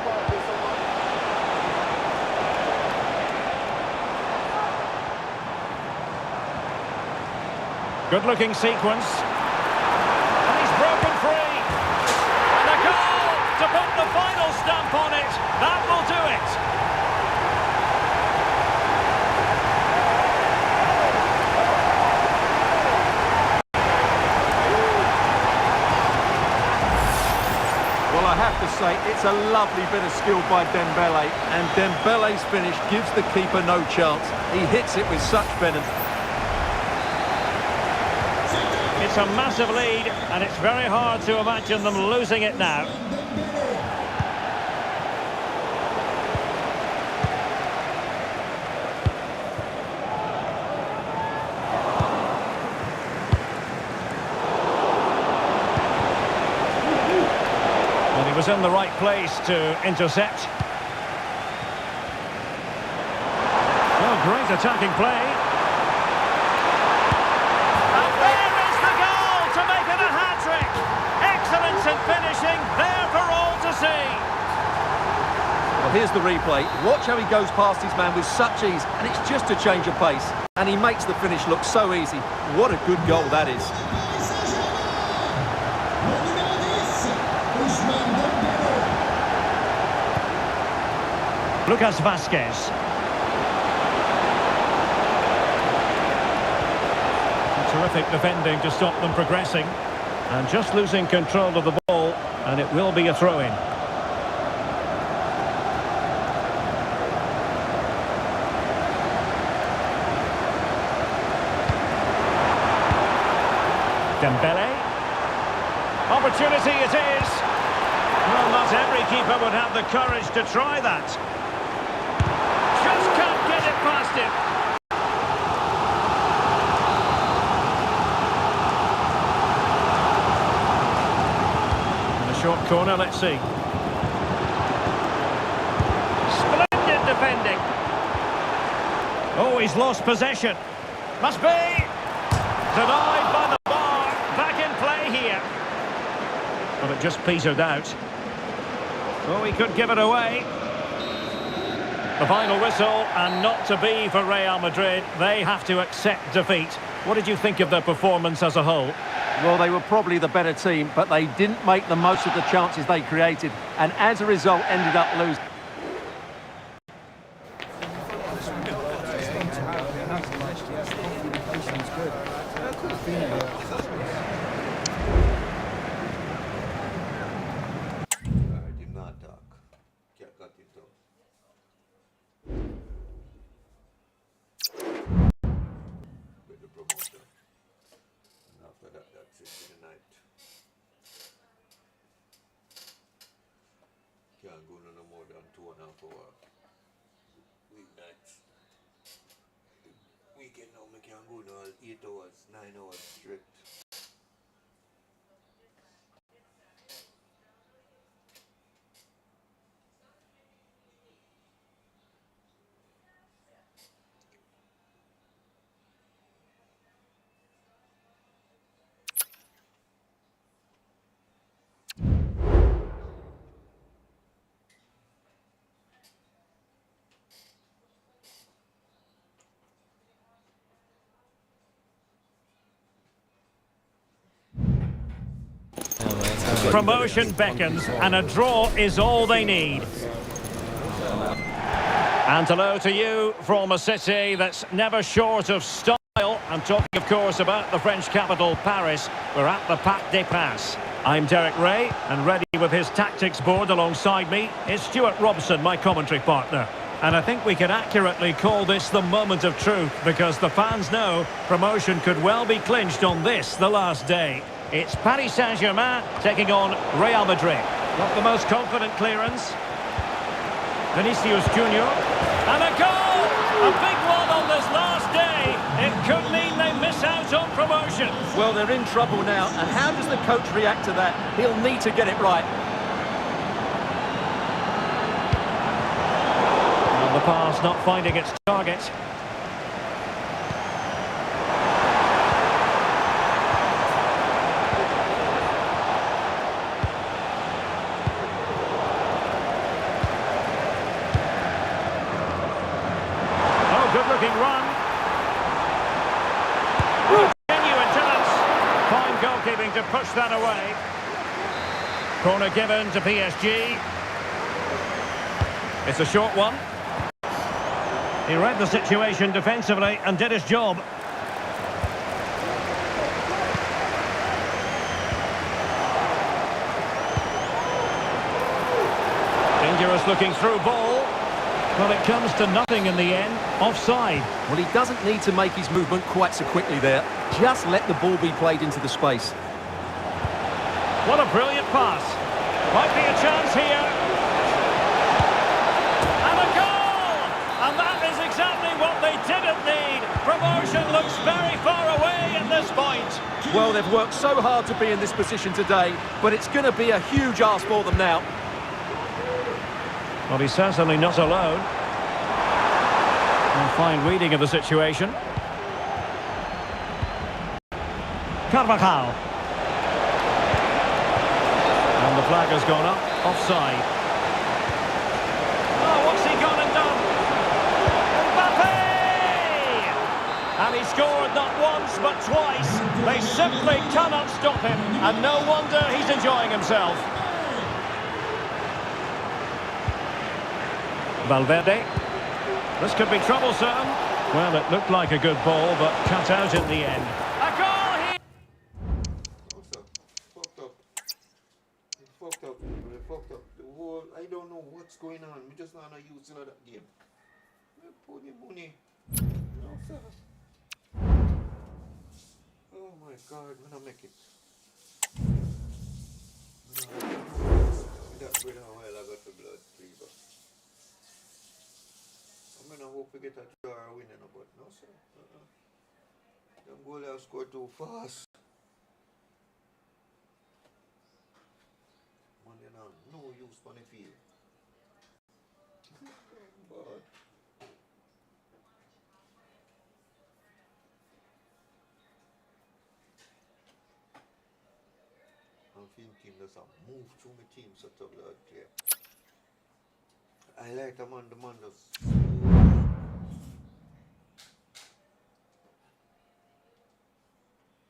Good-looking sequence. And he's broken free. And a goal to put the final stamp on it. That will do it. Well, I have to say, it's a lovely bit of skill by Dembele, and Dembele's finish gives the keeper no chance. He hits it with such venom. It's a massive lead, and it's very hard to imagine them losing it now. He was in the right place to intercept. Oh, great attacking play. And there is the goal to make it a hat-trick. Excellence in finishing, there for all to see. Well, here's the replay. Watch how he goes past his man with such ease, and it's just a change of pace. And he makes the finish look so easy. What a good goal that is. Lucas Vazquez. Terrific defending to stop them progressing. And just losing control of the ball, and it will be a throw-in. Dembele. Opportunity it is. Well, not every keeper would have the courage to try that. Just can't get it past him. And a short corner, let's see. Splendid defending. Oh, he's lost possession. Must be. Denied by the bar. Back in play here. But it just petered out. Oh, he could give it away. The final whistle, and not to be for Real Madrid. They have to accept defeat. What did you think of their performance as a whole? Well, they were probably the better team, but they didn't make the most of the chances they created, and as a result ended up losing. Him not talk. Can't cut him down. With the promoter. And after that, that's it for the night. Can't go no more than 2.5 hours. Weeknights. Weekend now, I can't go no 8 hours, 9 hours straight. Promotion beckons, and a draw is all they need. And hello to you from a city that's never short of style. I'm talking, of course, about the French capital, Paris. We're at the Parc des Princes. I'm Derek Ray, and ready with his tactics board alongside me is Stuart Robson, my commentary partner. And I think we can accurately call this the moment of truth, because the fans know promotion could well be clinched on this, the last day. It's Paris Saint-Germain taking on Real Madrid. Not the most confident clearance. Vinicius Junior. And a goal! A big one on this last day. It could mean they miss out on promotion. Well, they're in trouble now, and how does the coach react to that? He'll need to get it right. And the pass not finding its target. Good-looking run. Genuine chance. Fine goalkeeping to push that away. Corner given to PSG. It's a short one. He read the situation defensively and did his job. Dangerous looking through ball. Well, it comes to nothing in the end. Offside. Well, he doesn't need to make his movement quite so quickly there. Just let the ball be played into the space. What a brilliant pass. Might be a chance here. And a goal! And that is exactly what they didn't need. Promotion looks very far away at this point. Well, they've worked so hard to be in this position today, but it's going to be a huge ask for them now. Well, he's certainly not alone. A fine reading of the situation. Carvajal. And the flag has gone up. Offside. Oh, what's he gone and done? Mbappe! And he scored not once, but twice. They simply cannot stop him. And no wonder he's enjoying himself. Valverde. This could be troublesome. Well, it looked like a good ball, but cut out in the end. A goal here! Fucked up. It's fucked up. They fucked up. The whole, I don't know what's going on. We just not used to that game. We put the money. No, sir. Oh my God, I'm gonna make it. That bread and oil I got the blood fever. I'm gonna hope we get a draw or win, but no, sir. Them goal have scored too fast. Man, you know, no use on the field. But I'm thinking there's a move through my team so to blood clear. I like the man just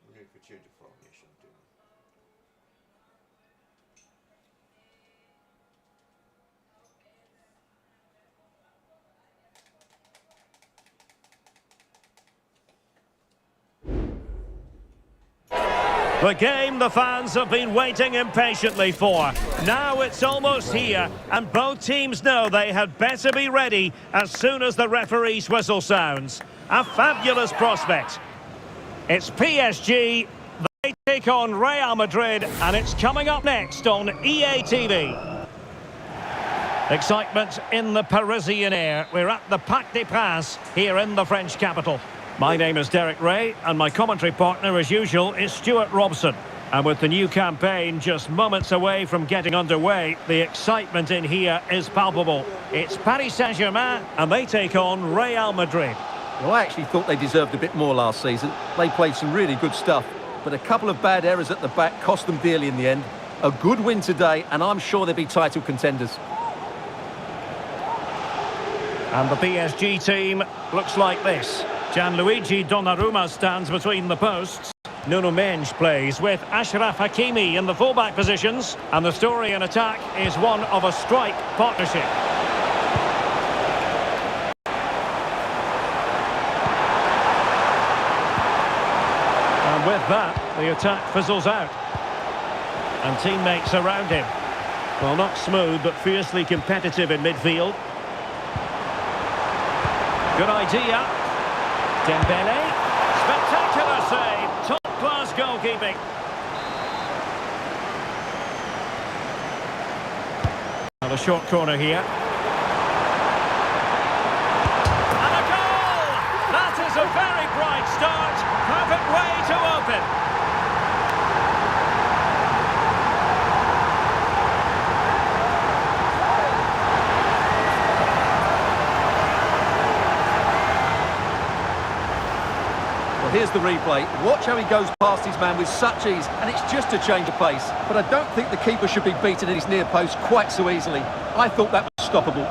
we need to change the formation too. The game the fans have been waiting impatiently for. Now it's almost here, and both teams know they had better be ready as soon as the referee's whistle sounds. A fabulous prospect. It's PSG, they take on Real Madrid, and it's coming up next on EA TV. Excitement in the Parisian air. We're at the Parc des Princes here in the French capital. My name is Derek Ray, and my commentary partner, as usual, is Stuart Robson. And with the new campaign just moments away from getting underway, the excitement in here is palpable. It's Paris Saint-Germain, and they take on Real Madrid. Well, I actually thought they deserved a bit more last season. They played some really good stuff, but a couple of bad errors at the back cost them dearly in the end. A good win today, and I'm sure they'll be title contenders. And the PSG team looks like this. Gianluigi Donnarumma stands between the posts. Nuno Mendes plays with Achraf Hakimi in the fullback positions. And the story in attack is one of a strike partnership. And with that, the attack fizzles out. And teammates around him. Well, not smooth, but fiercely competitive in midfield. Good idea. Dembele, spectacular save, top-class goalkeeping. And a short corner here. And a goal! That is a very bright start, perfect way to open. Here's the replay. Watch how he goes past his man with such ease, and it's just a change of pace. But I don't think the keeper should be beaten in his near post quite so easily. I thought that was stoppable.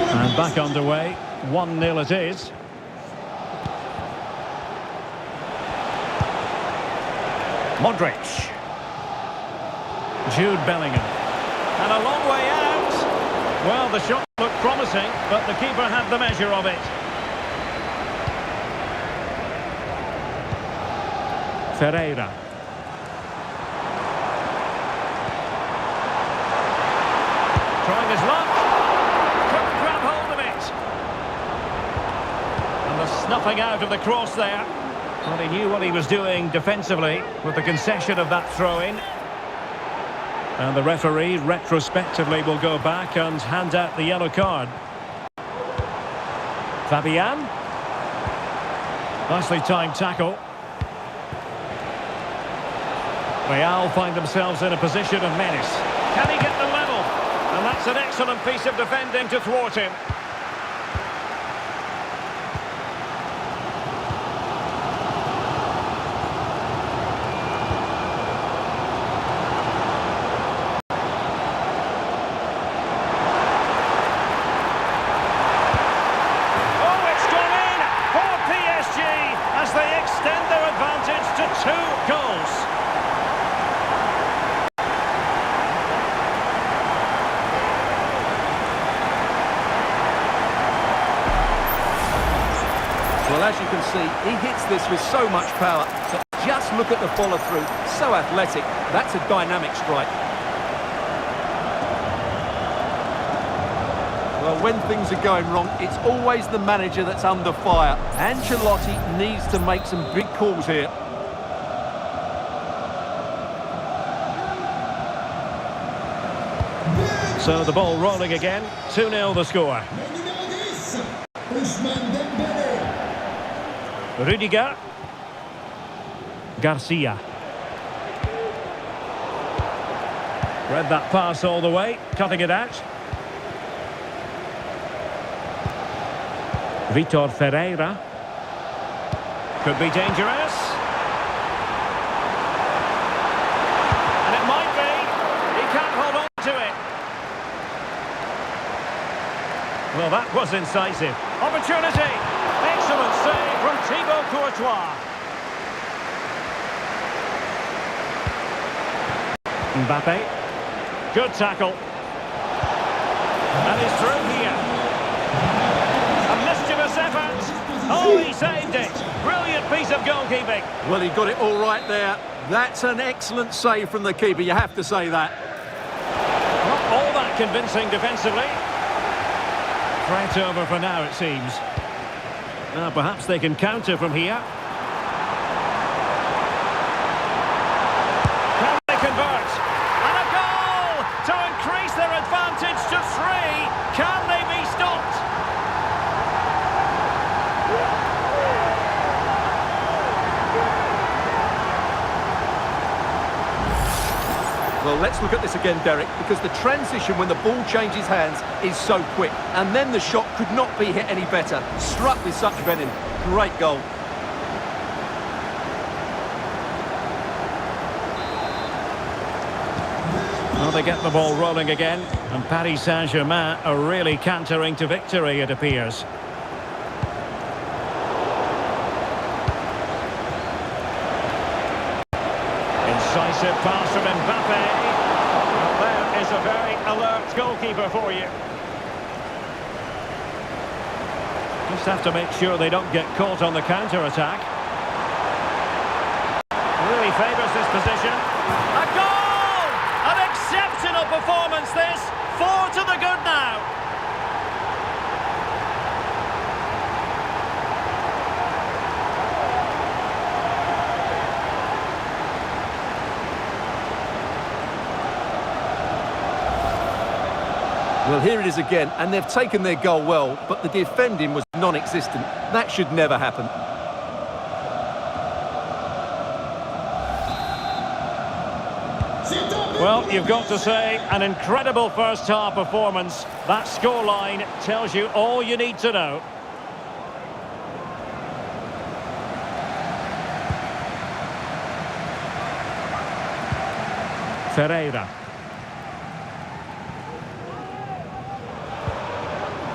And back underway, 1-0 it is. Modric. Jude Bellingham. And a long way out. Well, the shot looked promising, but the keeper had the measure of it. Ferreira. Trying his luck. Couldn't grab hold of it. And the snuffing out of the cross there. Well, he knew what he was doing defensively with the concession of that throw-in. And the referee retrospectively will go back and hand out the yellow card. Fabian. Nicely timed tackle. Real find themselves in a position of menace. Can he get the level? And that's an excellent piece of defending to thwart him. They extend their advantage to 2 goals. Well, as you can see, he hits this with so much power. So just look at the follow-through. So athletic. That's a dynamic strike. Well, when things are going wrong, it's always the manager that's under fire. Ancelotti needs to make some big calls here. So the ball rolling again. 2-0 the score. Ousmane Dembélé. Rudiger. Garcia. Read that pass all the way, cutting it out. Vitor Ferreira. Could be dangerous. And it might be. He can't hold on to it. Well, that was incisive. Opportunity. Excellent save from Thibaut Courtois. Mbappe. Good tackle. And he's through here. A mischievous effort. Oh, he saved it. Brilliant piece of goalkeeping. Well, he got it all right there. That's an excellent save from the keeper, you have to say that. Not all that convincing defensively. Threat over for now, it seems. Now, perhaps they can counter from here. Can they convert? And a goal to increase their advantage to 3. Can they be stopped? Well, let's look at this again, Derek, because the transition when the ball changes hands is so quick. And then the shot could not be hit any better. Struck with such venom. Great goal. Well, they get the ball rolling again. And Paris Saint-Germain are really cantering to victory, it appears. Incisive pass from Mbappe. Well, there is a very alert goalkeeper for you. Just have to make sure they don't get caught on the counter-attack. Really favours this position. A goal! An exceptional performance this. 4 to the good now. Well, here it is again, and they've taken their goal well, but the defending was non-existent. That should never happen. Well, you've got to say, an incredible first-half performance. That scoreline tells you all you need to know. Ferreira.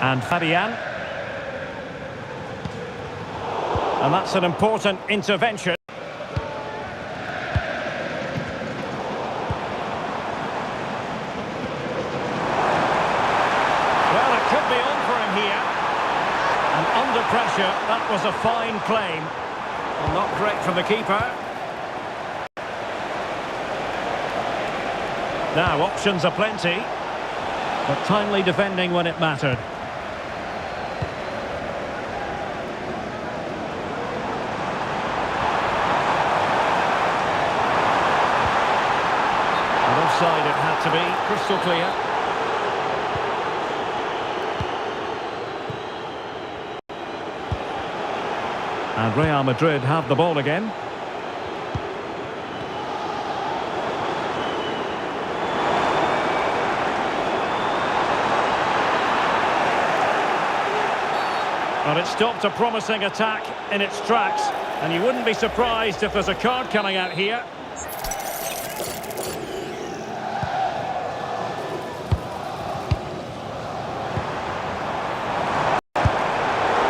And Fabian. And that's an important intervention. Well, it could be on for him here. And under pressure, that was a fine claim. Well, not great from the keeper. Now, options are plenty. But timely defending when it mattered. Offside it had to be, crystal clear. And Real Madrid have the ball again. Well, it stopped a promising attack in its tracks, and you wouldn't be surprised if there's a card coming out here.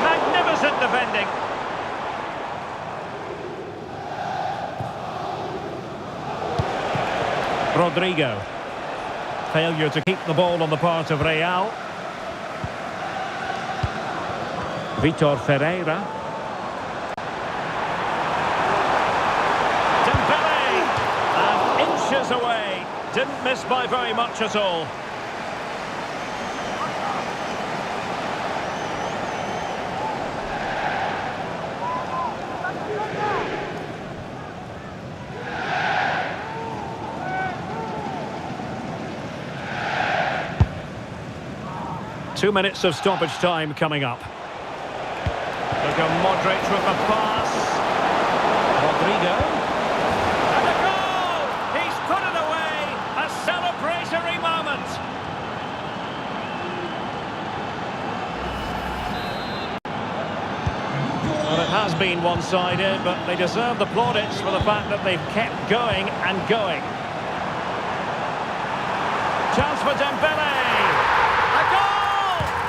Magnificent defending. Rodrigo. Failure to keep the ball on the part of Real. Vitor Ferreira. Didn't miss by very much at all. Two minutes of stoppage time coming up. Look at Modric with the pass. Rodrigo. And a goal! He's put it away! A celebratory moment! Well, it has been one-sided, but they deserve the plaudits for the fact that they've kept going and going. Chance for Dembele! A goal!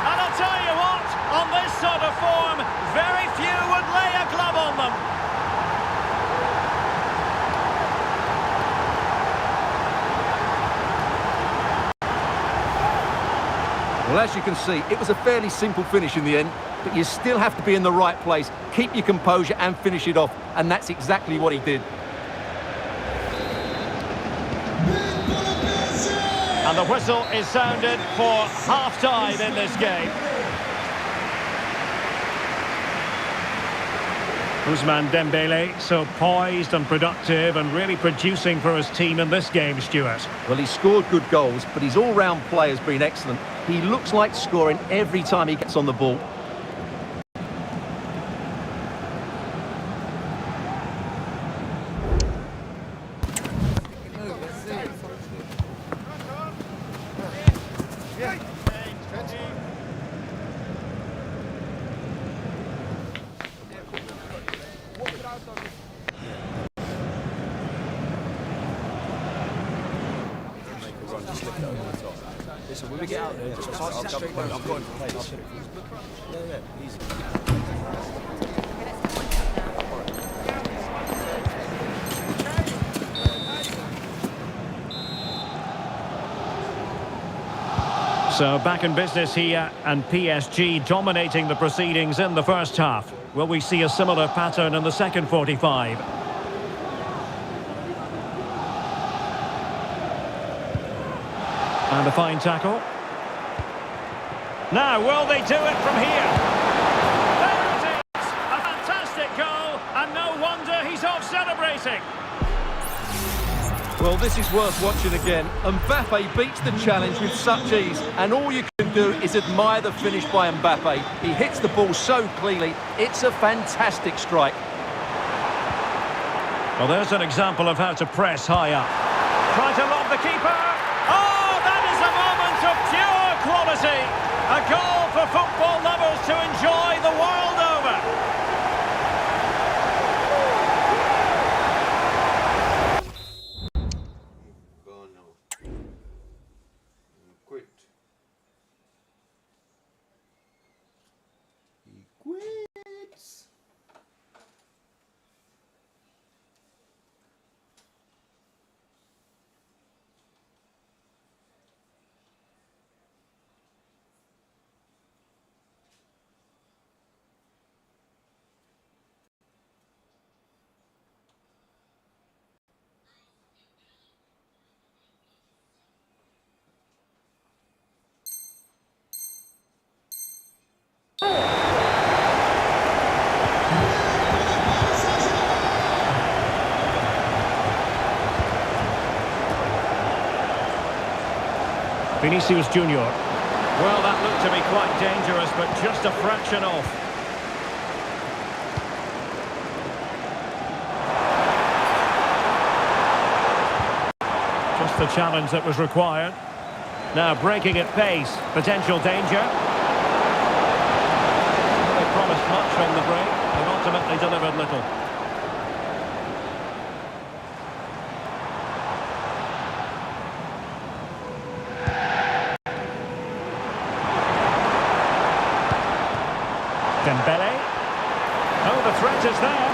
And I'll tell you what, on this sort of form, very few would lay a glove on them. Well, as you can see, it was a fairly simple finish in the end, but you still have to be in the right place, keep your composure and finish it off, and that's exactly what he did. And the whistle is sounded for half-time in this game. Ousmane Dembele, so poised and productive and really producing for his team in this game, Stuart. Well, he scored good goals, but his all-round play has been excellent. He looks like scoring every time he gets on the ball. Listen, when we get out there, just pass it straight down. I'm going to play this. Yeah, easy. So back in business here, and PSG dominating the proceedings in the first half. Will we see a similar pattern in the second 45? And a fine tackle. Now, will they do it from here? There it is! A fantastic goal, and no wonder he's off celebrating. Well, this is worth watching again. Mbappe beats the challenge with such ease, and all you can do is admire the finish by Mbappe. He hits the ball so cleanly. It's a fantastic strike. Well, there's an example of how to press high up. Try to lob the keeper. Oh, that is a moment of pure quality. A goal for football lovers to enjoy the world over. Go now. Quit. He quits. Vinicius Junior. Well, that looked to be quite dangerous, but just a fraction off. Just the challenge that was required. Now breaking at pace, potential danger. They promised much on the break, and ultimately delivered little. Dembele. Oh, the threat is there.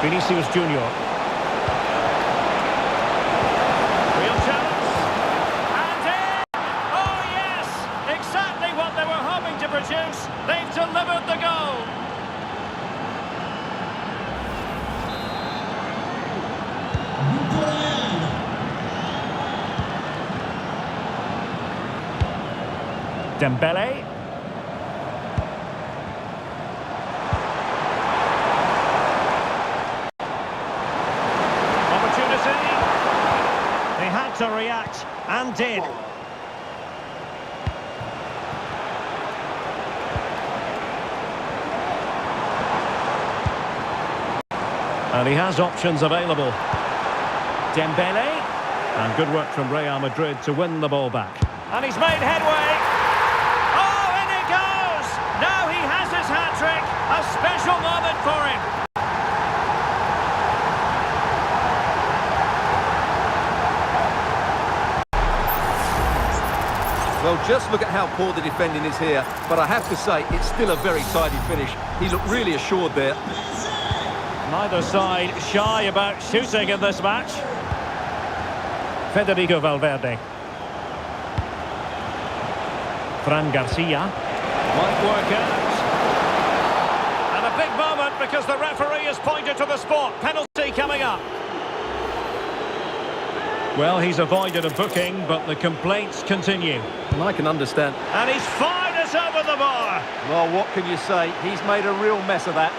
Vinicius Junior. Real chance. And in! Oh, delivered the goal. Dembele. Opportunity. He had to react and did. And he has options available. Dembele. And good work from Real Madrid to win the ball back. And he's made headway. Oh, in he goes! Now he has his hat-trick. A special moment for him. Well, just look at how poor the defending is here. But I have to say, it's still a very tidy finish. He looked really assured there. Neither side shy about shooting in this match. Federico Valverde. Fran Garcia. Might work out. And a big moment because the referee has pointed to the spot. Penalty coming up. Well, he's avoided a booking, but the complaints continue. And I can understand. And he's fired it over the bar. Well, what can you say? He's made a real mess of that.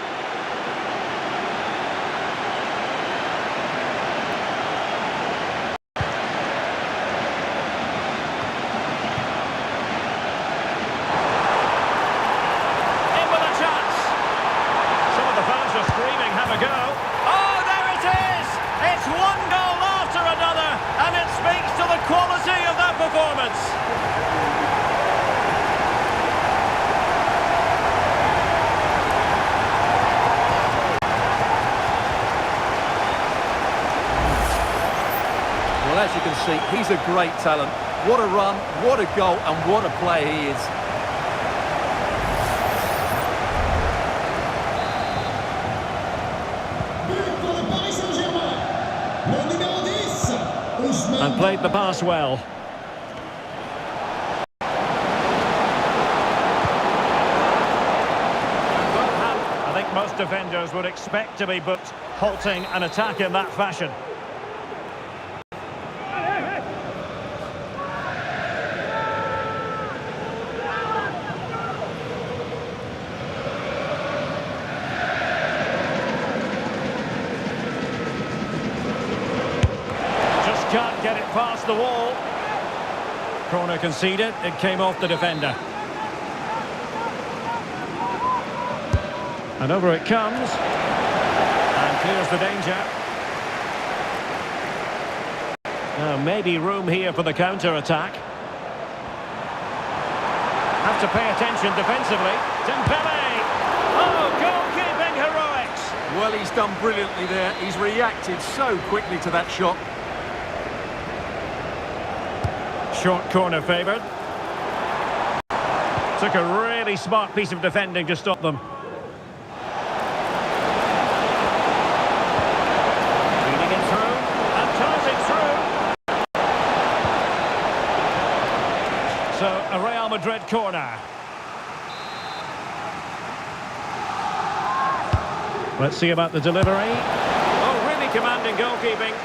Quality of that performance. Well, as you can see, he's a great talent. What a run, what a goal, and what a player he is. And played the pass well. I think most defenders would expect to be booked, halting an attack in that fashion. Can't get it past the wall. Corner conceded. It came off the defender. And over it comes. And clears the danger. Now maybe room here for the counter-attack. Have to pay attention defensively. Dembele! Oh, goalkeeping heroics! Well, he's done brilliantly there. He's reacted so quickly to that shot. Short corner favoured. Took a really smart piece of defending to stop them. Feeding it through and tossing through. So a Real Madrid corner. Let's see about the delivery. Oh, really commanding goalkeeping.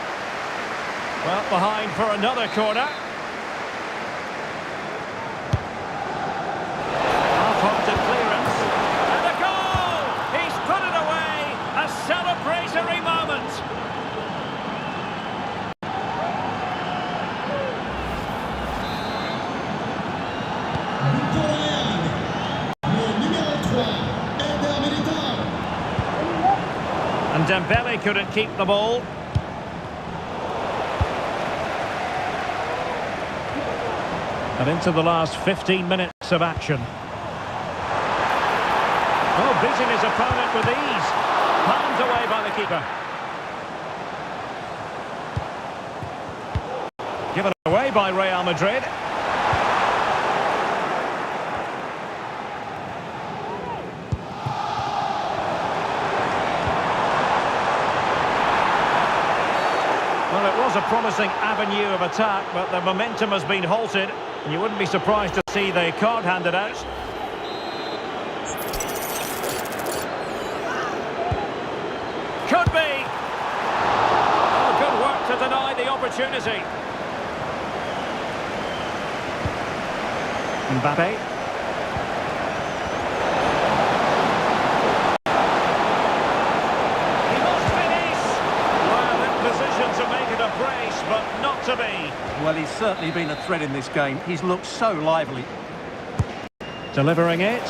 Well, behind for another corner. Celebratory moment. And Dembele couldn't keep the ball. And into the last 15 minutes of action. Oh, beating his opponent with ease. Palmed away by the keeper. Given away by Real Madrid. Well, it was a promising avenue of attack, but the momentum has been halted. And you wouldn't be surprised to see the card handed out. opportunity. Mbappe. He must finish. Well, in position to make it a brace, but not to be. Well, he's certainly been a threat in this game. He's looked so lively. Delivering it.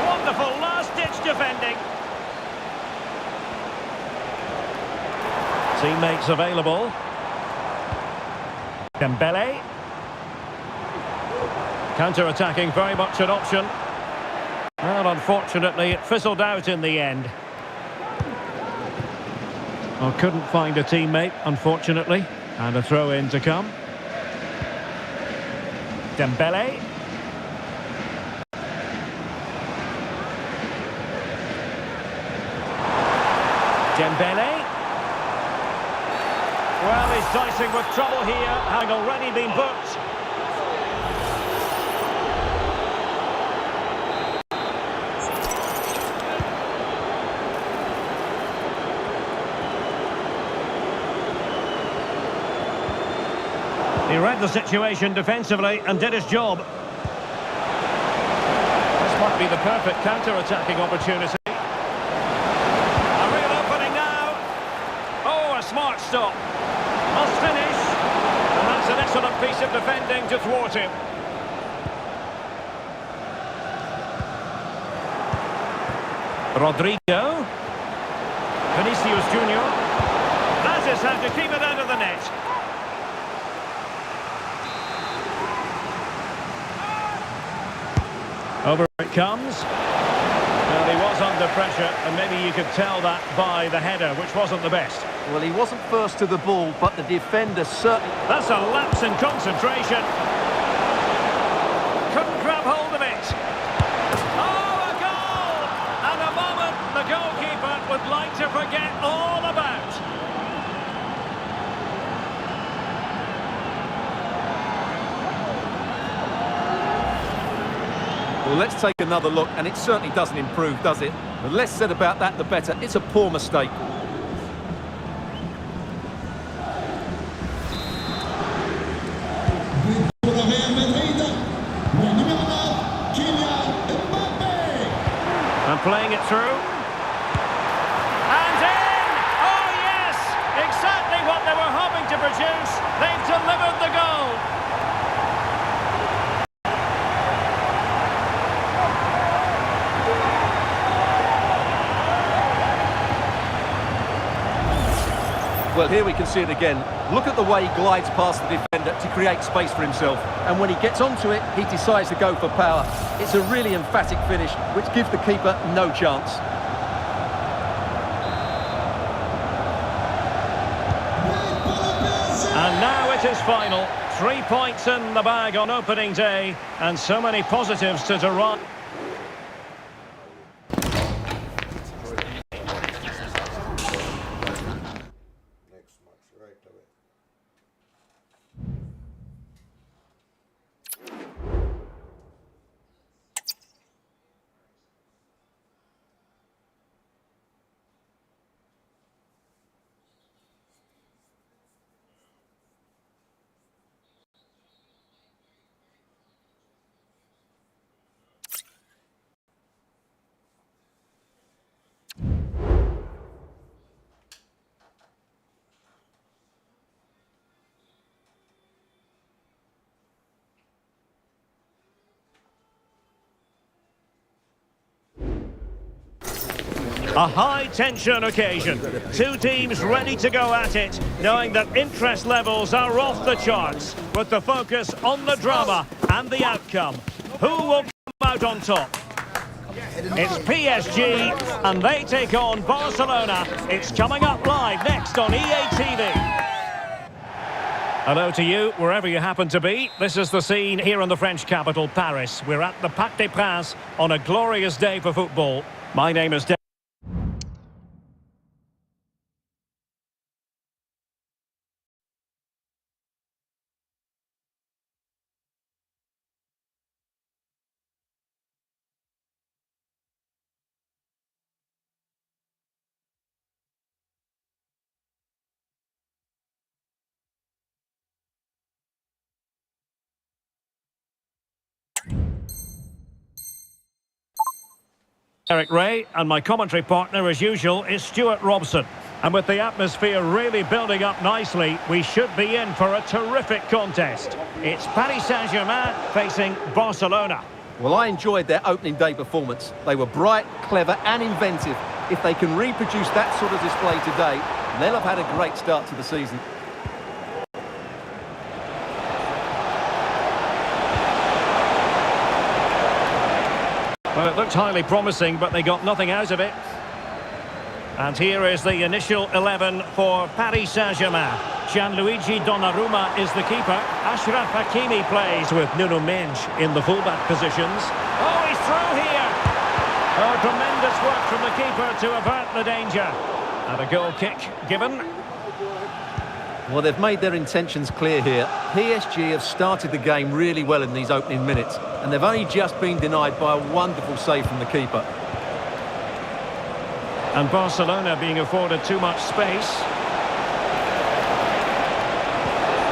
Wonderful last-ditch defending. Teammates available. Dembele. Counter-attacking, very much an option. Well, unfortunately, it fizzled out in the end. Well, couldn't find a teammate, unfortunately. And a throw-in to come. Dembele. Dembele. Well, he's dicing with trouble here, having already been booked. He read the situation defensively and did his job. This might be the perfect counter-attacking opportunity. A real opening now. Oh, a smart stop. Must finish. And that's an excellent piece of defending to thwart him. Rodrigo. Vinicius Junior. That is how to keep it out of the net. Over it comes. Well, he was under pressure, and maybe you could tell that by the header, which wasn't the best. Well, he wasn't first to the ball, but the defender certainly... That's a lapse in concentration. Couldn't grab hold of it. Oh, a goal! And a moment the goalkeeper would like to forget all about. Well, let's take another look, and it certainly doesn't improve, does it? The less said about that, the better. It's a poor mistake. For the Real Madrid, le numéro 9, Kylian Mbappé. And playing it through. And in! Oh, yes! Exactly what they were hoping to produce. They've delivered the goal. Well, here we can see it again. Look at the way he glides past the defender to create space for himself. And when he gets onto it, he decides to go for power. It's a really emphatic finish, which gives the keeper no chance. And now it is final. 3 points in the bag on opening day, and so many positives to derive. Next match, right away. A high-tension occasion. Two teams ready to go at it, knowing that interest levels are off the charts, with the focus on the drama and the outcome. Who will come out on top? It's PSG, and they take on Barcelona. It's coming up live next on EA TV. Hello to you, wherever you happen to be. This is the scene here in the French capital, Paris. We're at the Parc des Princes on a glorious day for football. My name is Derek Ray, and my commentary partner, as usual, is Stuart Robson. And with the atmosphere really building up nicely, we should be in for a terrific contest. It's Paris Saint-Germain facing Barcelona. Well, I enjoyed their opening day performance. They were bright, clever and inventive. If they can reproduce that sort of display today, they'll have had a great start to the season. Well, it looked highly promising, but they got nothing out of it. And here is the initial 11 for Paris Saint-Germain. Gianluigi Donnarumma is the keeper. Achraf Hakimi plays with Nuno Mendes in the fullback positions. Oh, he's through here! Oh, tremendous work from the keeper to avert the danger. And a goal kick given. Well, they've made their intentions clear here. PSG have started the game really well in these opening minutes, and they've only just been denied by a wonderful save from the keeper. And Barcelona being afforded too much space.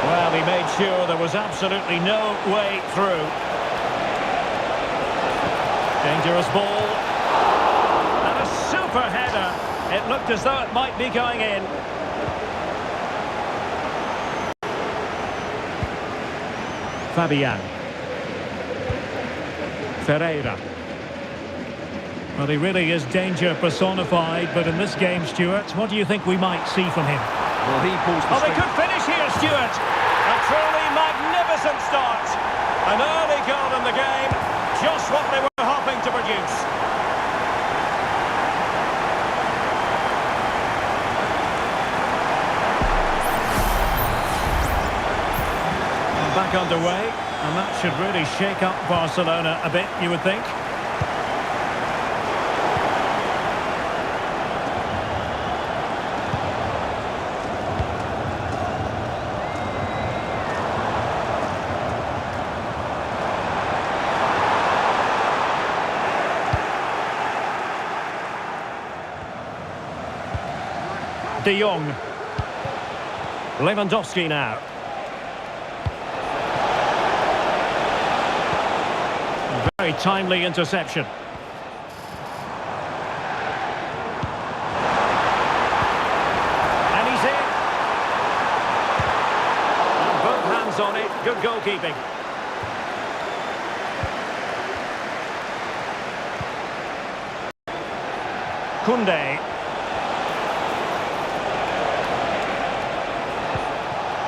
Well, he made sure there was absolutely no way through. Dangerous ball. And a super header. It looked as though it might be going in. Fabian. Ferreira. Well, he really is danger personified, but in this game, Stuart, what do you think we might see from him? Well, he pulls the Oh, they string. could finish here, Stuart! A truly magnificent start. An early goal in the game, just what they were hoping to produce. Back underway, and that should really shake up Barcelona a bit, you would think. De Jong. Lewandowski now. Very timely interception. And he's in. And both hands on it. Good goalkeeping. Koundé.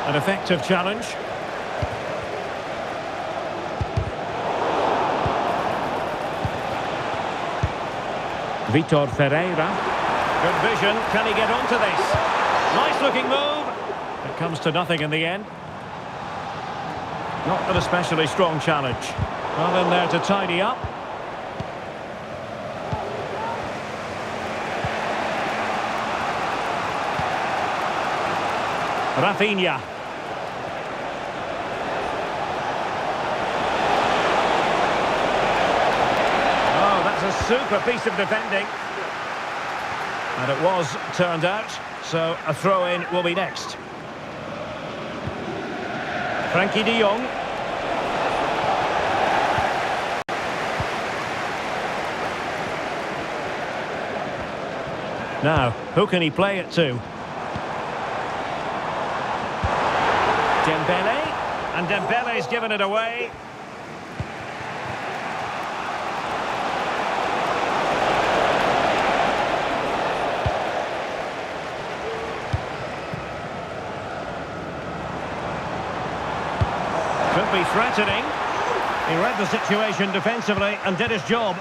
An effective challenge. Vitor Ferreira. Good vision. Can he get onto this? Nice looking move. It comes to nothing in the end. Not an especially strong challenge. Well in there to tidy up. Rafinha. A super piece of defending, and it was turned out, so a throw-in will be next. Frankie de Jong. Now, who can he play it to? Dembele, and Dembele's given it away. Could be threatening. He read the situation defensively and did his job.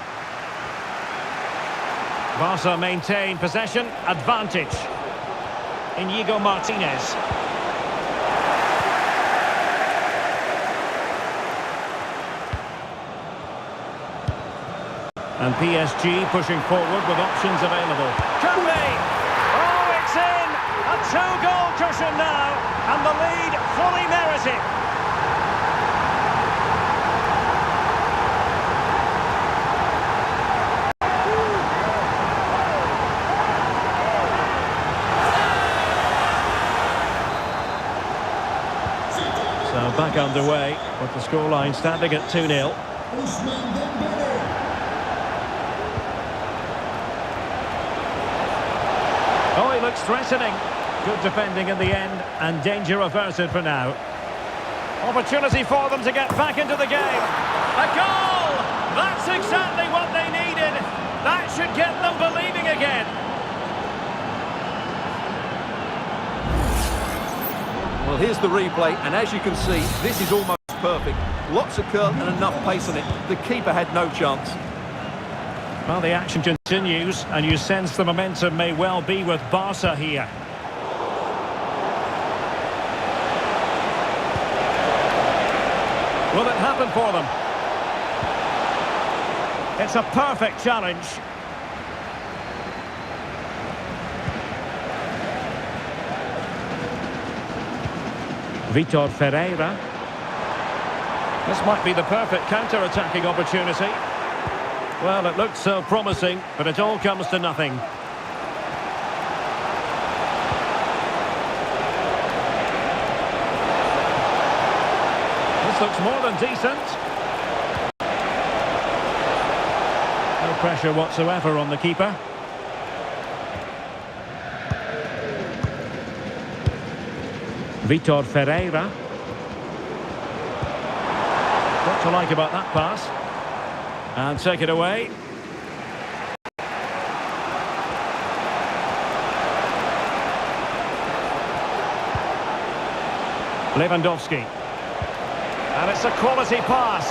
Barca maintain possession, advantage. Inigo Martinez. And PSG pushing forward with options available. Could be! Oh, it's in! A two-goal cushion now, and the lead fully merited. So back underway, with the scoreline standing at 2-0. Ousmane Dembélé. looks threatening. Good defending in the end, and danger averted for now. Opportunity for them to get back into the game. A goal! That's exactly what they needed. That should get them believing again. Well, here's the replay, and as you can see, this is almost perfect. Lots of curl and enough pace on it. The keeper had no chance. Well, the action continues, and you sense the momentum may well be with Barca here. Will it happen for them? It's a perfect challenge. Vitor Ferreira. This might be the perfect counter-attacking opportunity. Well, it looked so promising, but it all comes to nothing. This looks more than decent. No pressure whatsoever on the keeper. Vitor Ferreira. What to like about that pass? And take it away. Lewandowski. And it's a quality pass.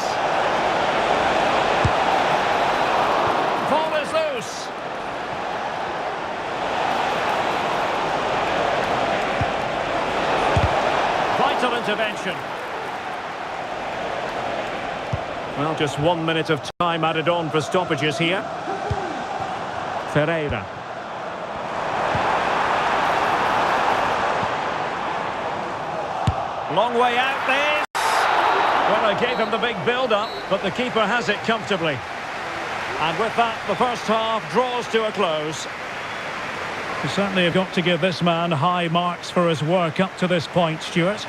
Ball is loose. Vital intervention. Well, just 1 minute of time added on for stoppages here. Ferreira. Long way out there. Well, I gave him the big build-up, but the keeper has it comfortably. And with that, the first half draws to a close. You certainly have got to give this man high marks for his work up to this point, Stuart.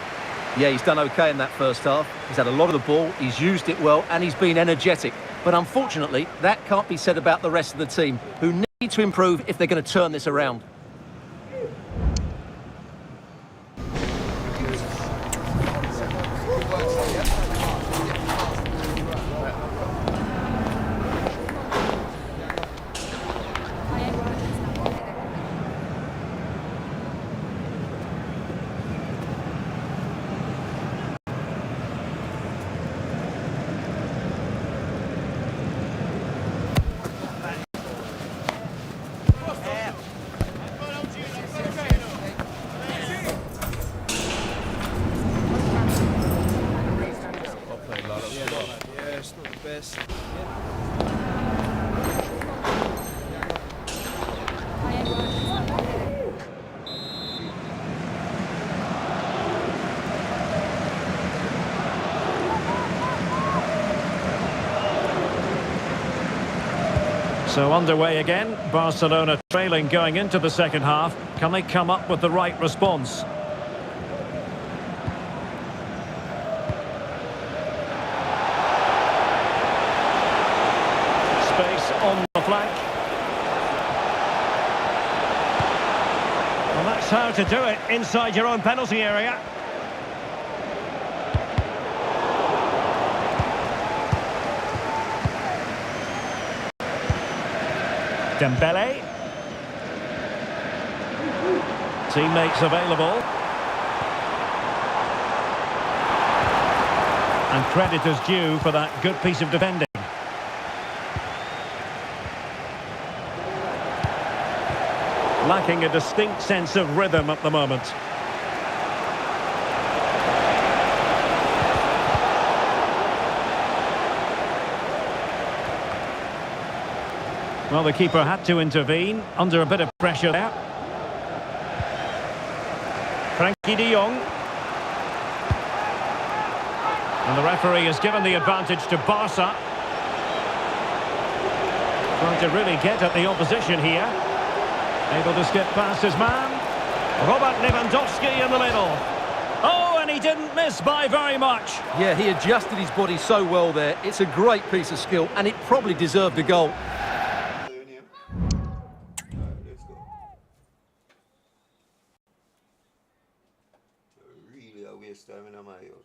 Yeah, he's done okay in that first half. He's had a lot of the ball, he's used it well, and he's been energetic. But unfortunately, that can't be said about the rest of the team, who need to improve if they're going to turn this around. So underway again, Barcelona trailing going into the second half. Can they come up with the right response? Space on the flank. Well, that's how to do it inside your own penalty area. Dembele. Teammates available. And credit is due for that good piece of defending. Lacking a distinct sense of rhythm at the moment. Well, the keeper had to intervene under a bit of pressure there. Frenkie de Jong. And the referee has given the advantage to Barca. Trying to really get at the opposition here. Able to skip past his man. Robert Lewandowski in the middle. Oh, and he didn't miss by very much. Yeah, he adjusted his body so well there. It's a great piece of skill, and it probably deserved a goal. Let's go. stamina mayor.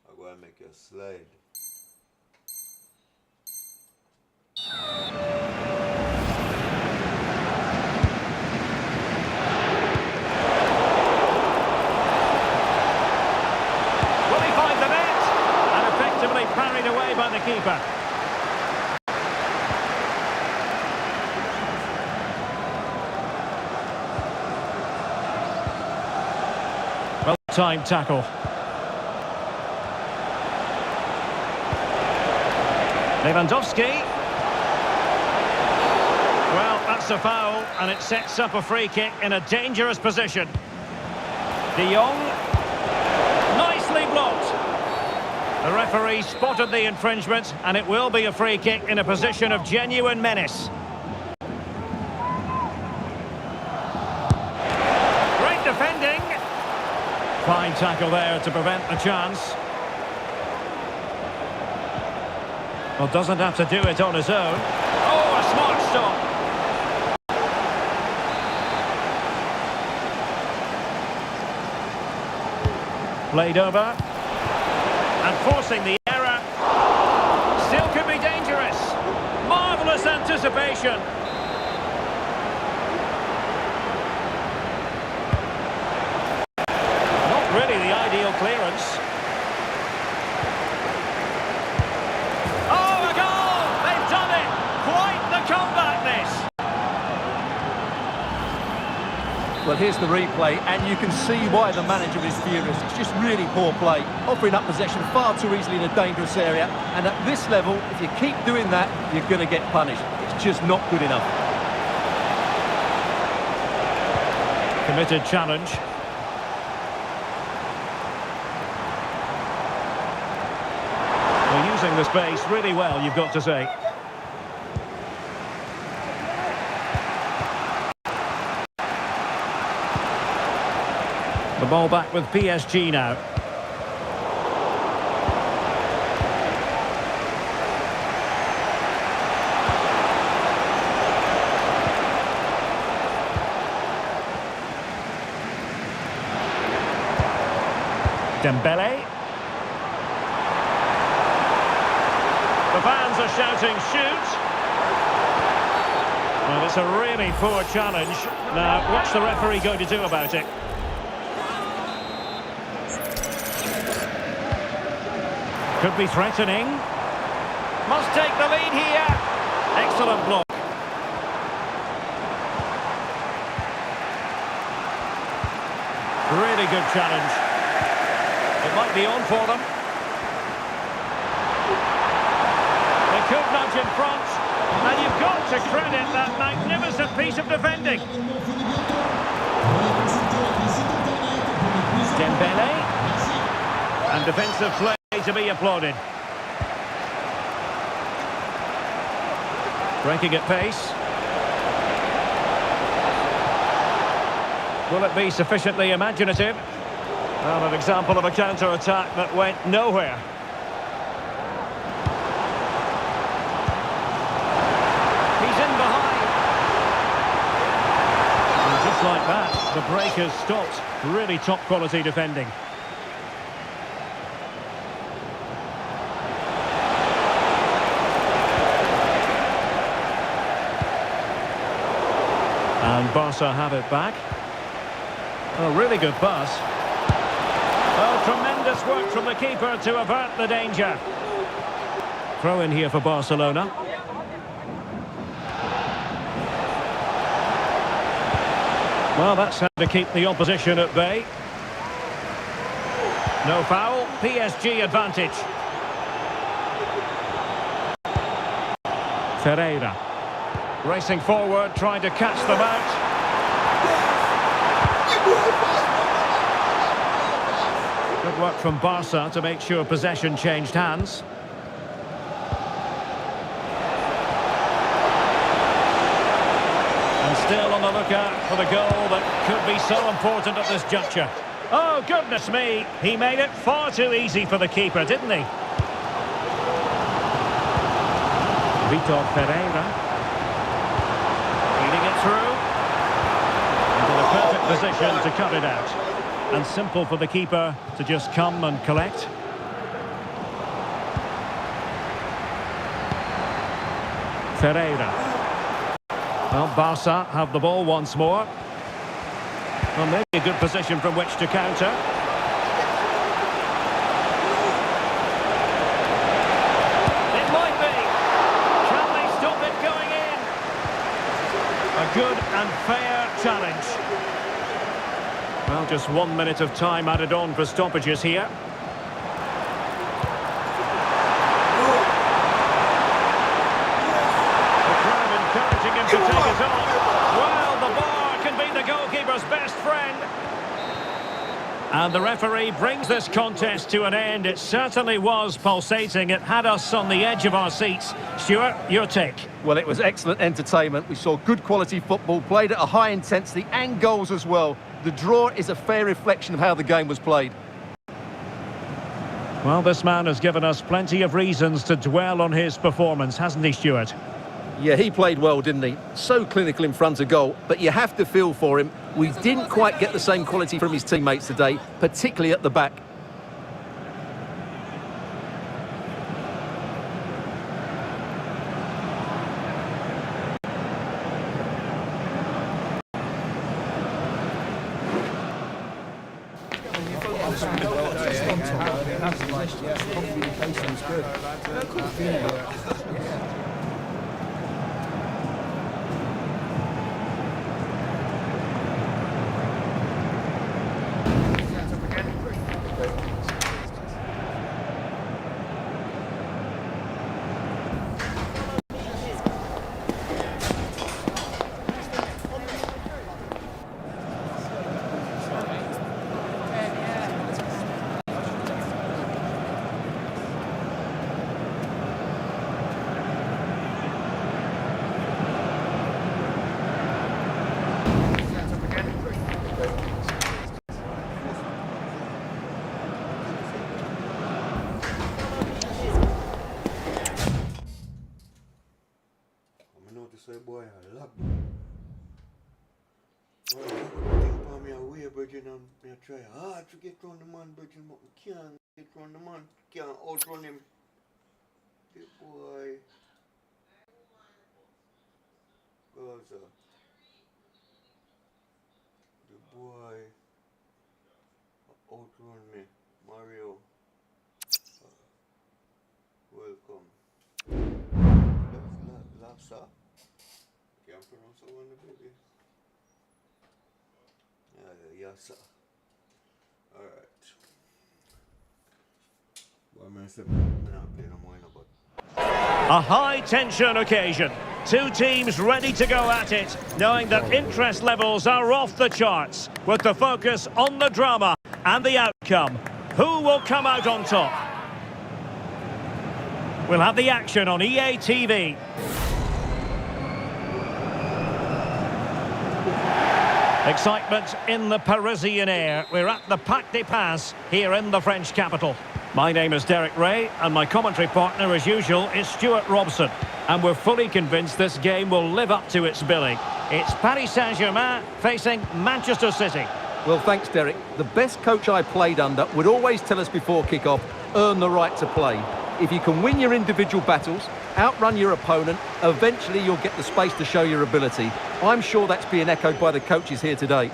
I'm going to make you slide. Will he find the net? And effectively parried away by the keeper. Well-timed tackle. Lewandowski. Well, that's a foul, and it sets up a free kick in a dangerous position. De Jong. Nicely blocked. The referee spotted the infringement, and it will be a free kick in a position of genuine menace. Great defending. Fine tackle there to prevent the chance. Well, doesn't have to do it on his own. Oh, a smart stop. Played over. And forcing the error. Still could be dangerous. Marvellous anticipation. Not really the ideal clearance. Well, here's the replay, and you can see why the manager is furious. It's just really poor play, offering up possession far too easily in a dangerous area. And at this level, if you keep doing that, you're going to get punished. It's just not good enough. Committed challenge. They're using the space really well, you've got to say. The ball back with PSG now. Dembele. The fans are shouting, shoot! Well, it's a really poor challenge. Now, what's the referee going to do about it? Could be threatening. Must take the lead here. Excellent block. Really good challenge. It might be on for them. They could nudge in front. And you've got to credit that magnificent piece of defending. Dembele. And defensive play to be applauded. Breaking at pace. Will it be sufficiently imaginative? Well, an example of a counter-attack that went nowhere. He's in behind. And just like that, the break has stopped. Really top-quality defending. And Barca have it back. Oh, really good pass. Oh, tremendous work from the keeper to avert the danger. Throw in here for Barcelona. Well, that's how to keep the opposition at bay. No foul, PSG advantage. Ferreira. Racing forward, trying to catch them out. Good work from Barca to make sure possession changed hands. And still on the lookout for the goal that could be so important at this juncture. Oh, goodness me, he made it far too easy for the keeper, didn't he? Vitor Ferreira. Feeding it through. Into the perfect position to cut it out. And simple for the keeper to just come and collect. Ferreira. Well, Barca have the ball once more. Well, maybe a good position from which to counter. It might be. Can they stop it going in? A good and fair challenge. Well, just 1 minute of time added on for stoppages here. The crowd encouraging him to take it on. Well, the bar can be the goalkeeper's best friend. And the referee brings this contest to an end. It certainly was pulsating. It had us on the edge of our seats. Stuart, your take? Well, it was excellent entertainment. We saw good quality football, played at a high intensity and goals as well. The draw is a fair reflection of how the game was played. Well, this man has given us plenty of reasons to dwell on his performance, hasn't he, Stuart? Yeah, he played well, didn't he? So clinical in front of goal, but you have to feel for him. We didn't quite get the same quality from his teammates today, particularly at the back. Communication's good. Say boy, I love me. Well, you think about me away, Virgin, and me try hard to get round the man, Virgin, but we can't get round the man. Can't outrun him. The boy. Gaza. The boy outrun me. Mario. Welcome. That's Lapsa. Can't pronounce that one, baby. Yeah, sir. Alright. Well, I'm not playing no more, but. A high-tension occasion. Two teams ready to go at it, knowing that interest levels are off the charts, with the focus on the drama and the outcome. Who will come out on top? We'll have the action on EA TV. Excitement in the Parisian air. We're at the Parc des Princes here in the French capital. My name is Derek Ray, and my commentary partner, as usual, is Stuart Robson. And we're fully convinced this game will live up to its billing. It's Paris Saint-Germain facing Manchester City. Well, thanks, Derek. The best coach I played under would always tell us before kick-off, earn the right to play. If you can win your individual battles, outrun your opponent, eventually you'll get the space to show your ability. I'm sure that's being echoed by the coaches here today.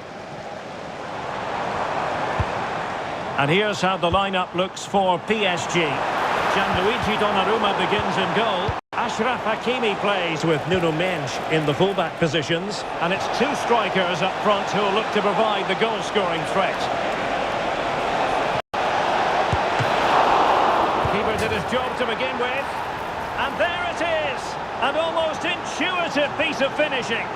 And here's how the lineup looks for PSG. Gianluigi Donnarumma begins in goal. Achraf Hakimi plays with Nuno Mendes in the fullback positions. And it's two strikers up front who will look to provide the goal-scoring threat. Keeper did his job to begin with. And there it is! An almost intuitive piece of finishing.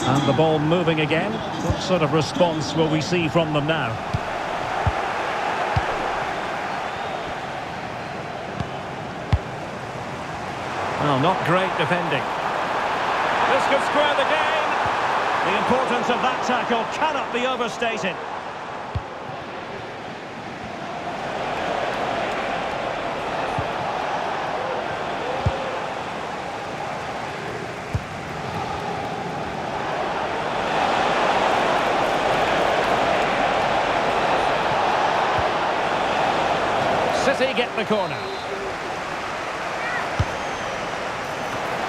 And the ball moving again. What sort of response will we see from them now? Well, not great defending. This could square the game. The importance of that tackle cannot be overstated. City get the corner.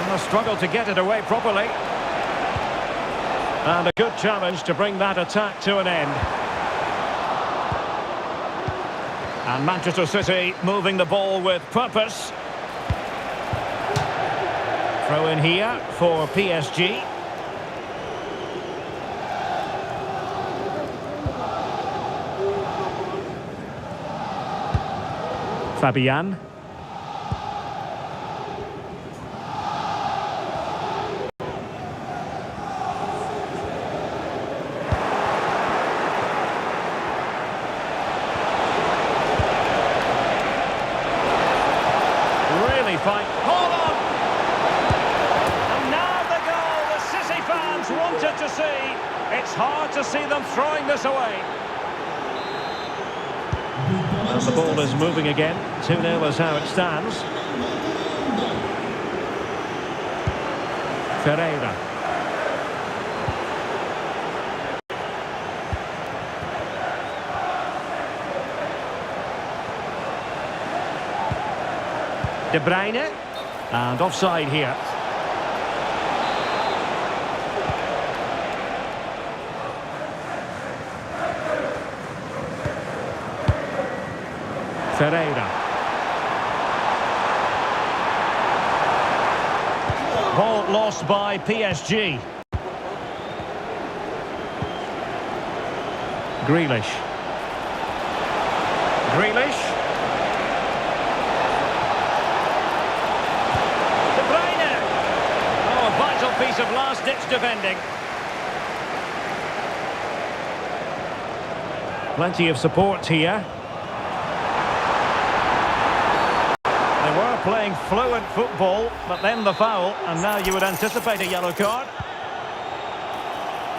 And a struggle to get it away properly. And a good challenge to bring that attack to an end. And Manchester City moving the ball with purpose. Throw in here for PSG. Fabian. Really fight. Hold on! And now the goal the City fans wanted to see. It's hard to see them throwing this away. And the ball is moving again. 2-0 is how it stands. Ferreira. De Bruyne. And offside here. Ferreira. Ball lost by PSG. Grealish. Grealish. De Bruyne. Oh, a vital piece of last-ditch defending. Plenty of support here. Playing fluent football, but then the foul, and now you would anticipate a yellow card.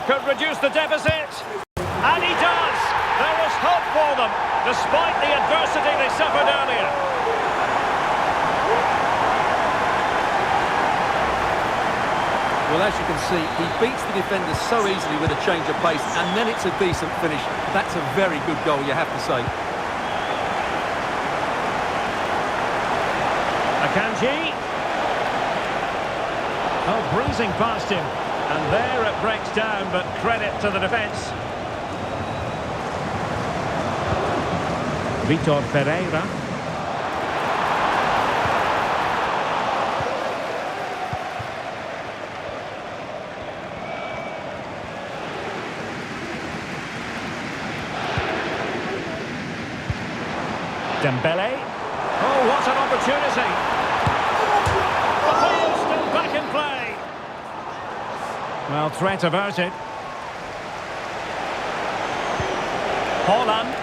Could reduce the deficit, and he does! There was hope for them, despite the adversity they suffered earlier. Well, as you can see, he beats the defenders so easily with a change of pace, and then it's a decent finish. That's a very good goal, you have to say. Akanji. Oh, breezing past him. And there it breaks down, but credit to the defence. Vitor Ferreira. Dembele. Oh, what an opportunity. The ball still back in play. Well, threat averted. Haaland.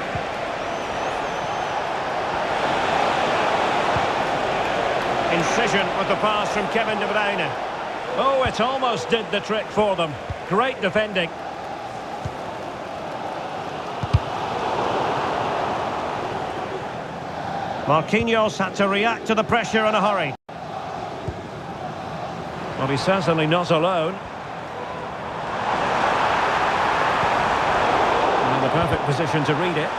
Incision with the pass from Kevin De Bruyne. Oh, it almost did the trick for them. Great defending. Marquinhos had to react to the pressure in a hurry. Well, he's certainly not alone. And in the perfect position to read it.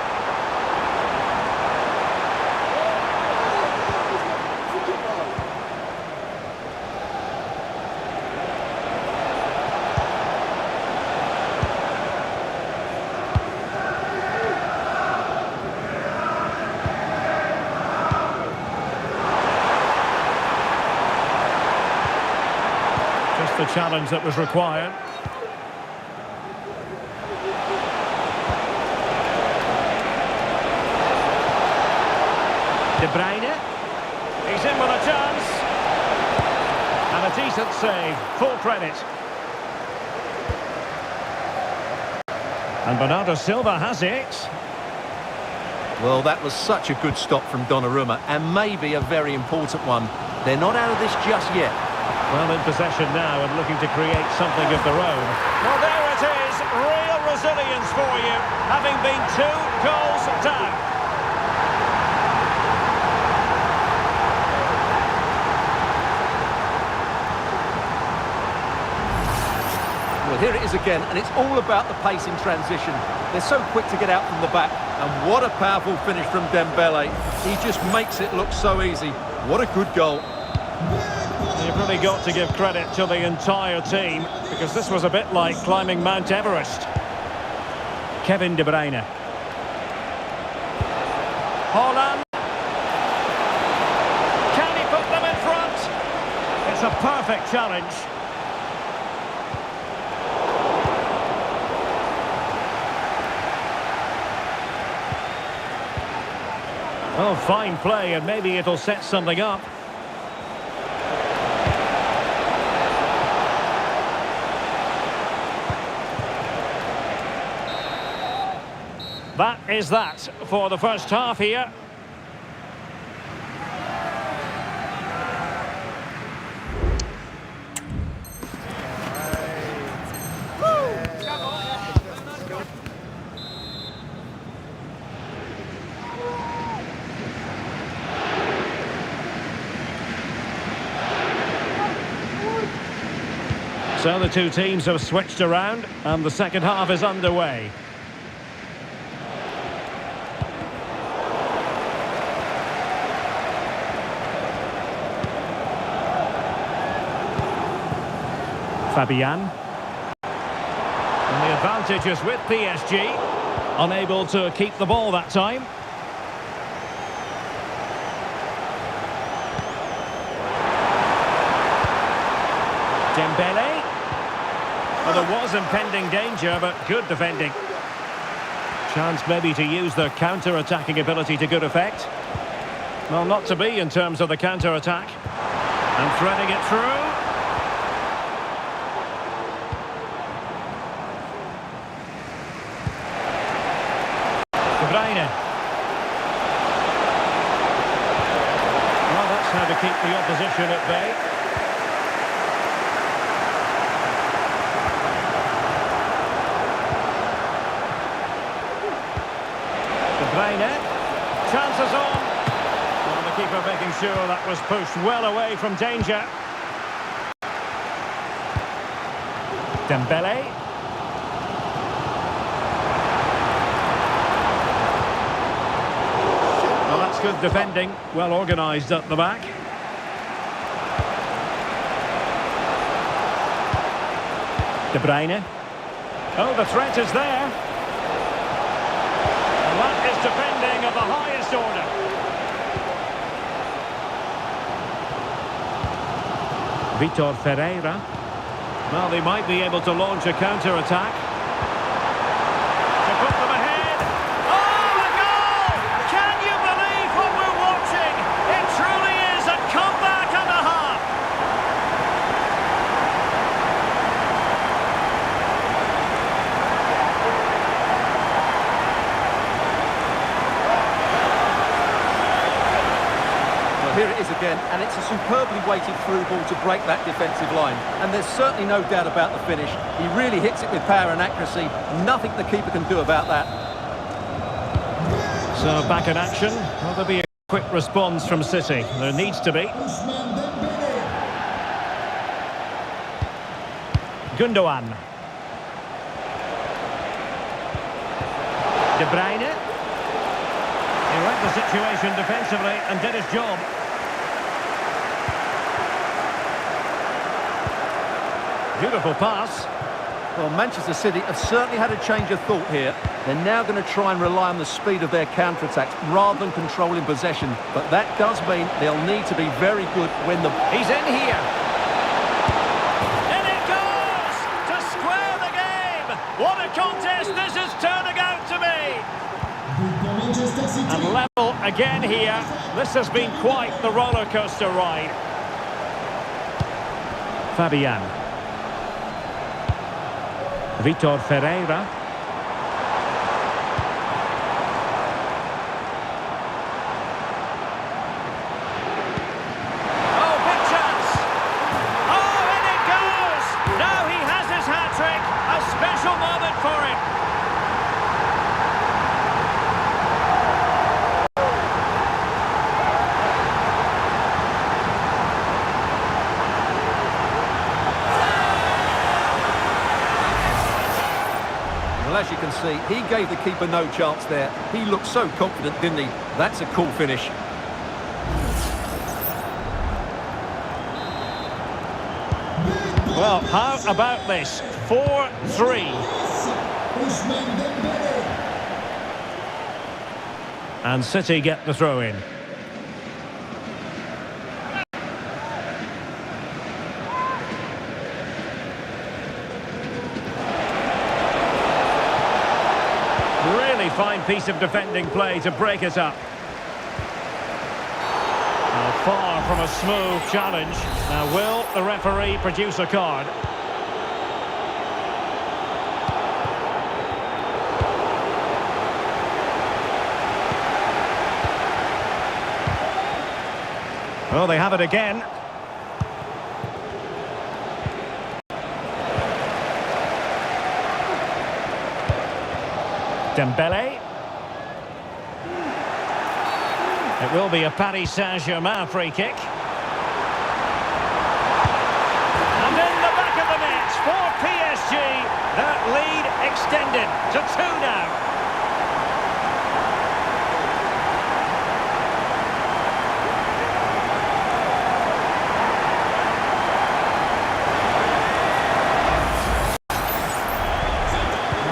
The challenge that was required. De Bruyne. He's in with a chance. And a decent save. Full credit. And Bernardo Silva has it. Well, that was such a good stop from Donnarumma, and maybe a very important one. They're not out of this just yet. Well, in possession now and looking to create something of their own. Well, there it is. Real resilience for you, having been 2 goals down. Well, here it is again, and it's all about the pace in transition. They're so quick to get out from the back, And what a powerful finish from Dembele. He just makes it look so easy. What a good goal. You've really got to give credit to the entire team, because this was a bit like climbing Mount Everest. Kevin De Bruyne. Haaland. Can he put them in front? It's a perfect challenge. Oh, fine play, and maybe it'll set something up. That is that for the first half here. So the two teams have switched around and the second half is underway. Fabian. And the advantage is with PSG. Unable to keep the ball that time. Dembele. Well, there was impending danger, but good defending. Chance maybe to use the counter-attacking ability to good effect. Well, not to be in terms of the counter-attack. And threading it through. De Bruyne. Well, that's how to keep the opposition at bay. Chances on. Well, the keeper making sure that was pushed well away from danger. Dembele. Well, that's good defending. Well organised at the back. De Bruyne. Oh, the threat is there. That is defending of the highest order. Vitor Ferreira. Well, they might be able to launch a counter-attack. To put them ahead. Oh, a goal! Can you believe what we're watching? It truly is a comeback and a half. Here it is again, and it's a superbly weighted through ball to break that defensive line. And there's certainly no doubt about the finish. He really hits it with power and accuracy. Nothing the keeper can do about that. So back in action. Will there be a quick response from City? There needs to be. Gundogan. De Bruyne. He read the situation defensively and did his job. Beautiful pass. Well, Manchester City have certainly had a change of thought here. They're now going to try and rely on the speed of their counter-attacks rather than controlling possession. But that does mean they'll need to be very good when the... He's in here. In it goes! To square the game! What a contest this is turning out to be! And level again here. This has been quite the roller coaster ride. Fabian. Vitor Ferreira. Oh, big chance! Oh, in it goes! Now he has his hat-trick. A special moment for him. Well, as you can see, he gave the keeper no chance there. He looked so confident, didn't he? That's a cool finish. Well, how about this? 4-3. Ousmane Dembélé. And City get the throw in. Really fine piece of defending play to break it up. Far from a smooth challenge. Now, will the referee produce a card? Well, they have it again. Dembélé. It will be a Paris Saint-Germain free kick. And in the back of the net for PSG. That lead extended to 2 now.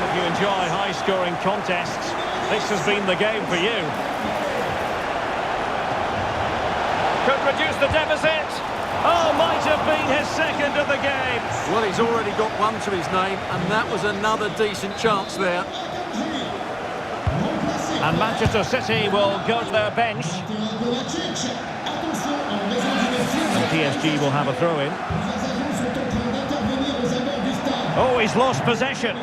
If you enjoy high-scoring contests, this has been the game for you. Could reduce the deficit. Oh, might have been his second of the game. Well, he's already got one to his name, and that was another decent chance there. And Manchester City will go to their bench. And PSG will have a throw-in. Oh, he's lost possession.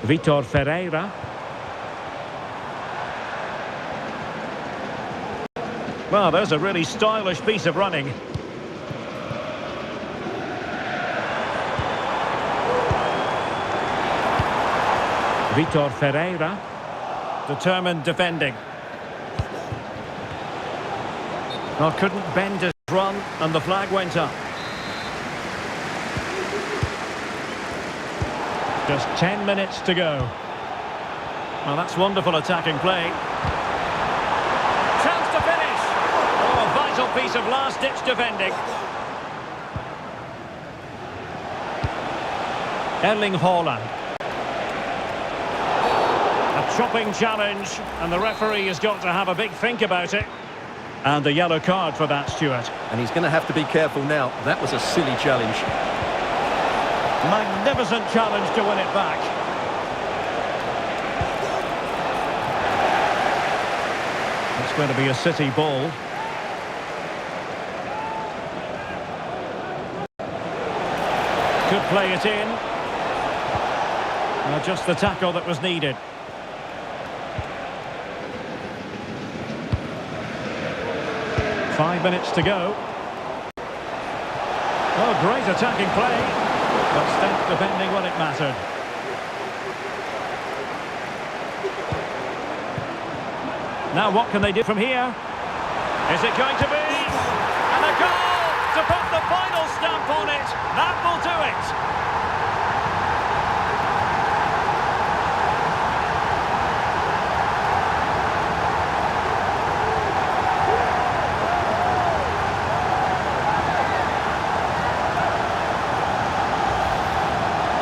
Vitor Ferreira. Well, there's a really stylish piece of running. Vitor Ferreira. Determined defending. Well, couldn't bend his run, and the flag went up. Just 10 minutes to go. Well, that's wonderful attacking play. Chance to finish. Oh, a vital piece of last-ditch defending. Erling Haaland. A chopping challenge, and the referee has got to have a big think about it. And a yellow card for that, Stuart. And he's going to have to be careful now. That was a silly challenge. Magnificent challenge to win it back. It's going to be a City ball. Could play it in. Just the tackle that was needed. Five minutes to go. Oh, great attacking play. But stout defending when it mattered. Now what can they do from here? Is it going to be? And a goal to put the final stamp on it. That will do it.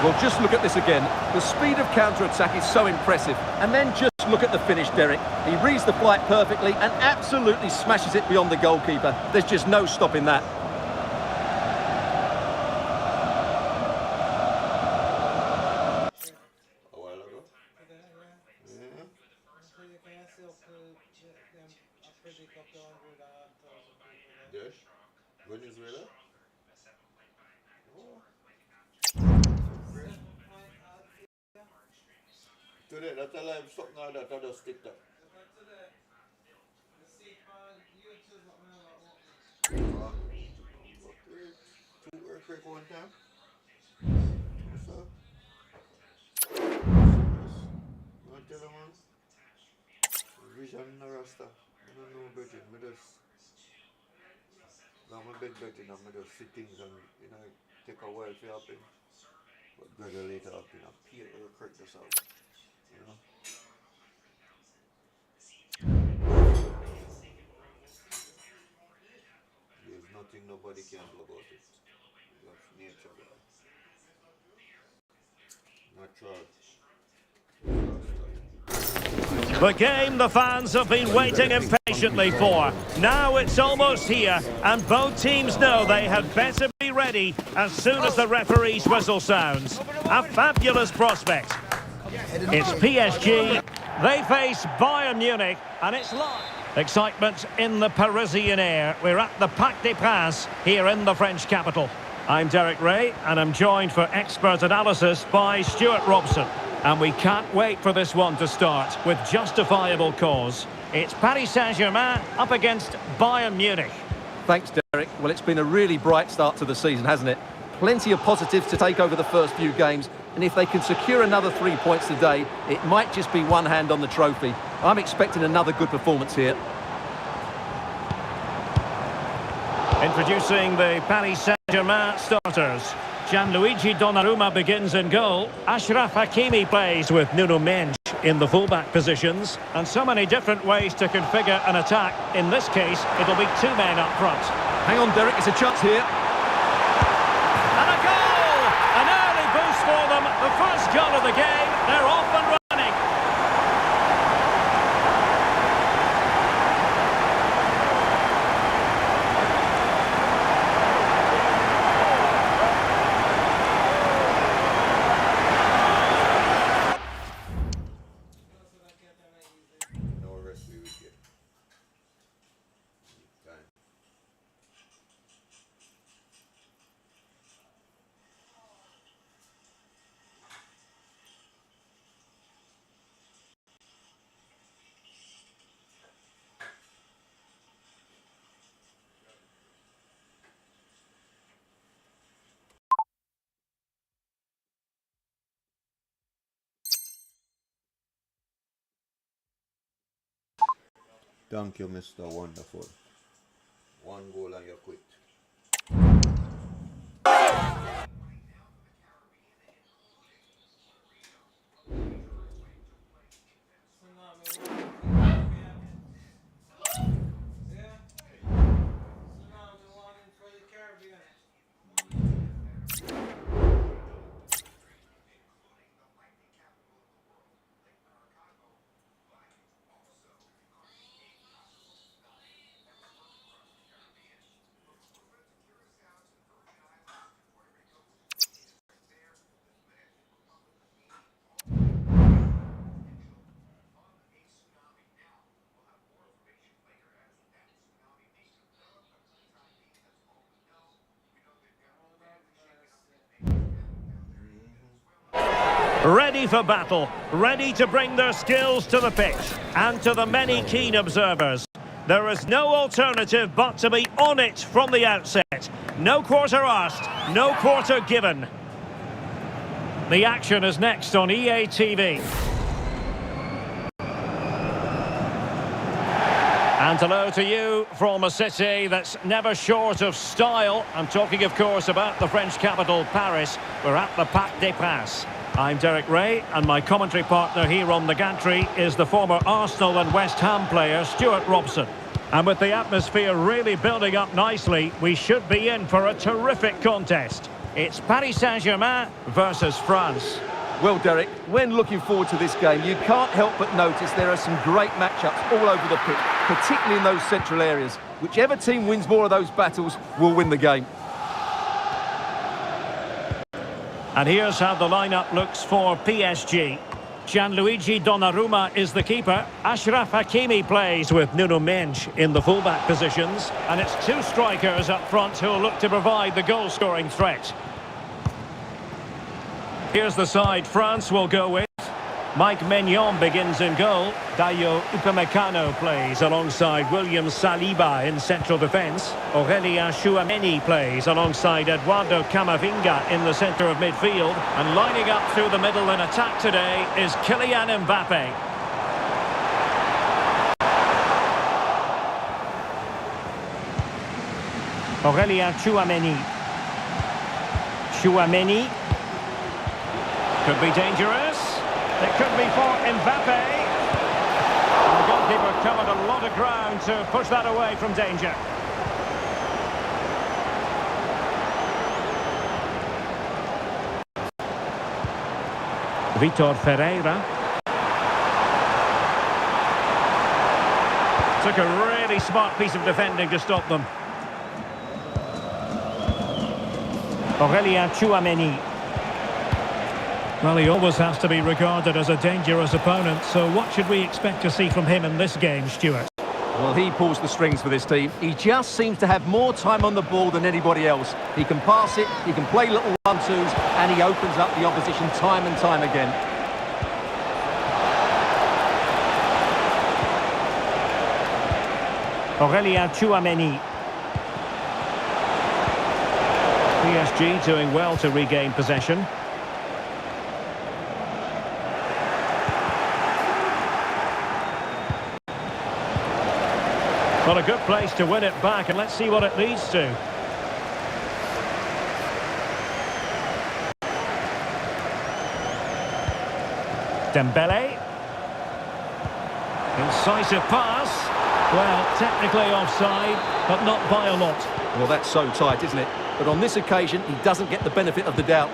Well, just look at this again. The speed of counter-attack is so impressive. And then just look at the finish, Derek. He reads the flight perfectly and absolutely smashes it beyond the goalkeeper. There's just no stopping that. A while ago? Yeah. Yes. Venezuela? Today, that's a live something like that, I just stick that. Two earthquake one time. What's up? You want to tell them one? Vision in the Rasta. I don't know, Bridget. I just I'm a bit better now. I just see things and, you know, take a while to happen. But gradually it happen. And Peter will correct this out. You know? There's nothing nobody can do about it. That's nature. Natural. The game the fans have been waiting impatiently for. Now it's almost here, and both teams know they had better be ready as soon as the referee's whistle sounds. A fabulous prospect. It's PSG. They face Bayern Munich, and it's live. Excitement in the Parisian air. We're at the Parc des Princes here in the French capital. I'm Derek Ray, and I'm joined for expert analysis by Stuart Robson. And we can't wait for this one to start with justifiable cause. It's Paris Saint-Germain up against Bayern Munich. Thanks, Derek. Well, it's been a really bright start to the season, hasn't it? Plenty of positives to take over the first few games. And if they can secure another 3 points today, it might just be one hand on the trophy. I'm expecting another good performance here. Introducing the Paris Saint-Germain starters. Gianluigi Donnarumma begins in goal. Achraf Hakimi plays with Nuno Mendes in the fullback positions. And so many different ways to configure an attack. In this case, it'll be two men up front. Hang on, Derek, it's a chance here. And a goal! An early boost for them. The first goal of the game. They're off and running. No rest we would get. Time. Thank you, Mr. Wonderful. One goal and you quit. Ready for battle, ready to bring their skills to the pitch. And to the many keen observers, there is no alternative but to be on it from the outset. No quarter asked, no quarter given. The action is next on EA TV. And hello to you from a city that's never short of style. I'm talking, of course, about the French capital, Paris. We're at the Parc des Princes. I'm Derek Ray, and my commentary partner here on the gantry is the former Arsenal and West Ham player, Stuart Robson. And with the atmosphere really building up nicely, we should be in for a terrific contest. It's Paris Saint-Germain versus France. Well, Derek, when looking forward to this game, you can't help but notice there are some great matchups all over the pitch, particularly in those central areas. Whichever team wins more of those battles will win the game. And here's how the lineup looks for PSG. Gianluigi Donnarumma is the keeper. Achraf Hakimi plays with Nuno Mendes in the fullback positions. And it's two strikers up front who'll look to provide the goal-scoring threat. Here's the side France will go with. Mike Maignan begins in goal. Dayo Upamecano plays alongside William Saliba in central defence. Aurélien Tchouameni plays alongside Eduardo Camavinga in the centre of midfield. And lining up through the middle in attack today is Kylian Mbappe. Aurélien Tchouameni. Tchouameni. Could be dangerous. It could be for Mbappe. And the goalkeeper covered a lot of ground to push that away from danger. Vitor Ferreira. Took a really smart piece of defending to stop them. Aurélien Tchouameni. Well, he always has to be regarded as a dangerous opponent, so what should we expect to see from him in this game, Stuart? Well, he pulls the strings for this team. He just seems to have more time on the ball than anybody else. He can pass it, he can play little one-twos, and he opens up the opposition time and time again. Aurélien Tchouameni. PSG doing well to regain possession. Well, a good place to win it back, and let's see what it leads to. Dembele. Incisive pass. Well, technically offside, but not by a lot. Well, that's so tight, isn't it? But on this occasion, he doesn't get the benefit of the doubt.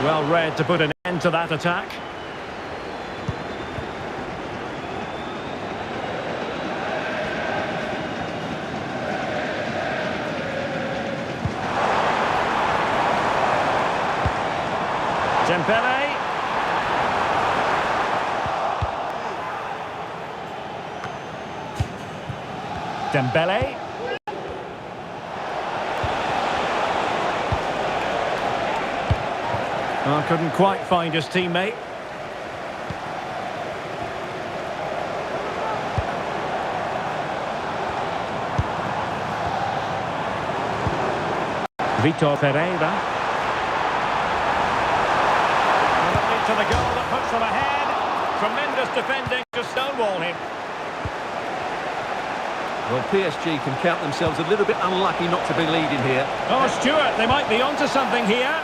Well read to put an end to that attack. Dembele. Dembele. Oh, couldn't quite find his teammate. Vitor Ferreira. To the goal that puts them ahead. Tremendous defending to stonewall him. Well, PSG can count themselves a little bit unlucky not to be leading here. Oh, Stuart, they might be onto something here.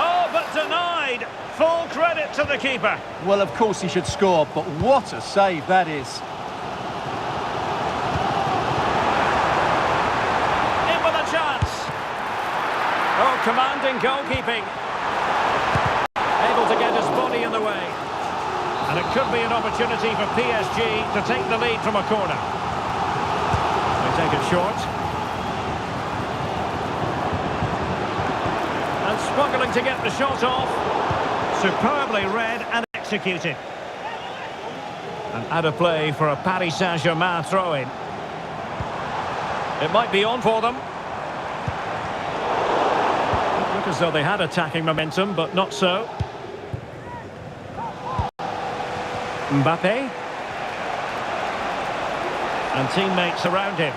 Oh, but denied. Full credit to the keeper. Well, of course he should score, but what a save that is. In with a chance. Oh, commanding goalkeeping. Able to get his body in the way. And it could be an opportunity for PSG to take the lead from a corner. They take it short. And struggling to get the shot off. Superbly read and executed. And out of play for a Paris Saint-Germain throw-in. It might be on for them. Look as though they had attacking momentum, but not so. Mbappe. And teammates around him.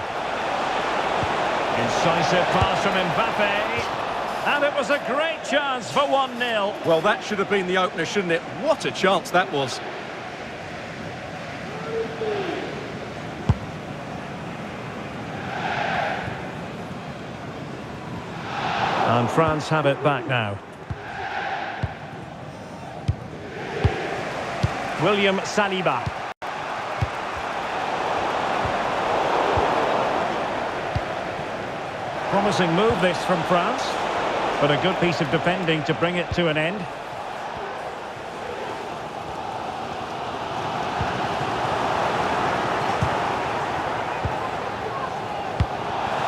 Incisive pass from Mbappe. And it was a great chance for 1-0. Well, that should have been the opener, shouldn't it? What a chance that was. And France have it back now. William Saliba. Promising move this from France, but a good piece of defending to bring it to an end.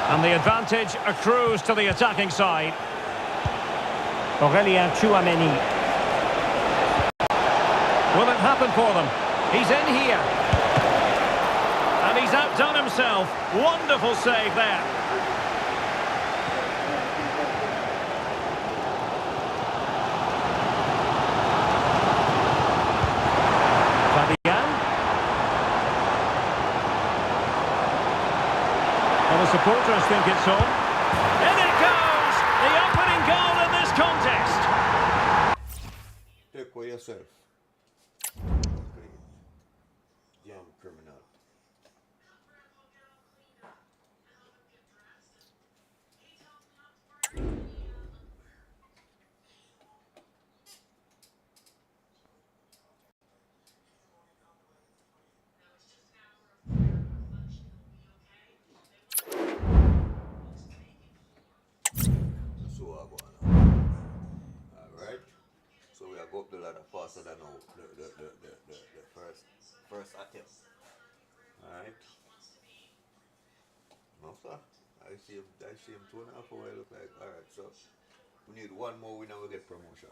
And the advantage accrues to the attacking side. Aurélien Tchouameni. Will it happen for them? He's in here. And he's outdone himself. Wonderful save there. Fabian. Well, the supporters think it's on. In it goes! The opening goal in this contest. Take for yourself. Jam criminal. go up the ladder faster than the first attempt. Alright. No sir. I see him 2.5 away look like. Alright, so we need one more win and we get promotion.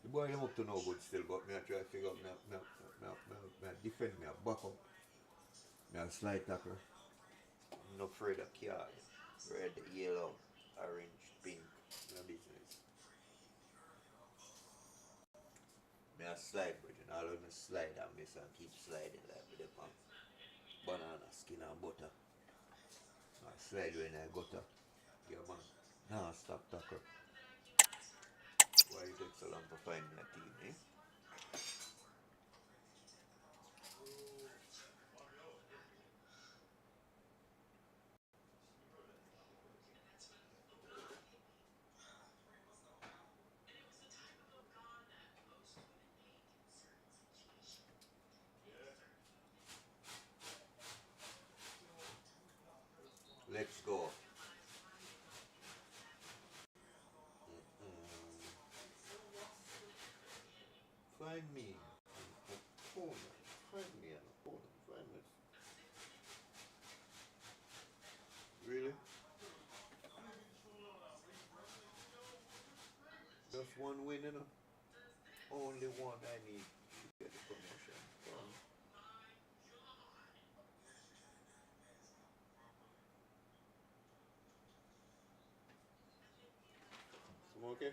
The boy them up to no good still, but me I try to figure out me defend me, I back up. Me a slide tackle. I'm not afraid of card. Red, yellow, orange, pink, no business. Me a slide, but you know, I me slide and miss and keep sliding like with the banana, skin and butter. I slide when I gutter. Yeah man, now stop tackle. Why it takes so long to find me a team, eh? Let's go. Find me an opponent. Find me an opponent. Find me. Really? Just one win, you know? Only one I need to get the promotion. Okay.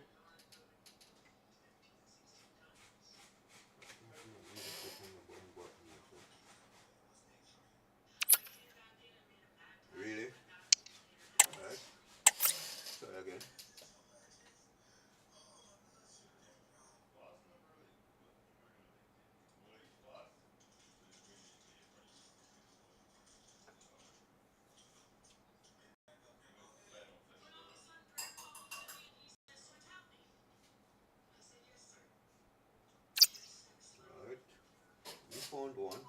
Really? Alright. Try again. Found one.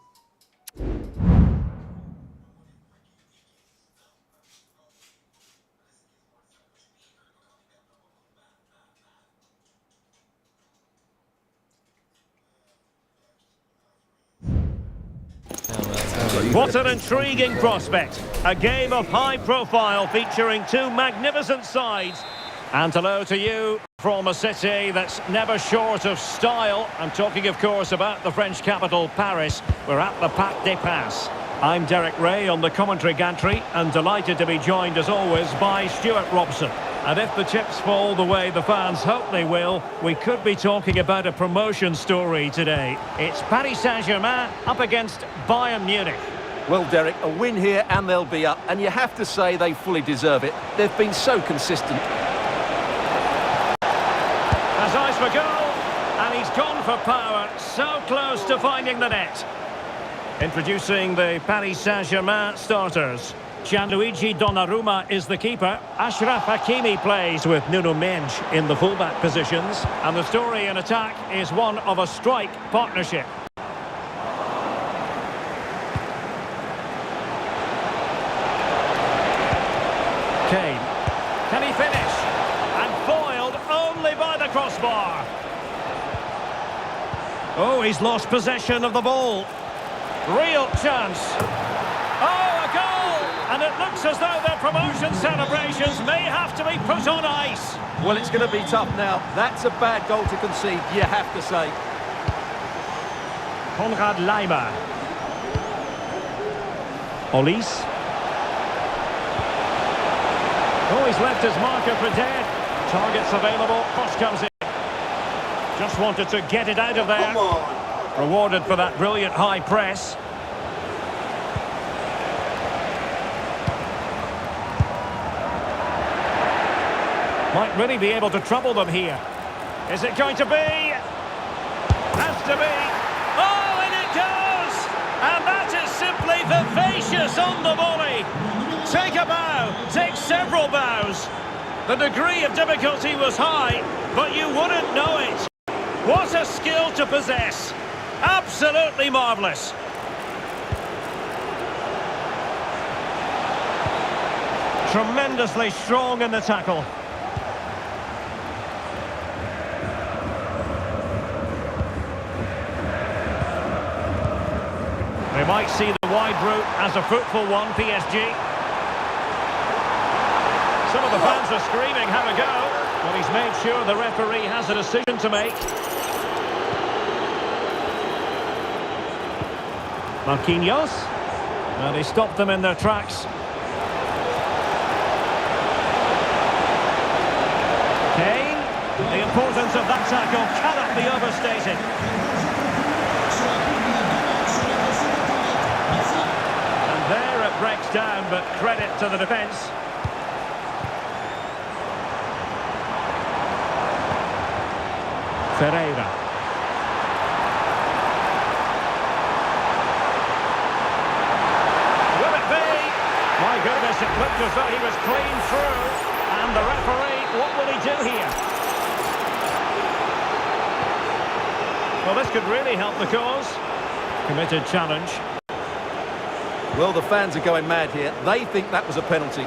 What an intriguing prospect. A game of high profile featuring two magnificent sides. And hello to you from a city that's never short of style. I'm talking, of course, about the French capital, Paris. We're at the Parc des Princes. I'm Derek Ray on the commentary gantry and delighted to be joined, as always, by Stuart Robson. And if the chips fall the way the fans hope they will, we could be talking about a promotion story today. It's Paris Saint-Germain up against Bayern Munich. Well, Derek, a win here and they'll be up. And you have to say they fully deserve it. They've been so consistent. Has eyes for goal, and he's gone for power, so close to finding the net. Introducing the Paris Saint-Germain starters. Gianluigi Donnarumma is the keeper. Achraf Hakimi plays with Nuno Mendes in the fullback positions. And the story in attack is one of a strike partnership. Kane. Can he finish? And foiled only by the crossbar. Oh, he's lost possession of the ball. Real chance. Oh, a goal! And it looks as though their promotion celebrations may have to be put on ice. Well, it's going to be tough now. That's a bad goal to concede, you have to say. Konrad Laimer. Olise. Oh, he's left his marker for dead. Targets available. Cross comes in. Just wanted to get it out of there. Come on. Rewarded for that brilliant high press. Might really be able to trouble them here. Is it going to be? Has to be. Oh, and it does! And that is simply vivacious on the volley. Take a bow, take several bows. The degree of difficulty was high, but you wouldn't know it. What a skill to possess. Absolutely marvellous. Tremendously strong in the tackle. We might see the wide route as a fruitful one, PSG. Some of the fans are screaming, have a go. Well, he's made sure the referee has a decision to make. Marquinhos. And he stopped them in their tracks. Kane. The importance of that tackle cannot be overstated. And there it breaks down, but credit to the defence. Ferreira. Will it be? My goodness, it looked as though he was clean through. And the referee, what will he do here? Well, this could really help the cause. Committed challenge. Well, the fans are going mad here. They think that was a penalty.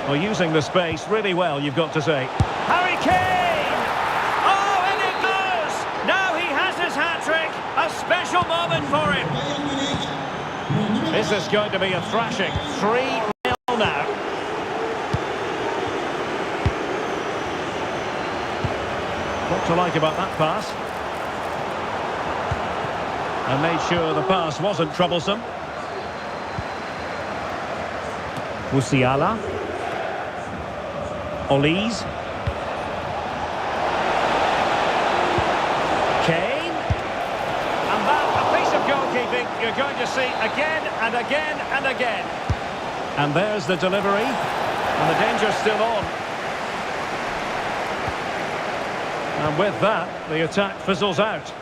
Well, using the space really well, you've got to say. Harry Kane! Oh, and it goes! Now he has his hat-trick. A special moment for him. This is going to be a thrashing. 3-0 now. What to like about that pass? And made sure the pass wasn't troublesome. Musiala. Olise. Kane. And that, a piece of goalkeeping you're going to see again and again and again. And there's the delivery. And the danger's still on. And with that, the attack fizzles out.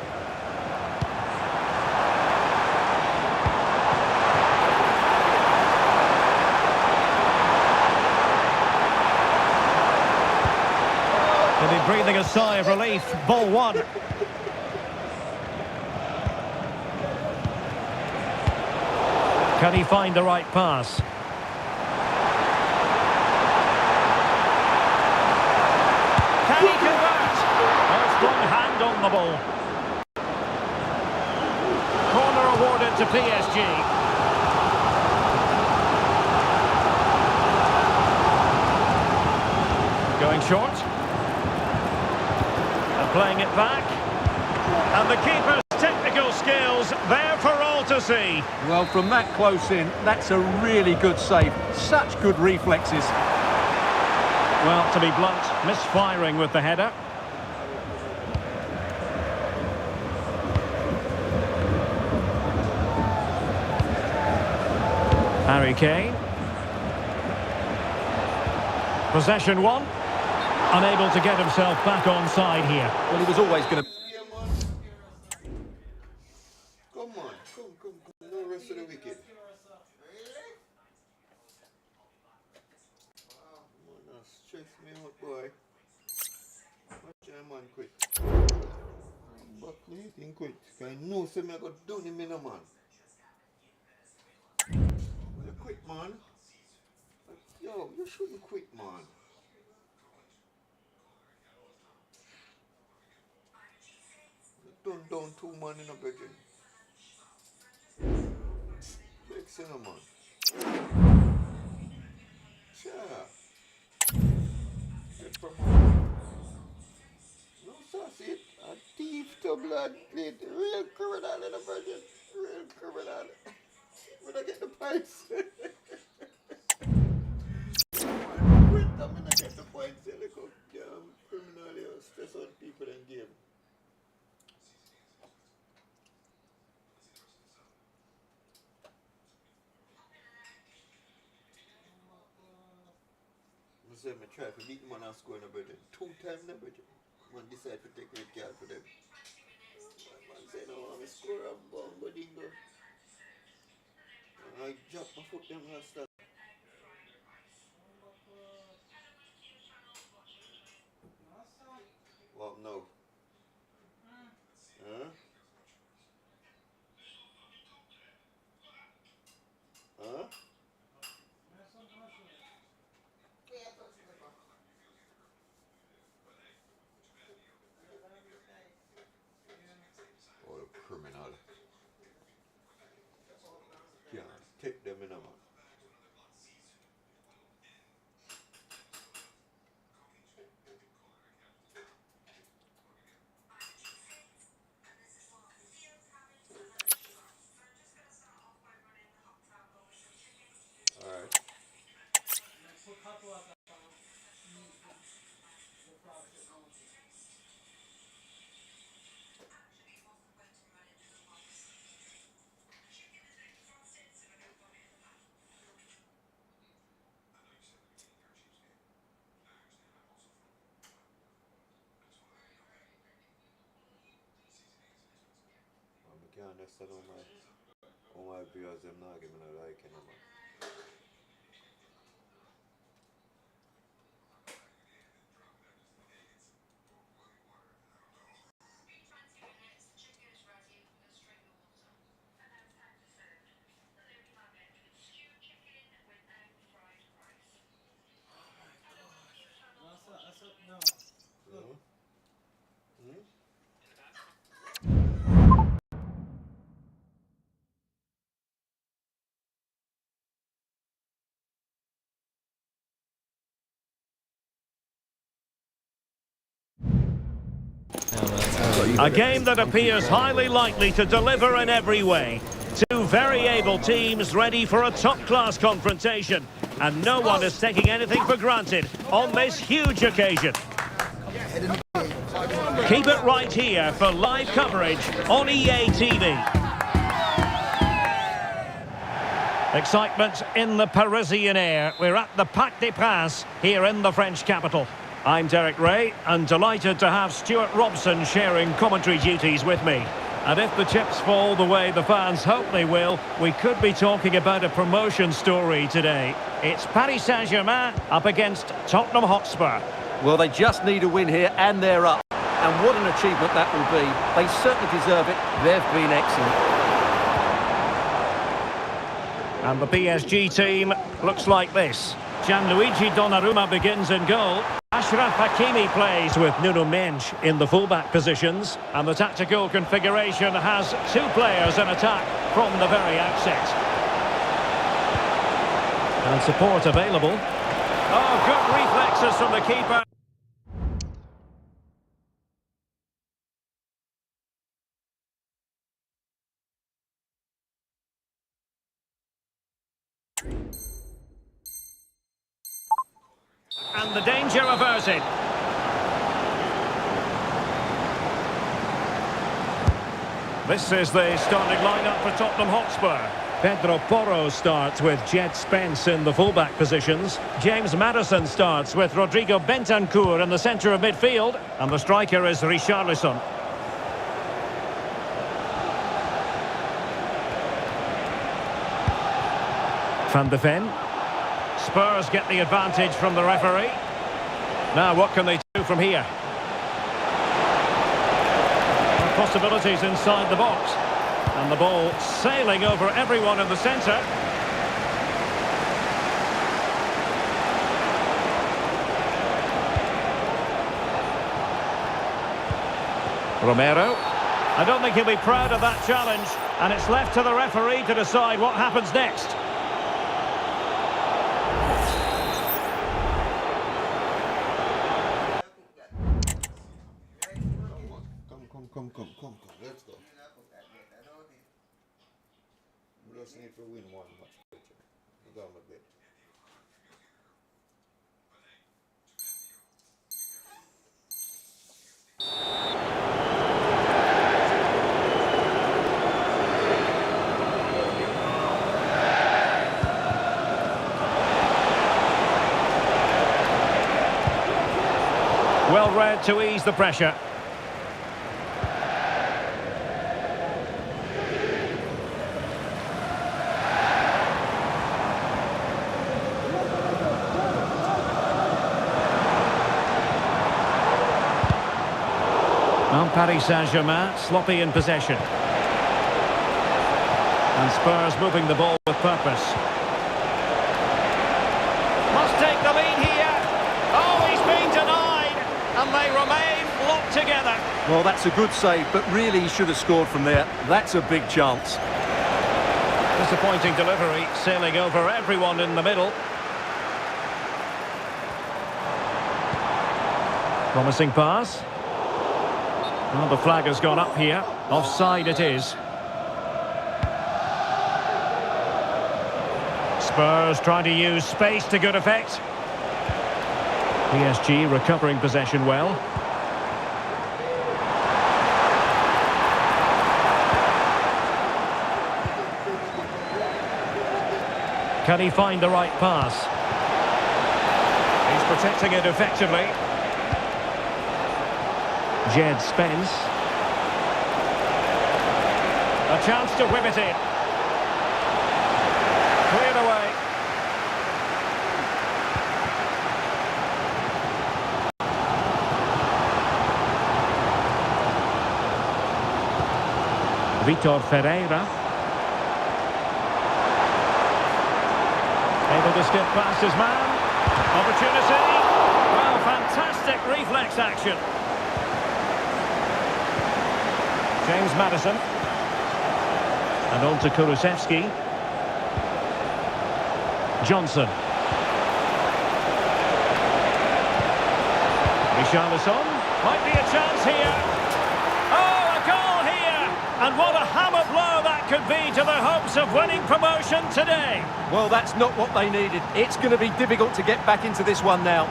He'll be breathing a sigh of relief. Ball one. Can he find the right pass? Can he convert? Oh, strong hand on the ball. Corner awarded to PSG. Going short. And playing it back. And the keeper's technical skills there for all to see. Well, from that close in, that's a really good save. Such good reflexes. Well, to be blunt, misfiring with the header. Harry Kane. Possession one. Unable to get himself back on side here. Well, he was always going to... Come on, come. No rest of the wicked. Man, stress me out, boy. Watch your man quit. But me think quit. I know say me I got done him in a man. You quit, man. Yo, you shouldn't quit, man. You done down 2 man in a bedroom. Big cinnamon. Sure. Get from home. No sausage. A thief to blood plate. Real criminal in a virgin. Real criminal. When I get the points. Quit, I'm gonna get the points. Look up, criminal here. Stress on people and game. I say I try to beat the man and score in a budget. 2 times in a budget. Man decide to take red card for them. Man say no, I'm a score a bomb, dingo. And I drop my foot them last time. I can't understand all my viewers them not giving a like anymore. A game that appears highly likely to deliver in every way. Two very able teams ready for a top-class confrontation. And no one is taking anything for granted on this huge occasion. Keep it right here for live coverage on EA TV. Excitement in the Parisian air. We're at the Parc des Princes here in the French capital. I'm Derek Ray, and delighted to have Stuart Robson sharing commentary duties with me. And if the chips fall the way the fans hope they will, we could be talking about a promotion story today. It's Paris Saint-Germain up against Tottenham Hotspur. Well, they just need a win here and they're up. And what an achievement that will be. They certainly deserve it. They've been excellent. And the PSG team looks like this. Gianluigi Donnarumma begins in goal. Achraf Hakimi plays with Nuno Mendes in the fullback positions. And the tactical configuration has two players in attack from the very outset. And support available. Oh, good reflexes from the keeper. And the danger averted. This is the starting lineup for Tottenham Hotspur. Pedro Porro starts with Jed Spence in the fullback positions. James Maddison starts with Rodrigo Bentancur in the centre of midfield. And the striker is Richarlison. Van de Ven. Spurs get the advantage from the referee. Now what can they do from here? Possibilities inside the box. And the ball sailing over everyone in the centre. Romero. I don't think he'll be proud of that challenge. And it's left to the referee to decide what happens next. Come, let's go. We just need to win one match. We got a bit. Well read to ease the pressure. Paris Saint-Germain sloppy in possession. And Spurs moving the ball with purpose. Must take the lead here. Oh, he's been denied. And they remain locked together. Well, that's a good save, but really he should have scored from there. That's a big chance. Disappointing delivery, sailing over everyone in the middle. Promising pass. Well, the flag has gone up here. Offside it is. Spurs trying to use space to good effect. PSG recovering possession well. Can he find the right pass? He's protecting it effectively. Jed Spence. A chance to whip it in. Cleared away. Vitor Ferreira. Able to skip past his man. Opportunity. Well, fantastic reflex action. James Maddison. And on to Kulusevski. Johnson. Richarlison. Might be a chance here. Oh, a goal here! And what a hammer blow that could be to the hopes of winning promotion today. Well, that's not what they needed. It's going to be difficult to get back into this one now.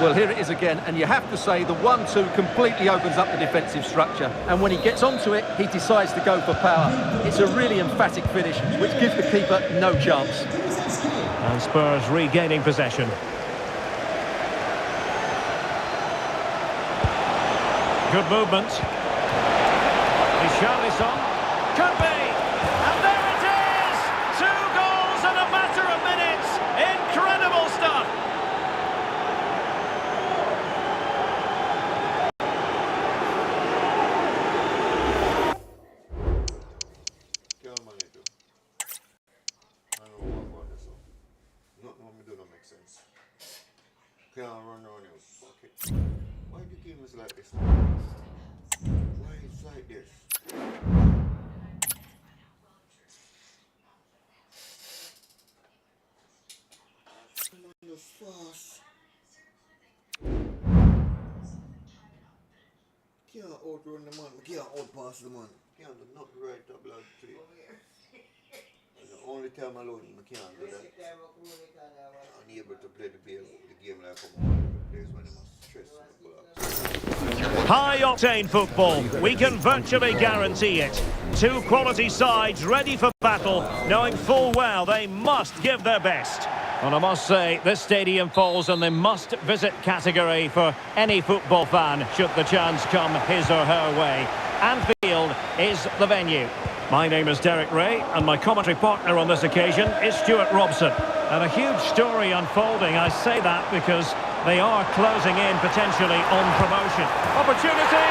Well, here it is again, and you have to say the 1-2 completely opens up the defensive structure. And when he gets onto it, he decides to go for power. It's a really emphatic finish, which gives the keeper no chance. And Spurs regaining possession. Good movement. Richarlison. Could be! And there it is! 2 goals in a matter of minutes! Incredible stuff! Can't manage it. I don't know what about this one. Nothing what me do don't make sense. Can't run around here. Fuck it. Why do the game is like this? Why it's like this? Come on, this fast. Can't outrun the man. Can't outpass the man. Can't do nothing right up blood tree. The only time alone I can't do that. I'm able to play the game like I'm on the place when I must stress the ball. High-octane football, we can virtually guarantee it. 2 quality sides ready for battle, knowing full well they must give their best. And I must say, this stadium falls in the must-visit category for any football fan, should the chance come his or her way. Anfield is the venue. My name is Derek Ray, and my commentary partner on this occasion is Stuart Robson. And a huge story unfolding. I say that because they are closing in potentially on promotion. Opportunity!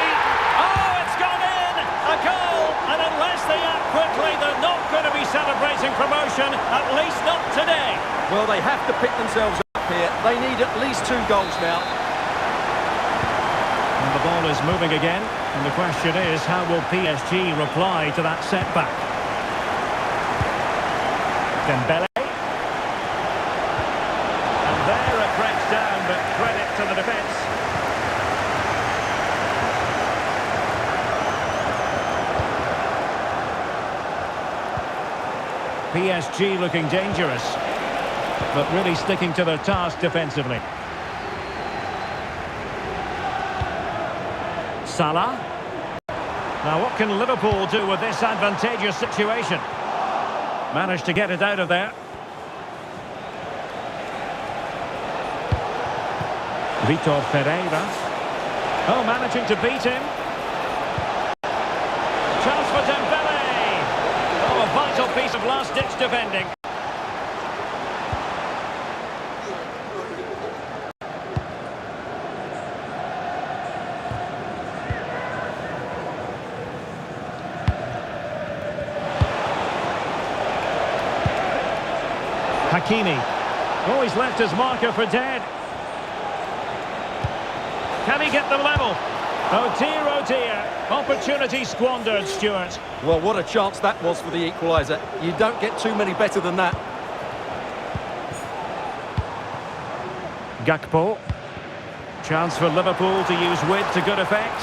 Oh, it's gone in! A goal! And unless they act quickly, they're not going to be celebrating promotion, at least not today. Well, they have to pick themselves up here. They need at least 2 goals now. And the ball is moving again. And the question is, how will PSG reply to that setback? Dembele. And there it breaks down, but credit to the defence. PSG looking dangerous, but really sticking to their task defensively. Salah. Now what can Liverpool do with this advantageous situation? Managed to get it out of there. Vitor Ferreira. Oh, managing to beat him. Chance for Dembele. Oh, a vital piece of last-ditch defending. Hakimi. Oh, he's left his marker for dead. Can he get them level? Oh dear, opportunity squandered, Stuart. Well, what a chance that was for the equaliser. You don't get too many better than that. Gakpo. Chance for Liverpool to use width to good effect.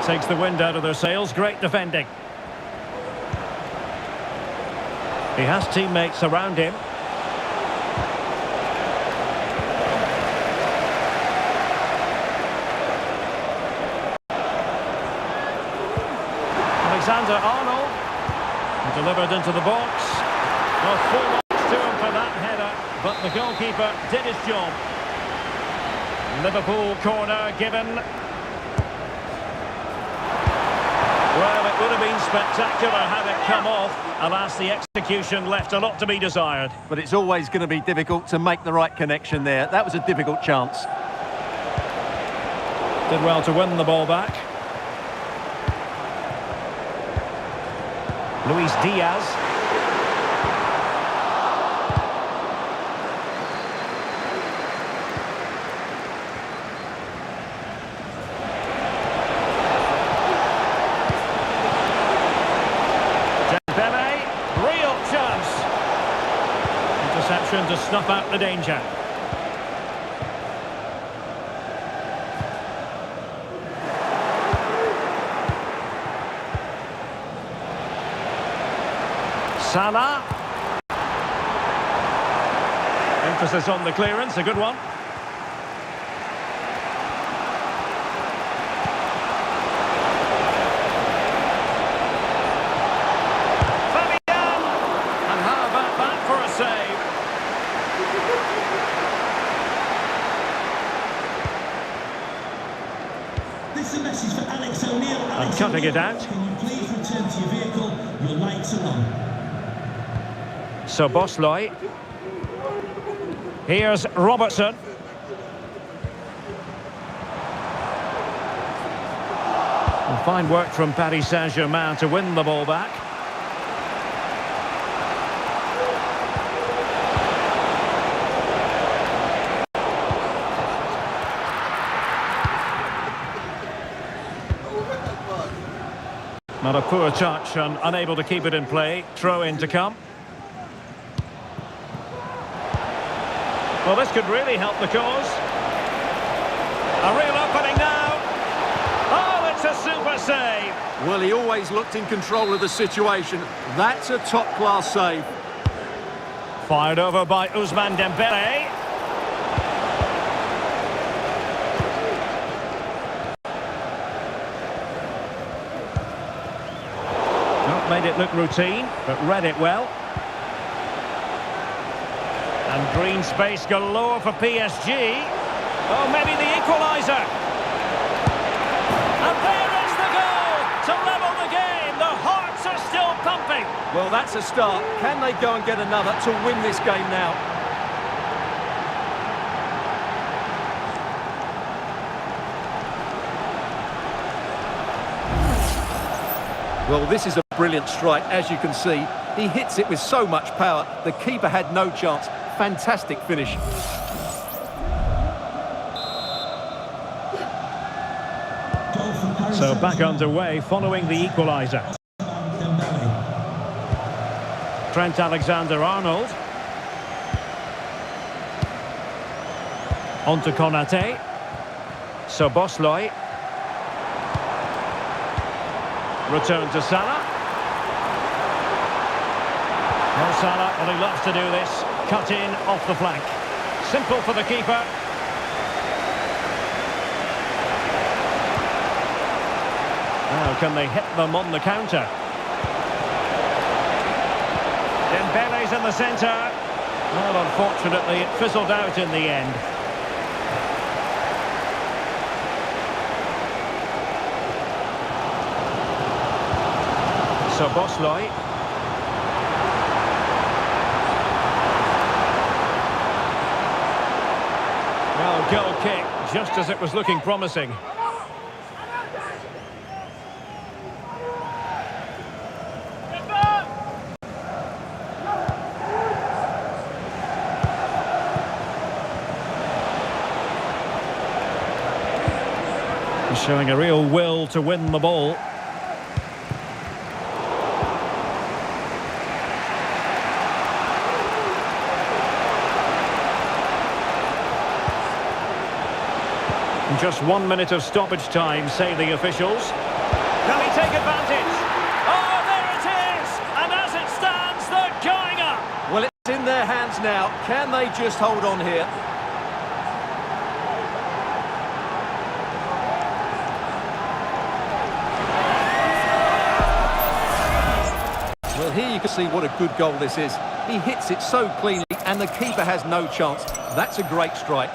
Takes the wind out of their sails. Great defending. He has teammates around him. Alexander-Arnold. Delivered into the box. Well, full marks to him for that header, but the goalkeeper did his job. Liverpool corner given. Well, it would have been spectacular had it come off. Alas, the execution left a lot to be desired. But it's always going to be difficult to make the right connection there. That was a difficult chance. Did well to win the ball back. Luis Diaz. Dembele, real chance. Interception to snuff out the danger. Salah. Emphasis on the clearance, a good one. Fabian! And how about that for a save? This is a message for Alex O'Neill. And cutting it out. Can you please return to your vehicle? Your lights are on. Szoboszlai. Here's Robertson. And fine work from Paris Saint-Germain to win the ball back. Not a poor touch and unable to keep it in play. Throw in to come. Well, this could really help the cause. A real opening now. Oh, it's a super save. Well, he always looked in control of the situation. That's a top-class save. Fired over by Ousmane Dembele. Not made it look routine, but read it well. And green space galore for PSG. Oh, maybe the equaliser. And there is the goal to level the game. The hearts are still pumping. Well, that's a start. Can they go and get another to win this game now? Well, this is a brilliant strike, as you can see. He hits it with so much power. The keeper had no chance. Fantastic finish. So back underway following the equaliser. Trent Alexander-Arnold. On to Konate. Szoboszlai. Return to Salah. Well, Salah, well, he loves to do this. Cut in off the flank. Simple for the keeper. Now, can they hit them on the counter? Dembele's in the centre. Well, unfortunately, it fizzled out in the end. Szoboszlai. Well, goal kick, just as it was looking promising. Showing a real will to win the ball. Just 1 minute of stoppage time, say the officials. Can he take advantage? Oh, there it is! And as it stands, they're going up! Well, it's in their hands now. Can they just hold on here? Well, here you can see what a good goal this is. He hits it so cleanly, and the keeper has no chance. That's a great strike.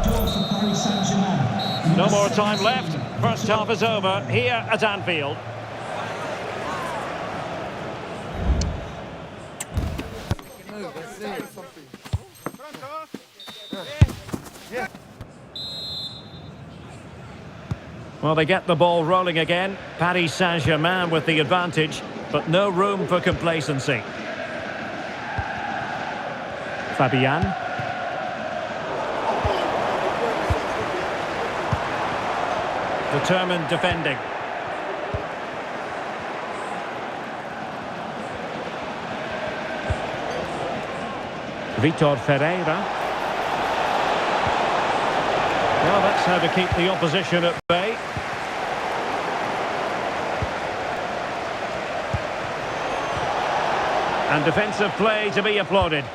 Goal for Paris Saint-Germain. No more time left. First half is over here at Anfield. Well, they get the ball rolling again. Paris Saint-Germain with the advantage, but no room for complacency. Fabian. Determined defending. Vitor Ferreira. Well, that's how to keep the opposition at bay. And defensive play to be applauded.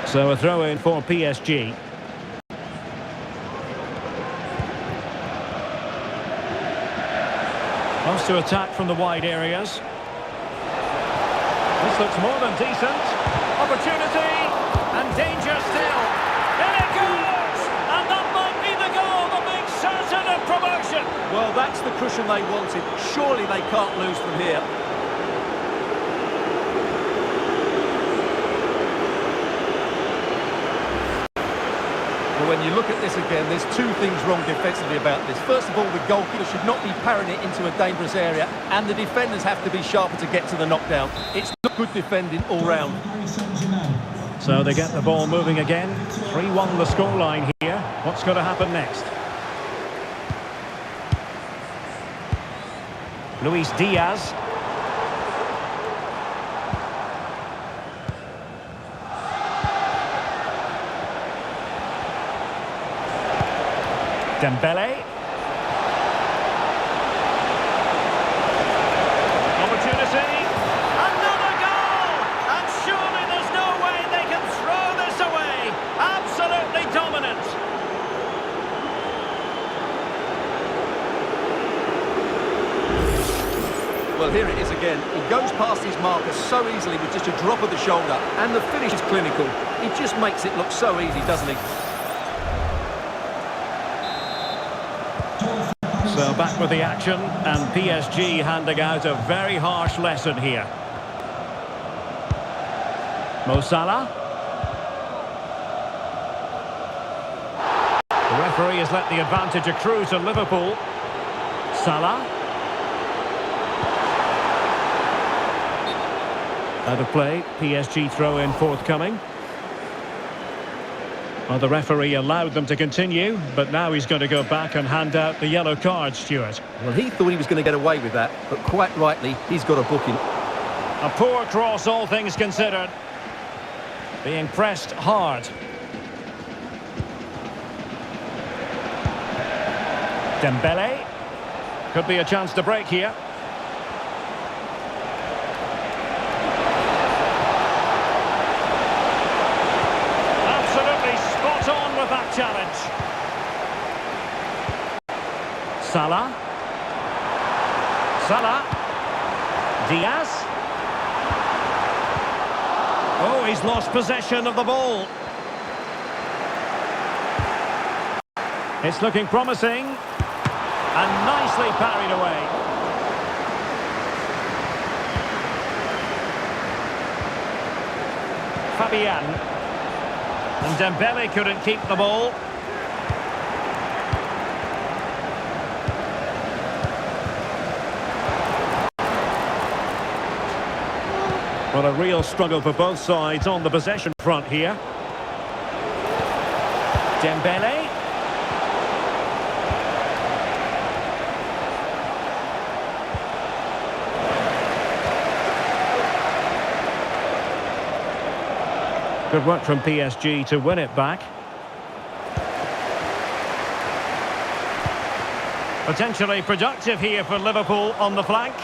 So a throw in for PSG. Wants to attack from the wide areas. This looks more than decent. Opportunity and danger still. In it goes! And that might be the goal that makes certain of promotion. Well, that's the cushion they wanted. Surely they can't lose from here. Well, when you look at this again, there's two things wrong defensively about this. First of all, the goalkeeper should not be parrying it into a dangerous area, and the defenders have to be sharper to get to the knockdown. It's not good defending all round. So they get the ball moving again. 3-1 the scoreline here. What's going to happen next? Luis Diaz. Dembele. Opportunity. Another goal! And surely there's no way they can throw this away. Absolutely dominant. Well, here it is again. He goes past his marker so easily with just a drop of the shoulder, and the finish is clinical. He just makes it look so easy, doesn't he? So back with the action, and PSG handing out a very harsh lesson here. Mo Salah. The referee has let the advantage accrue to Liverpool. Salah. Out of play, PSG throw-in forthcoming. Well, the referee allowed them to continue, but now he's going to go back and hand out the yellow card, Stuart. Well, he thought he was going to get away with that, but quite rightly, he's got a booking. A poor cross, all things considered. Being pressed hard. Dembele. Could be a chance to break here. That challenge. Salah. Diaz. Oh, he's lost possession of the ball. It's looking promising. And nicely parried away. Fabian. And Dembele couldn't keep the ball. Well, a real struggle for both sides on the possession front here. Dembele. Good work from PSG to win it back. Potentially productive here for Liverpool on the flank.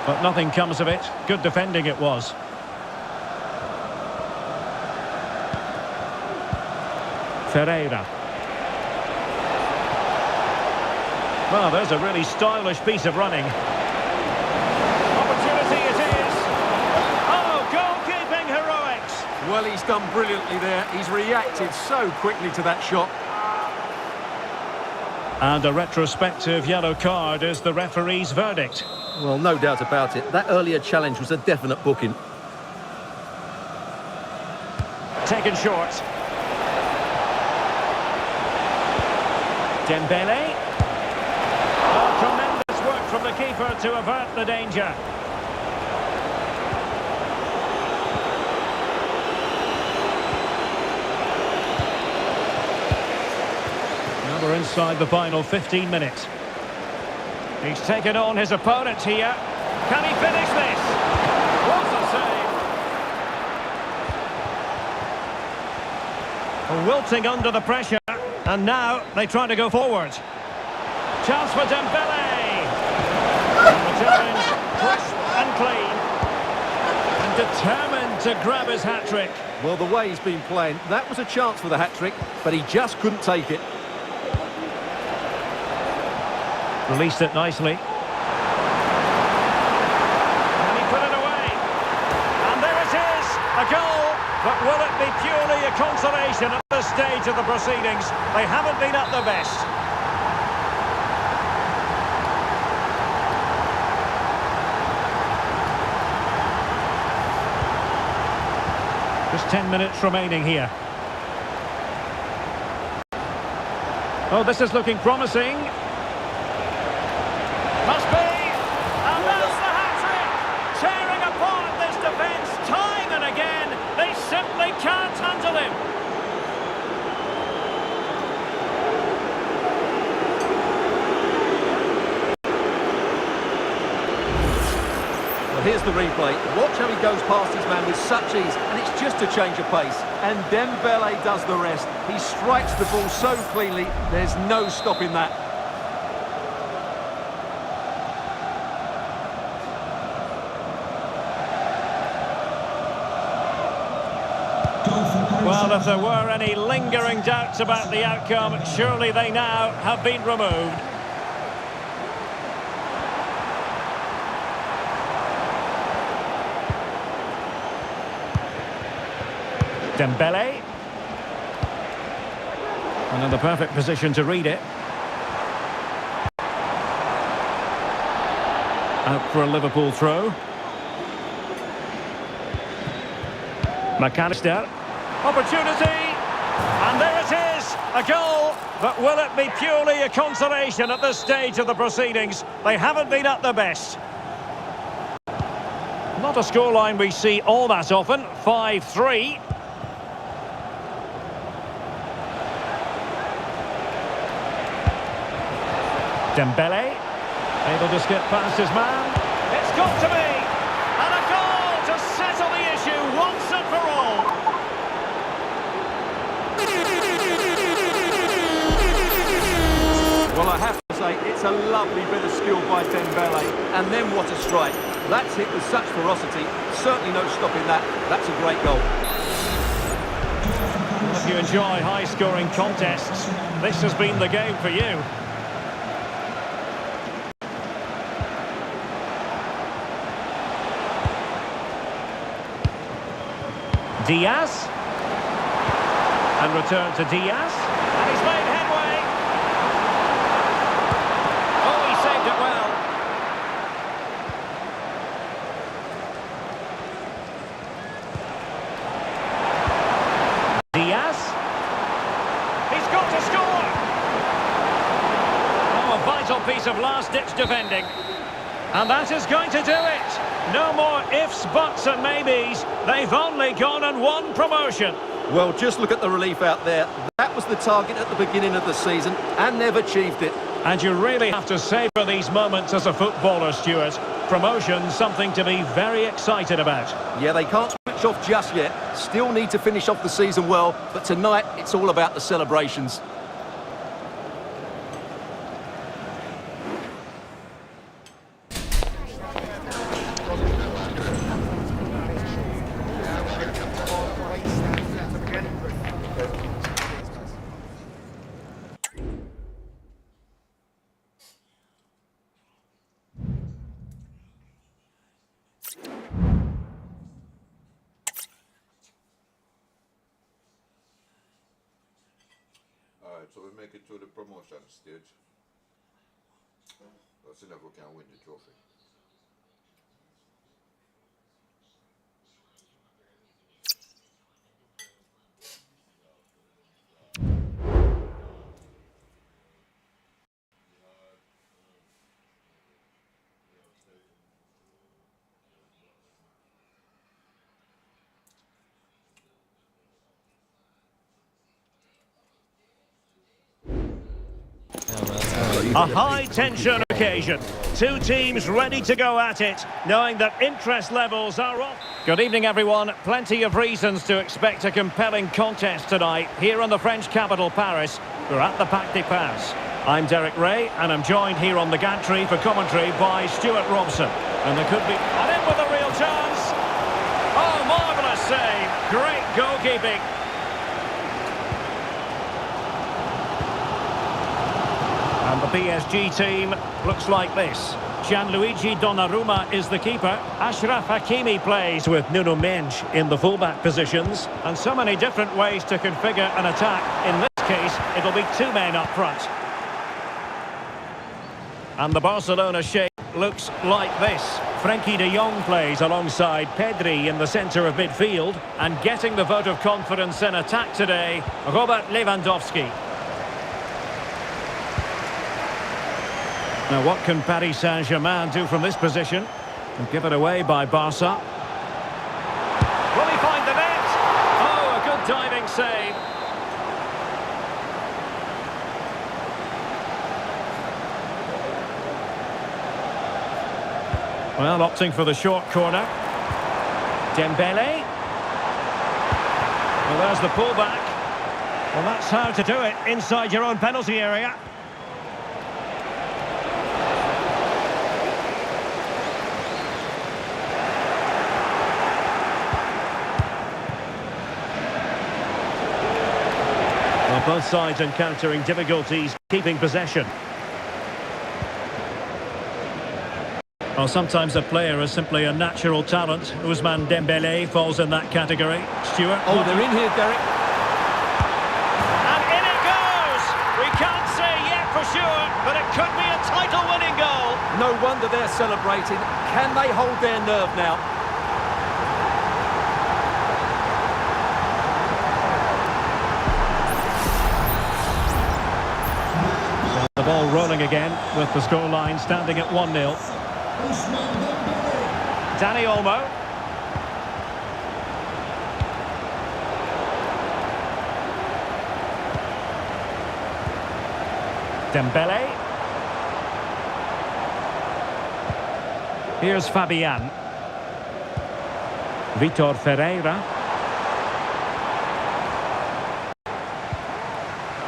But nothing comes of it. Good defending it was. Ferreira. Well, there's a really stylish piece of running. Opportunity it is. Oh, goalkeeping heroics. Well, he's done brilliantly there. He's reacted so quickly to that shot. And a retrospective yellow card is the referee's verdict. Well, no doubt about it. That earlier challenge was a definite booking. Taken short. Dembele. Oh, tremendous work from the keeper to avert the danger. Now we're inside the final 15 minutes. He's taken on his opponent here. Can he finish this? What a save! Wilting under the pressure, and now they try to go forward. Chance for Dembele. And the challenge, crisp and clean. And determined to grab his hat-trick. Well, the way he's been playing, that was a chance for the hat-trick, but he just couldn't take it. Released it nicely. And he put it away. And there it is, a goal. But will it be purely a consolation at this stage of the proceedings? They haven't been at their best. Just 10 minutes remaining here. Oh, this is looking promising. Must be! And that's the hat-trick! Tearing apart this defence time and again. They simply can't handle him. Well, here's the replay. Watch how he goes past his man with such ease, and it's just a change of pace. And Dembele does the rest. He strikes the ball so cleanly, there's no stopping that. Well, if there were any lingering doubts about the outcome, surely they now have been removed. Dembele. And in the perfect position to read it. Out for a Liverpool throw. McAllister. Opportunity, and there it is, a goal, but will it be purely a consolation at this stage of the proceedings? They haven't been at their best. Not a scoreline we see all that often, 5-3. Dembele, able to skip past his man. It's got to be, and a goal to settle the issue once and for all. Well, I have to say, it's a lovely bit of skill by Dembele, and then what a strike. That's hit with such ferocity, certainly no stopping that. That's a great goal. If you enjoy high-scoring contests, this has been the game for you. Diaz. And return to Diaz. And he's made headway. Oh, he saved it well. Diaz. He's got to score. Oh, a vital piece of last-ditch defending. And that is going to do it. No more ifs, buts and maybes. They've only gone and won promotion. Well, just look at the relief out there. That was the target at the beginning of the season, and they've achieved it. And you really have to savour these moments as a footballer, Stuart. promotion something to be very excited about. Yeah, they can't switch off just yet. Still need to finish off the season well, but tonight it's all about the celebrations. Alright, so we make it to the promotion stage. Let's see if we can win the trophy. A high-tension occasion. Two teams ready to go at it, knowing that interest levels are off. Good evening, everyone. Plenty of reasons to expect a compelling contest tonight here in the French capital, Paris. We're at the Parc des Princes. I'm Derek Ray, and I'm joined here on the gantry for commentary by Stuart Robson. And there could be... And in with a real chance! Oh, marvellous save! Great goalkeeping! And the PSG team looks like this. Gianluigi Donnarumma is the keeper. Achraf Hakimi plays with Nuno Mendes in the fullback positions. And so many different ways to configure an attack. In this case, it'll be two men up front. And the Barcelona shape looks like this. Frenkie de Jong plays alongside Pedri in the centre of midfield. And getting the vote of confidence in attack today, Robert Lewandowski. Now, what can Paris Saint-Germain do from this position? And give it away by Barca. Will he find the net? Oh, a good diving save. Well, opting for the short corner. Dembele. Well, there's the pullback. Well, that's how to do it inside your own penalty area. Both sides encountering difficulties keeping possession. Well, sometimes a player is simply a natural talent. Ousmane Dembele falls in that category. Stuart? Oh, they're in here, Derek. And in it goes! We can't say yet for sure, but it could be a title-winning goal. No wonder they're celebrating. Can they hold their nerve now? The ball rolling again with the scoreline standing at 1-0. Dani Olmo. Dembele. Here's Fabian. Vitor Ferreira.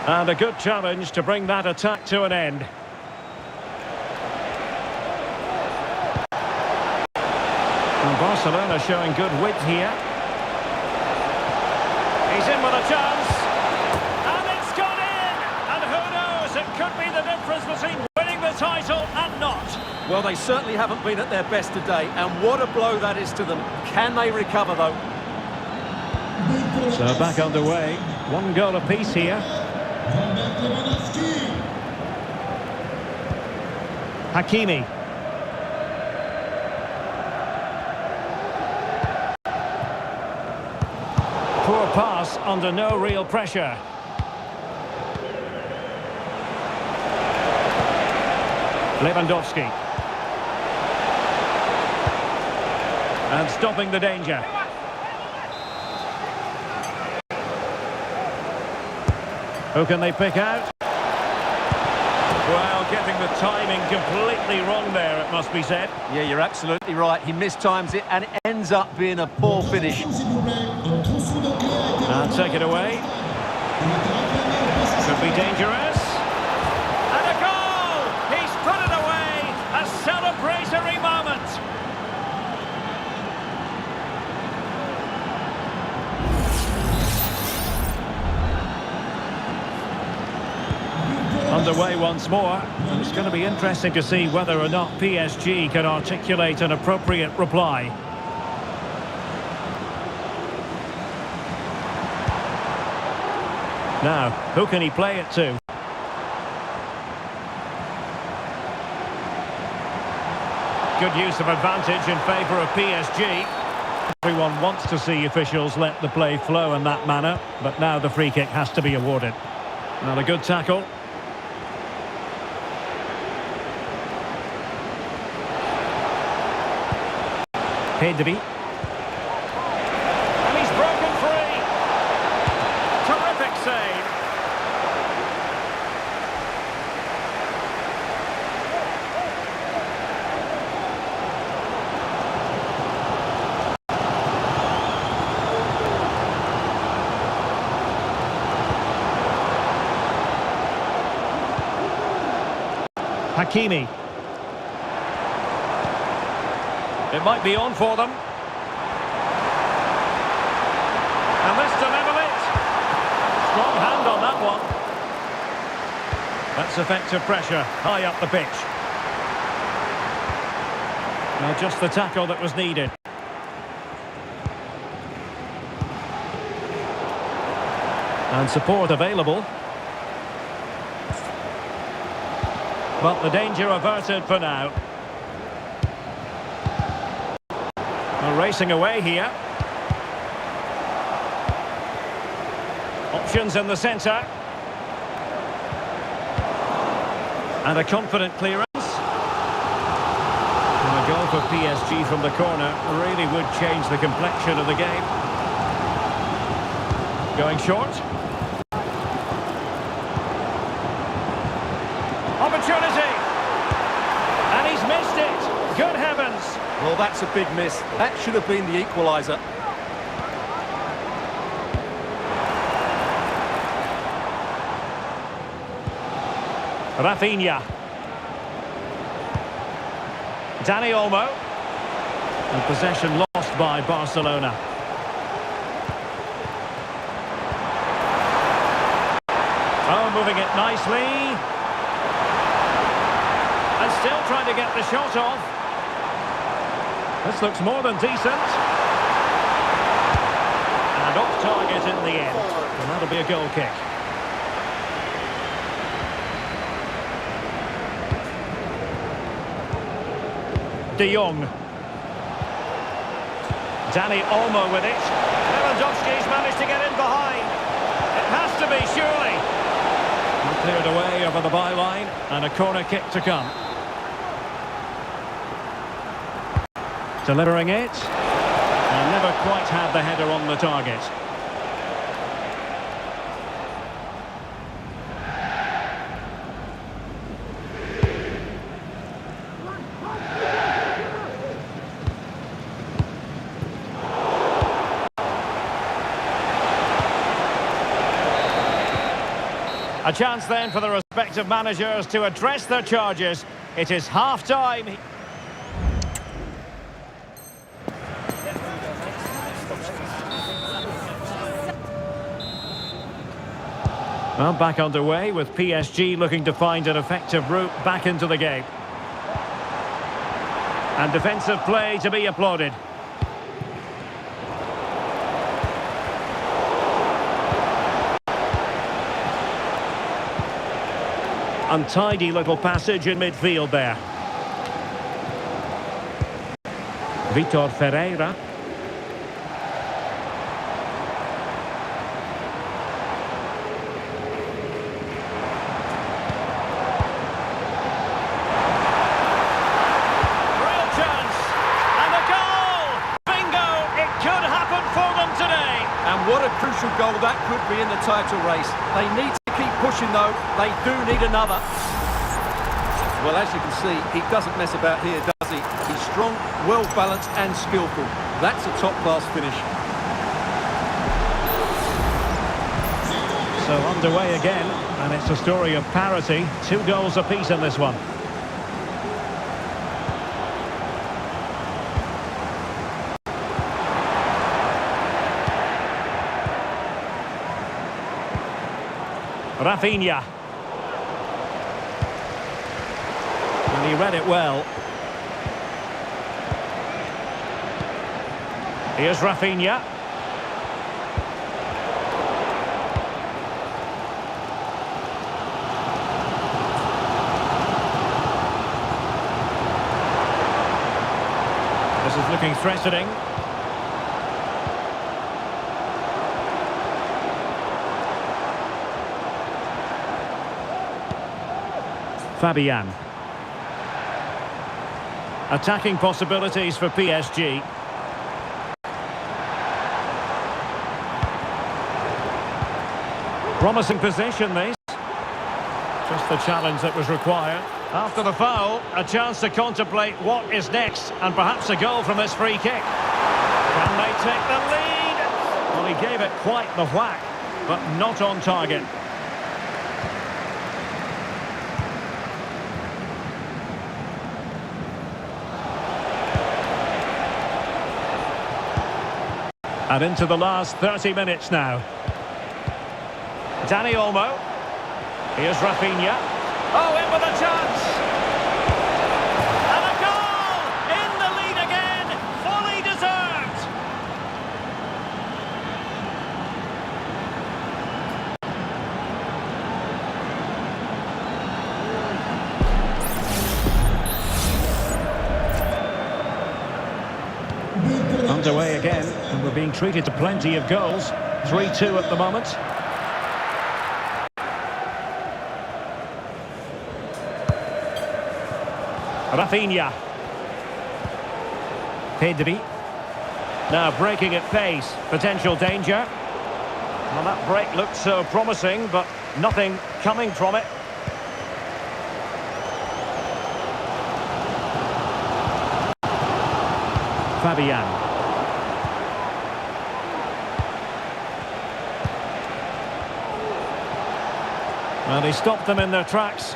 And a good challenge to bring that attack to an end. And Barcelona showing good width here. He's in with a chance. And it's gone in! And who knows, it could be the difference between winning the title and not. Well, they certainly haven't been at their best today, and what a blow that is to them. Can they recover, though? So back underway. One goal apiece here. Hakimi. Poor pass under no real pressure. Lewandowski. And stopping the danger. Who can they pick out? Well, getting the timing completely wrong there, it must be said. Yeah, you're absolutely right. He mistimes it and it ends up being a poor finish. And take it away. Could be dangerous. And a goal! He's put it away! A celebratory moment! Underway once more, and it's going to be interesting to see whether or not PSG can articulate an appropriate reply. Now, who can he play it to? Good use of advantage in favour of PSG. Everyone wants to see officials let the play flow in that manner, but now the free kick has to be awarded. Not a good tackle. Pedri. And he's broken free. Terrific save. Hakimi. It might be on for them. And this to level it. Strong hand on that one. That's effective pressure, high up the pitch. Now just the tackle that was needed. And support available. But the danger averted for now. We're racing away here. Options in the centre. And a confident clearance. And a goal for PSG from the corner really would change the complexion of the game. Going short. Opportunity. And he's missed it. Good heavens. Well, that's a big miss. That should have been the equaliser. Rafinha. Dani Olmo. And possession lost by Barcelona. Oh, moving it nicely. And still trying to get the shot off. This looks more than decent. And off target in the end. And that'll be a goal kick. De Jong. Dani Olmo with it. Lewandowski's managed to get in behind. It has to be, surely. And cleared away over the byline. And a corner kick to come. Delivering it. And never quite had the header on the target. A chance then for the respective managers to address their charges. It is half-time. Well, back underway with PSG looking to find an effective route back into the game. And defensive play to be applauded. Untidy little passage in midfield there. Vitor Ferreira. Real chance. And a goal! Bingo! It could happen for them today. And what a crucial goal that could be in the title race. They need to keep pushing though. They do need another. Well, as you can see, he doesn't mess about here, does he? He's strong, well-balanced and skillful. That's a top-class finish. So underway again, and it's a story of parity. 2 goals apiece in this one. Rafinha. And he read it well. Here's Rafinha. This is looking threatening. Fabian. Attacking possibilities for PSG. Promising position, this. Just the challenge that was required. After the foul, a chance to contemplate what is next, and perhaps a goal from this free kick. Can they take the lead? Well, he gave it quite the whack, but not on target. And into the last 30 minutes now. Dani Olmo. Here's Rafinha. Oh, in with a chance. And a goal! In the lead again. Fully deserved. Underway again, and we're being treated to plenty of goals. 3-2 at the moment. Rafinha. Pedri. Now breaking at pace. Potential danger. Well, that break looked so promising, but nothing coming from it. Fabian. Well, he stopped them in their tracks.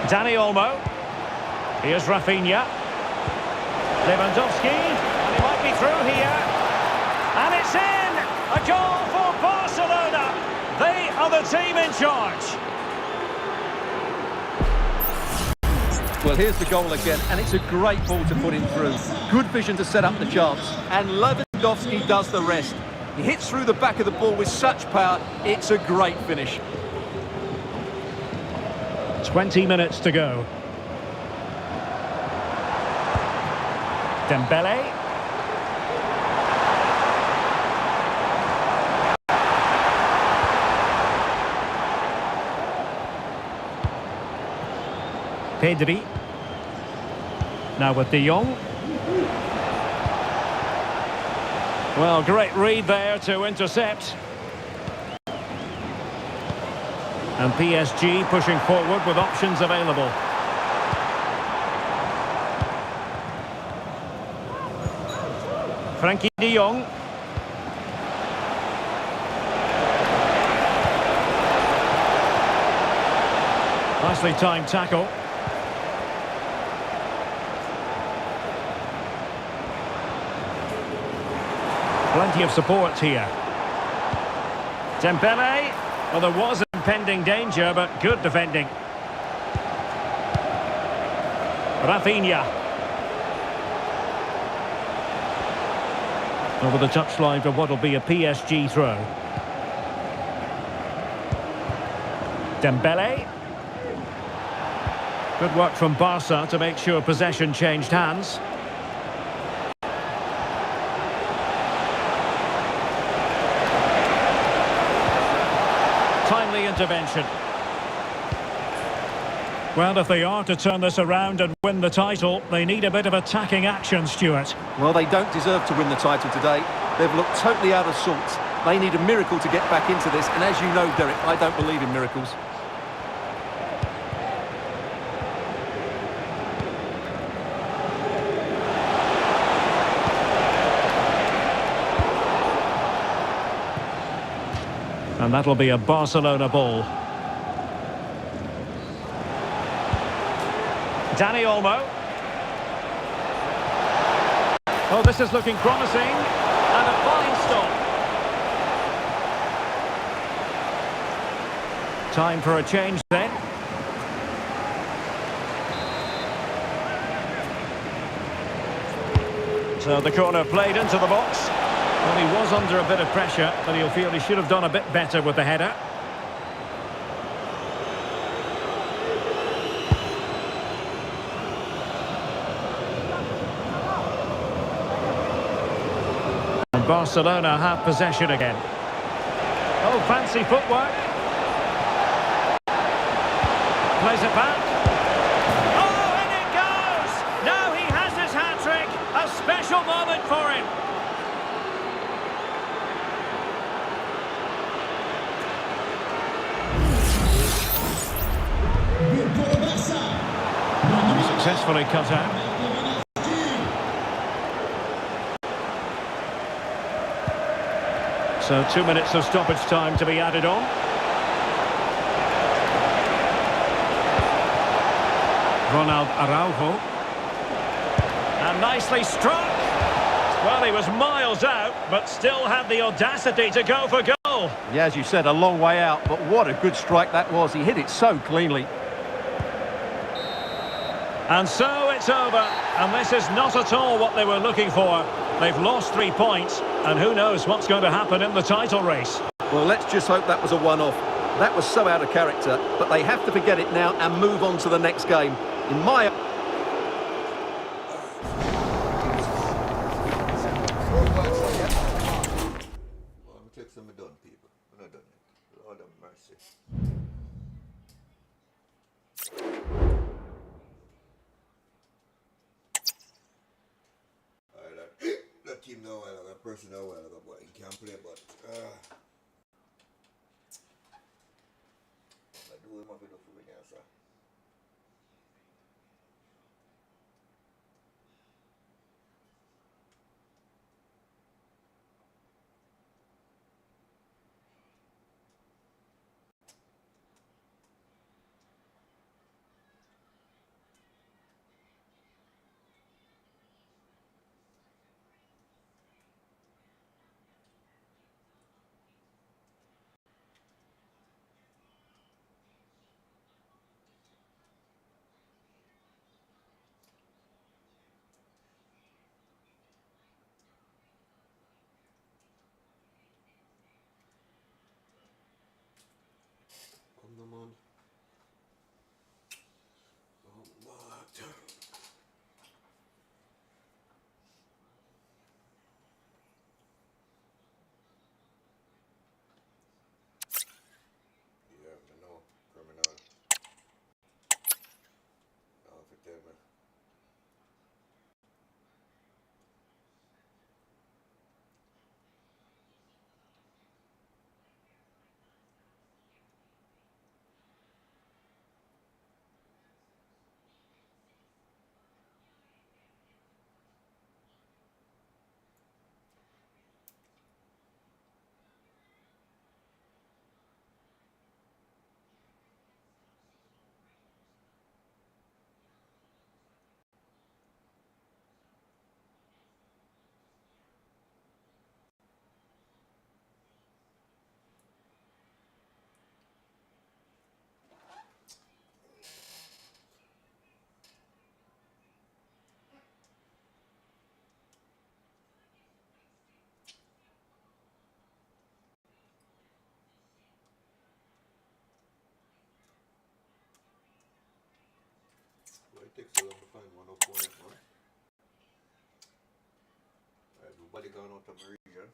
Dani Olmo. Here's Rafinha. Lewandowski. And he might be through here. And it's in! A goal for Barcelona. They are the team in charge. Well, here's the goal again, and it's a great ball to put him through. Good vision to set up the chance. And Lewandowski does the rest. He hits through the back of the ball with such power. It's a great finish. 20 minutes to go. Dembele. Pedri. Now with De Jong. Well, great read there to intercept. And PSG pushing forward with options available. Frenkie de Jong. Nicely timed tackle. Plenty of support here. Dembele. Well, there was impending danger, but good defending. Rafinha. Over the touchline for what will be a PSG throw. Dembele. Good work from Barca to make sure possession changed hands. Timely intervention. Well, if they are to turn this around and win the title, they need a bit of attacking action, Stuart. Well, they don't deserve to win the title today. They've looked totally out of sorts. They need a miracle to get back into this, and as you know, Derek, I don't believe in miracles. And that'll be a Barcelona ball. Dani Olmo. Oh, this is looking promising. And a fine stop. Time for a change then. So the corner played into the box. Well, he was under a bit of pressure, but he'll feel he should have done a bit better with the header. And Barcelona have possession again. Oh, fancy footwork. Plays it back. Oh, and it goes! Now he has his hat-trick. A special moment for him. Successfully cut out. So 2 minutes of stoppage time to be added on. Ronald Araujo. And nicely struck. Well, he was miles out, but still had the audacity to go for goal. Yeah, as you said, a long way out, but what a good strike that was. He hit it so cleanly. And so it's over, and this is not at all what they were looking for. They've lost 3 points, and who knows what's going to happen in the title race. Well, let's just hope that was a one-off. That was so out of character, but they have to forget it now and move on to the next game. In my... Well, I'm take some done, people. I'm not done it. Lord have mercy. That team know well, that person know well, but he can't play, but I do him up enough for me now, sir. Come on. Oh, what? Yeah, I know. Criminal. Oh, if it tell me. Well, it takes so long to find one opponent, man. Everybody gone out of the region.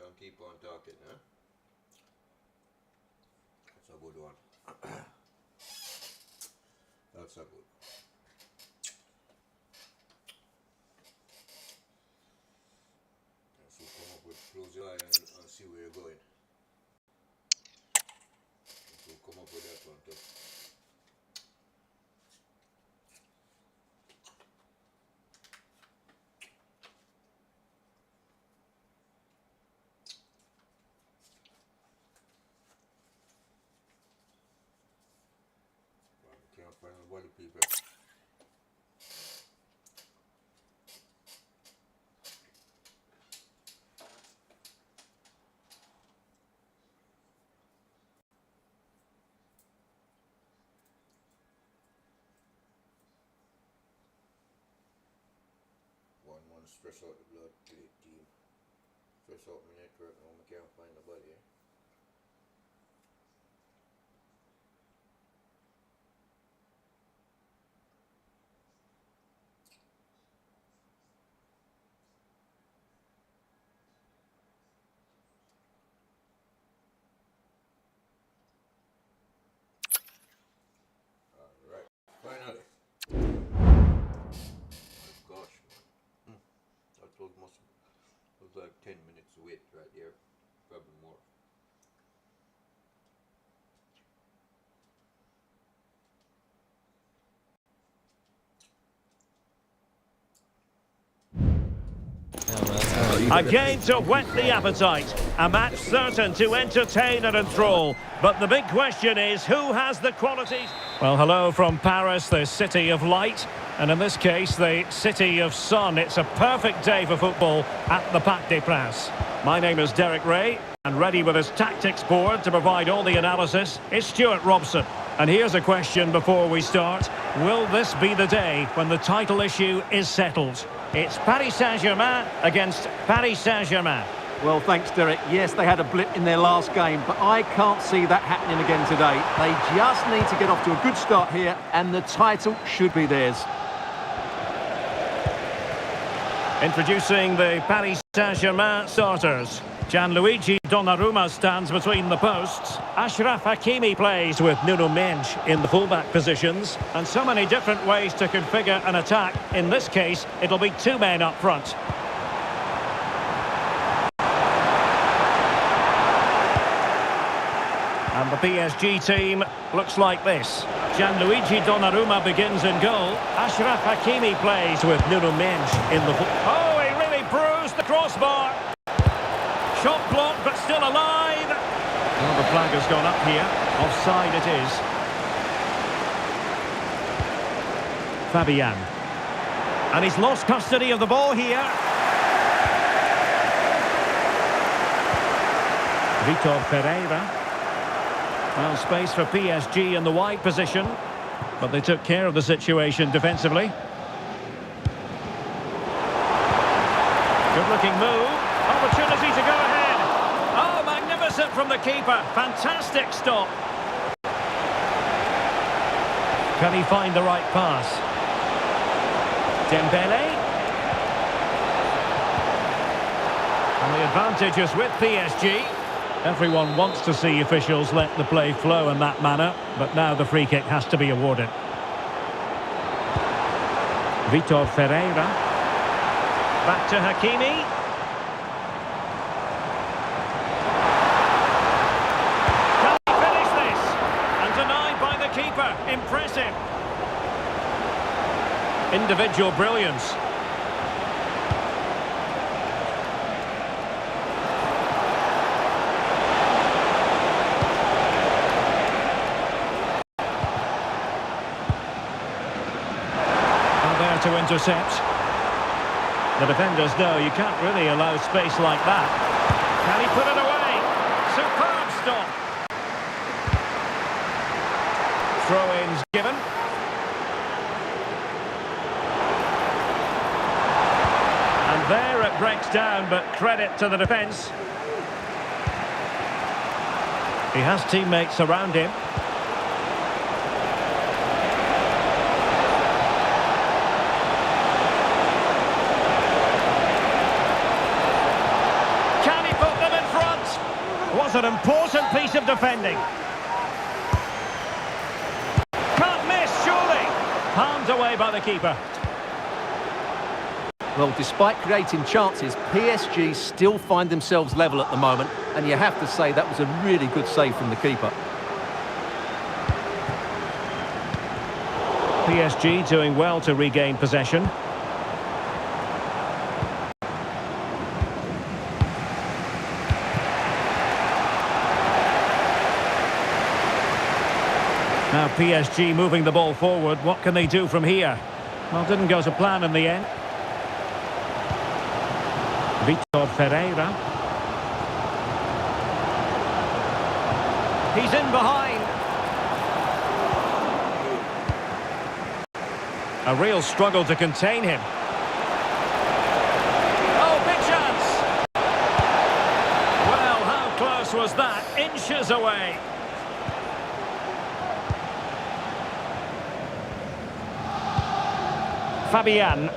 and keep on talking, huh? That's a good one. That's a good. So come up with, close your eye and see where you're going. So come up with that one too. Can't find nobody, people. One stress out the blood plate team. Stress out my network now, I can't find nobody. Alright, finally. My gosh, man. That was like 10 minutes wait right there. Probably more. A game to whet the appetite. A match certain to entertain and enthrall. But the big question is, who has the qualities? Well, hello from Paris, the city of light. And in this case, the city of sun. It's a perfect day for football at the Parc des Princes. My name is Derek Ray, and ready with his tactics board to provide all the analysis is Stuart Robson. And here's a question before we start. Will this be the day when the title issue is settled? It's Paris Saint-Germain against Paris Saint-Germain. Well, thanks, Derek. Yes, they had a blip in their last game, but I can't see that happening again today. They just need to get off to a good start here, and the title should be theirs. Introducing the Paris Saint-Germain starters. Gianluigi Donnarumma stands between the posts. Achraf Hakimi plays with Nuno Mendes in the fullback positions. And so many different ways to configure an attack. In this case, it'll be two men up front. And the PSG team looks like this. Gianluigi Donnarumma begins in goal. Achraf Hakimi plays with Nuno Mendes in the... Oh, he really bruised the crossbar. Shot blocked, but still alive. Well, the flag has gone up here. Offside it is. Fabian. And he's lost custody of the ball here. Vitor Pereira. Well, space for PSG in the wide position, but they took care of the situation defensively. Good-looking move. Opportunity to go ahead. Oh, magnificent from the keeper. Fantastic stop. Can he find the right pass? Dembele. And the advantage is with PSG. Everyone wants to see officials let the play flow in that manner, but now the free kick has to be awarded. Vitor Ferreira. Back to Hakimi. Can he finish this? And denied by the keeper. Impressive. Individual brilliance. To intercept. The defenders know you can't really allow space like that. Can he put it away? Superb stop. Throw-ins given. And there it breaks down, but credit to the defence. He has teammates around him. Can he put them in an important piece of defending. Can't miss, surely. Palmed away by the keeper. Well, despite creating chances, PSG still find themselves level at the moment, and you have to say that was a really good save from the keeper. PSG doing well to regain possession. Now PSG moving the ball forward. What can they do from here? Well, didn't go to plan in the end. Vitor Ferreira. He's in behind. A real struggle to contain him. Oh, big chance! Well, how close was that? Inches away. Fabian.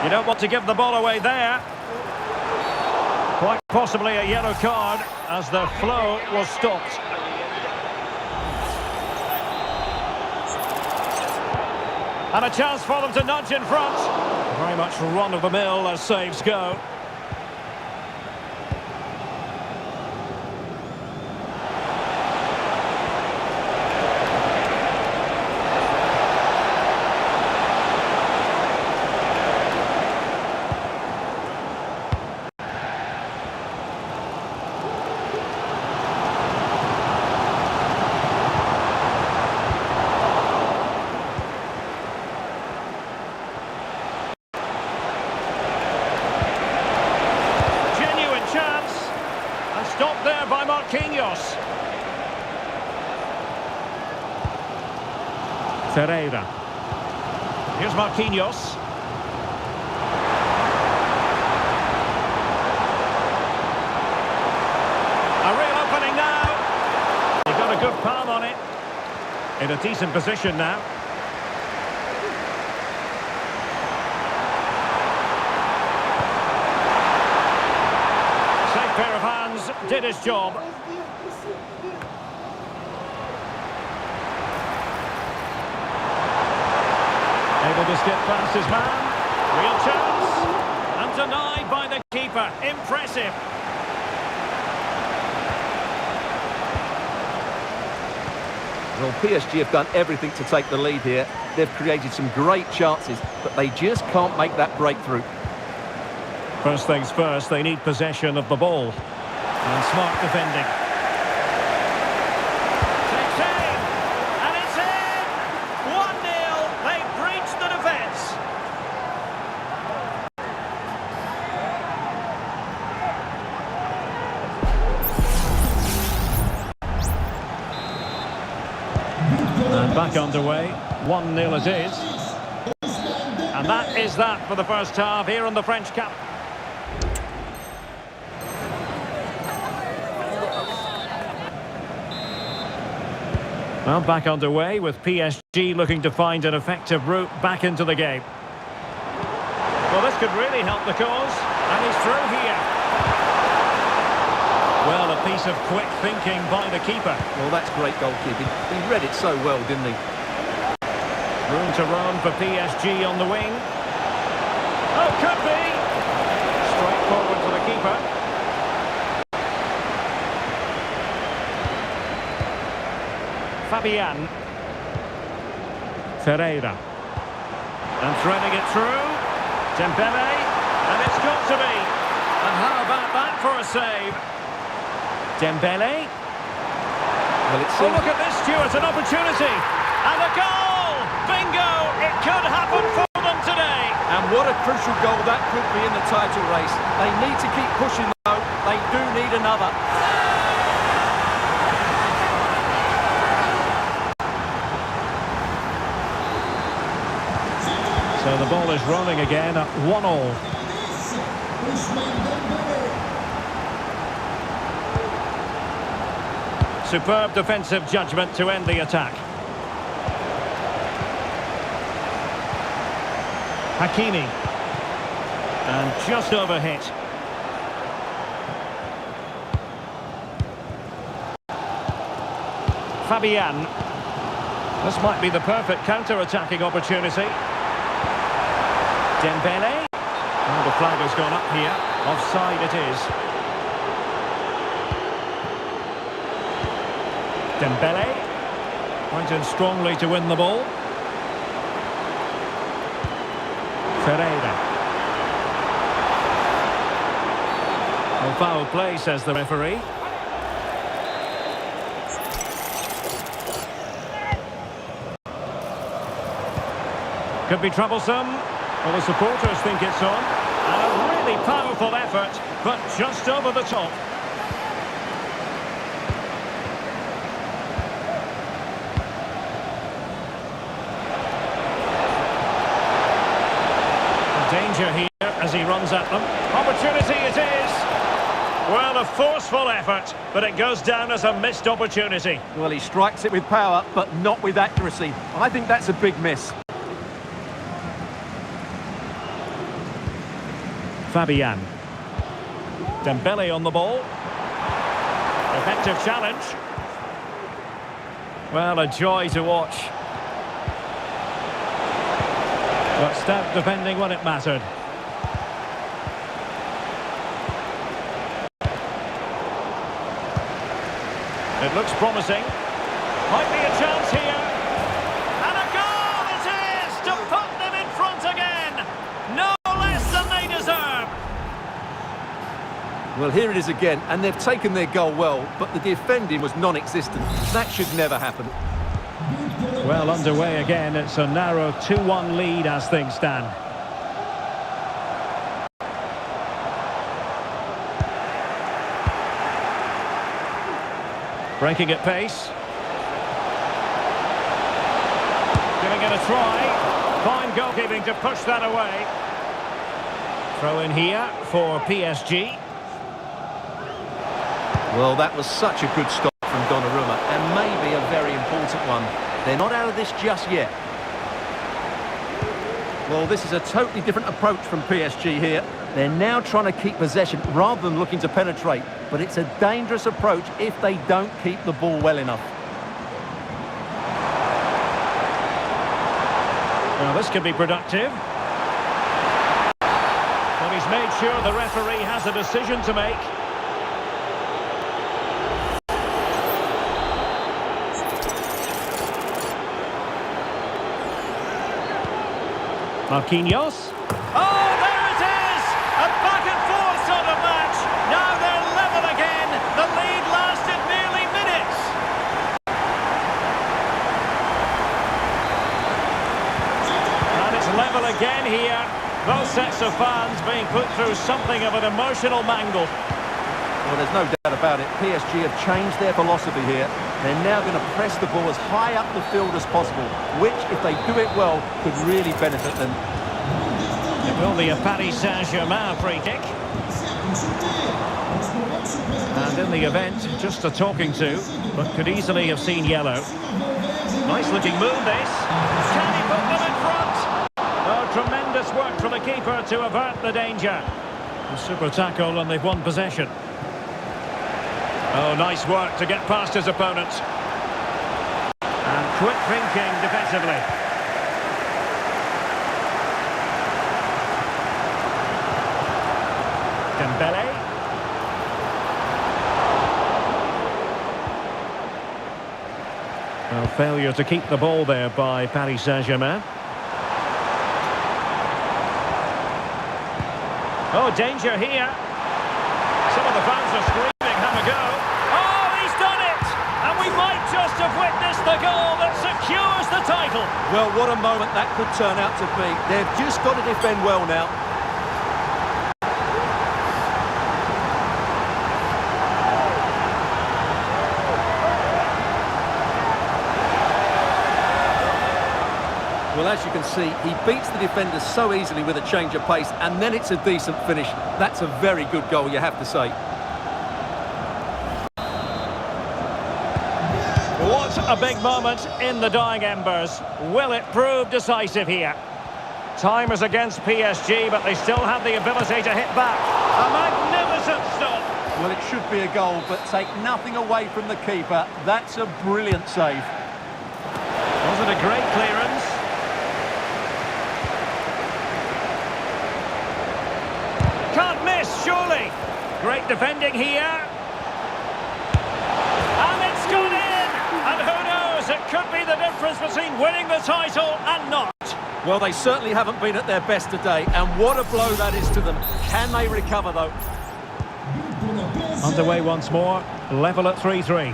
You don't want to give the ball away there. Quite possibly a yellow card as the flow was stopped. And a chance for them to nudge in front. Very much run-of-the-mill as saves go. Stopped there by Marquinhos. Ferreira. Here's Marquinhos. A real opening now. He got a good palm on it. In a decent position now. Safe pair of hands, did his job. Able to skip past his man. Real chance. And denied by the keeper. Impressive. Well, PSG have done everything to take the lead here. They've created some great chances, but they just can't make that breakthrough. First things first, they need possession of the ball. And smart defending. Takes aim, and it's in! 1-0, they've breached the defence. And back underway, 1-0 it is. And that is that for the first half here in the French Cup. Well, back underway with PSG looking to find an effective route back into the game. Well, this could really help the cause, and he's through here. Well, a piece of quick thinking by the keeper. Well, that's great goalkeeping. He read it so well, didn't he? Room to run for PSG on the wing. Oh, could be! Straight forward for the keeper. Fabian. Ferreira. And threading it through. Dembele. And it's got to be. And how about that for a save? Dembele. Well, it's Oh, look at this, Stuart. An opportunity. And a goal! Bingo! It could happen for them today. And what a crucial goal that could be in the title race. They need to keep pushing, though. They do need another. So the ball is rolling again at 1-1. Superb defensive judgment to end the attack. Hakimi. And just overhit. Fabian. This might be the perfect counter-attacking opportunity. Dembele. Oh, the flag has gone up here. Offside it is. Dembele. Went in strongly to win the ball. Ferreira. No foul play, says the referee. Could be troublesome. Well, the supporters think it's on. And a really powerful effort, but just over the top. Danger here as he runs at them. Opportunity it is. Well, a forceful effort, but it goes down as a missed opportunity. Well, he strikes it with power, but not with accuracy. I think that's a big miss. Fabian. Dembele on the ball. Effective challenge. Well, a joy to watch. But stout defending when it mattered. It looks promising. Might be a chance here. And a goal it is to put them in front again. No less than they deserve. Well, here it is again, and they've taken their goal well, but the defending was non-existent. That should never happen. Well, underway again. It's a narrow 2-1 lead as things stand. Breaking at pace. Giving it a try. Fine goalkeeping to push that away. Throw in here for PSG. Well, that was such a good stop from Donnarumma, and maybe a very important one. They're not out of this just yet. Well, this is a totally different approach from PSG here. They're now trying to keep possession rather than looking to penetrate. But it's a dangerous approach if they don't keep the ball well enough. Well, this could be productive. Well, he's made sure the referee has a decision to make. Marquinhos. Oh, there it is! A back-and-forth sort of match. Now they're level again. The lead lasted nearly minutes. And it's level again here. Both sets of fans being put through something of an emotional mangle. Well, there's no doubt about it. PSG have changed their philosophy here. They're now going to press the ball as high up the field as possible, which, if they do it well, could really benefit them. It will be a Paris Saint-Germain free kick. And in the event, just a talking to, but could easily have seen yellow. Nice-looking move, this. Can he put them in front? Oh, tremendous work from the keeper to avert the danger. A super tackle, and they've won possession. Oh, nice work to get past his opponent. And quick thinking defensively. Dembele. Well, failure to keep the ball there by Paris Saint-Germain. Oh, danger here. Some of the fans are screaming, have a go. Oh, he's done it! And we might just have witnessed the goal that secures the title. Well, what a moment that could turn out to be. They've just got to defend well now. Well, as you can see, he beats the defenders so easily with a change of pace, and then it's a decent finish. That's a very good goal, you have to say. What a big moment in the dying embers. Will it prove decisive here? Time is against PSG, but they still have the ability to hit back. A magnificent stop. Well, it should be a goal, but take nothing away from the keeper. That's a brilliant save. Wasn't a great clearance. Can't miss, surely. Great defending here. And it's gone in! And who knows, it could be the difference between winning the title and not. Well, they certainly haven't been at their best today, and what a blow that is to them. Can they recover, though? Underway once more, level at 3-3.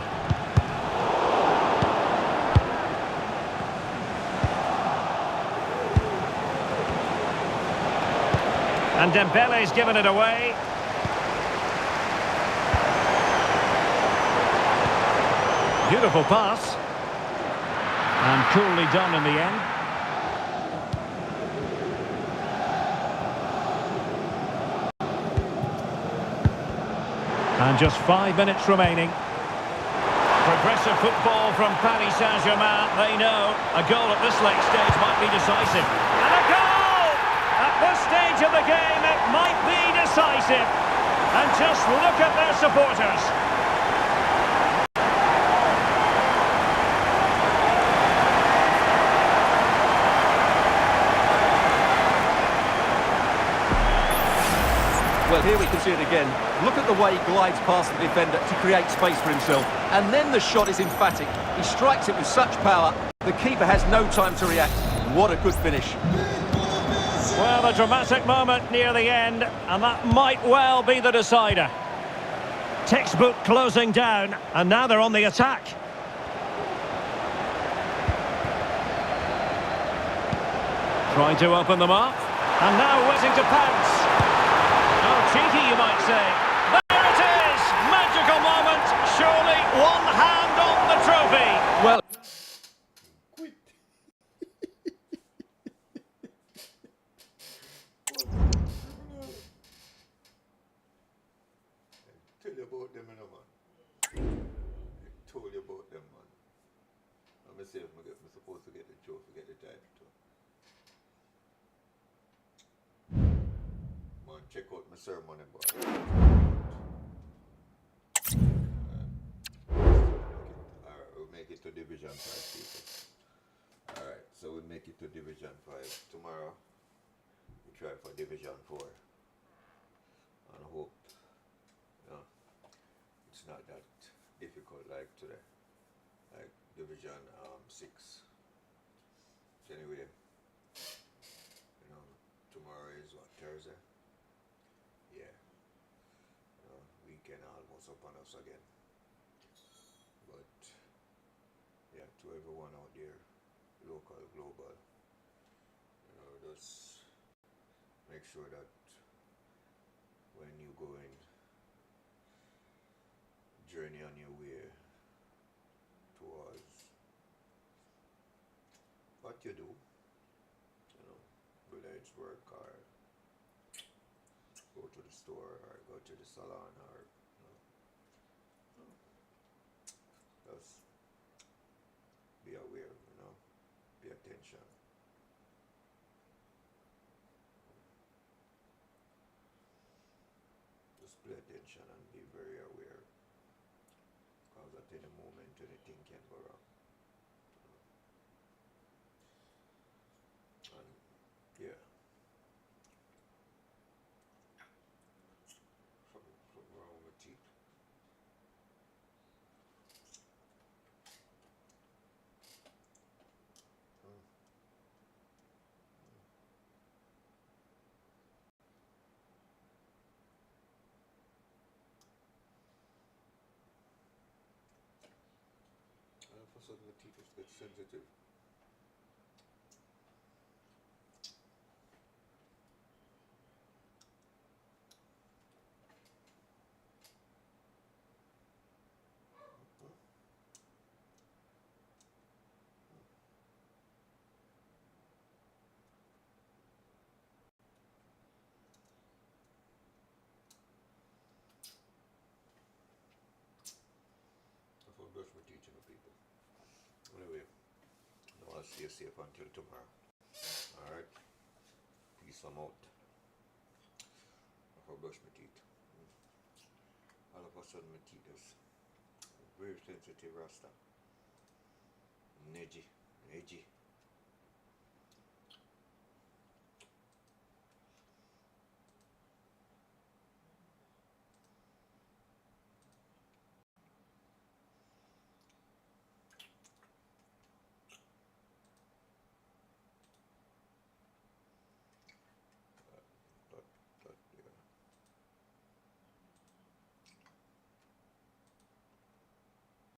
And Dembele's given it away. Beautiful pass. And coolly done in the end. And just 5 minutes remaining. Progressive football from Paris Saint-Germain. They know a goal at this late stage might be decisive. And a goal! At this stage of the game, it might be decisive. And just look at their supporters. Well, here we can see it again. Look at the way he glides past the defender to create space for himself. And then the shot is emphatic. He strikes it with such power, the keeper has no time to react. What a good finish. Well, a dramatic moment near the end, and that might well be the decider. Textbook closing down, and now they're on the attack. Trying to open them up, and now waiting to pounce. Oh, cheeky, you might say. There it is! Magical moment. Surely one hand on the trophy. Well, Quit. Tell you about them, you know, man. I told you about them, man. I'm supposed to get the trophy, get the title. Man, check out my ceremony, boy. Alright, we'll make it to Division 5, people. Alright, so we make it to Division 5. Tomorrow, we try for Division 4. And I hope, you know, it's not that difficult like today. Like Division 6. So anyway, you know, tomorrow is what, Thursday? Yeah. Weekend almost upon us again. But yeah, to everyone out there, local, global, you know, just make sure that when you go in, journey on your way towards what you do, you know, whether it's work or go to the store or go to the salon or, you know, just be aware, you know, pay attention. Just pay attention and be very aware, because at any moment anything can go wrong. And yeah, something wrong with my teeth. For sudden the teeth is a bit sensitive. If I brush my teeth, you know, people. Anyway, I'll see you safe until tomorrow. Alright? some out. If I brush my teeth. All of a sudden my teeth is very sensitive rasta. Edgy.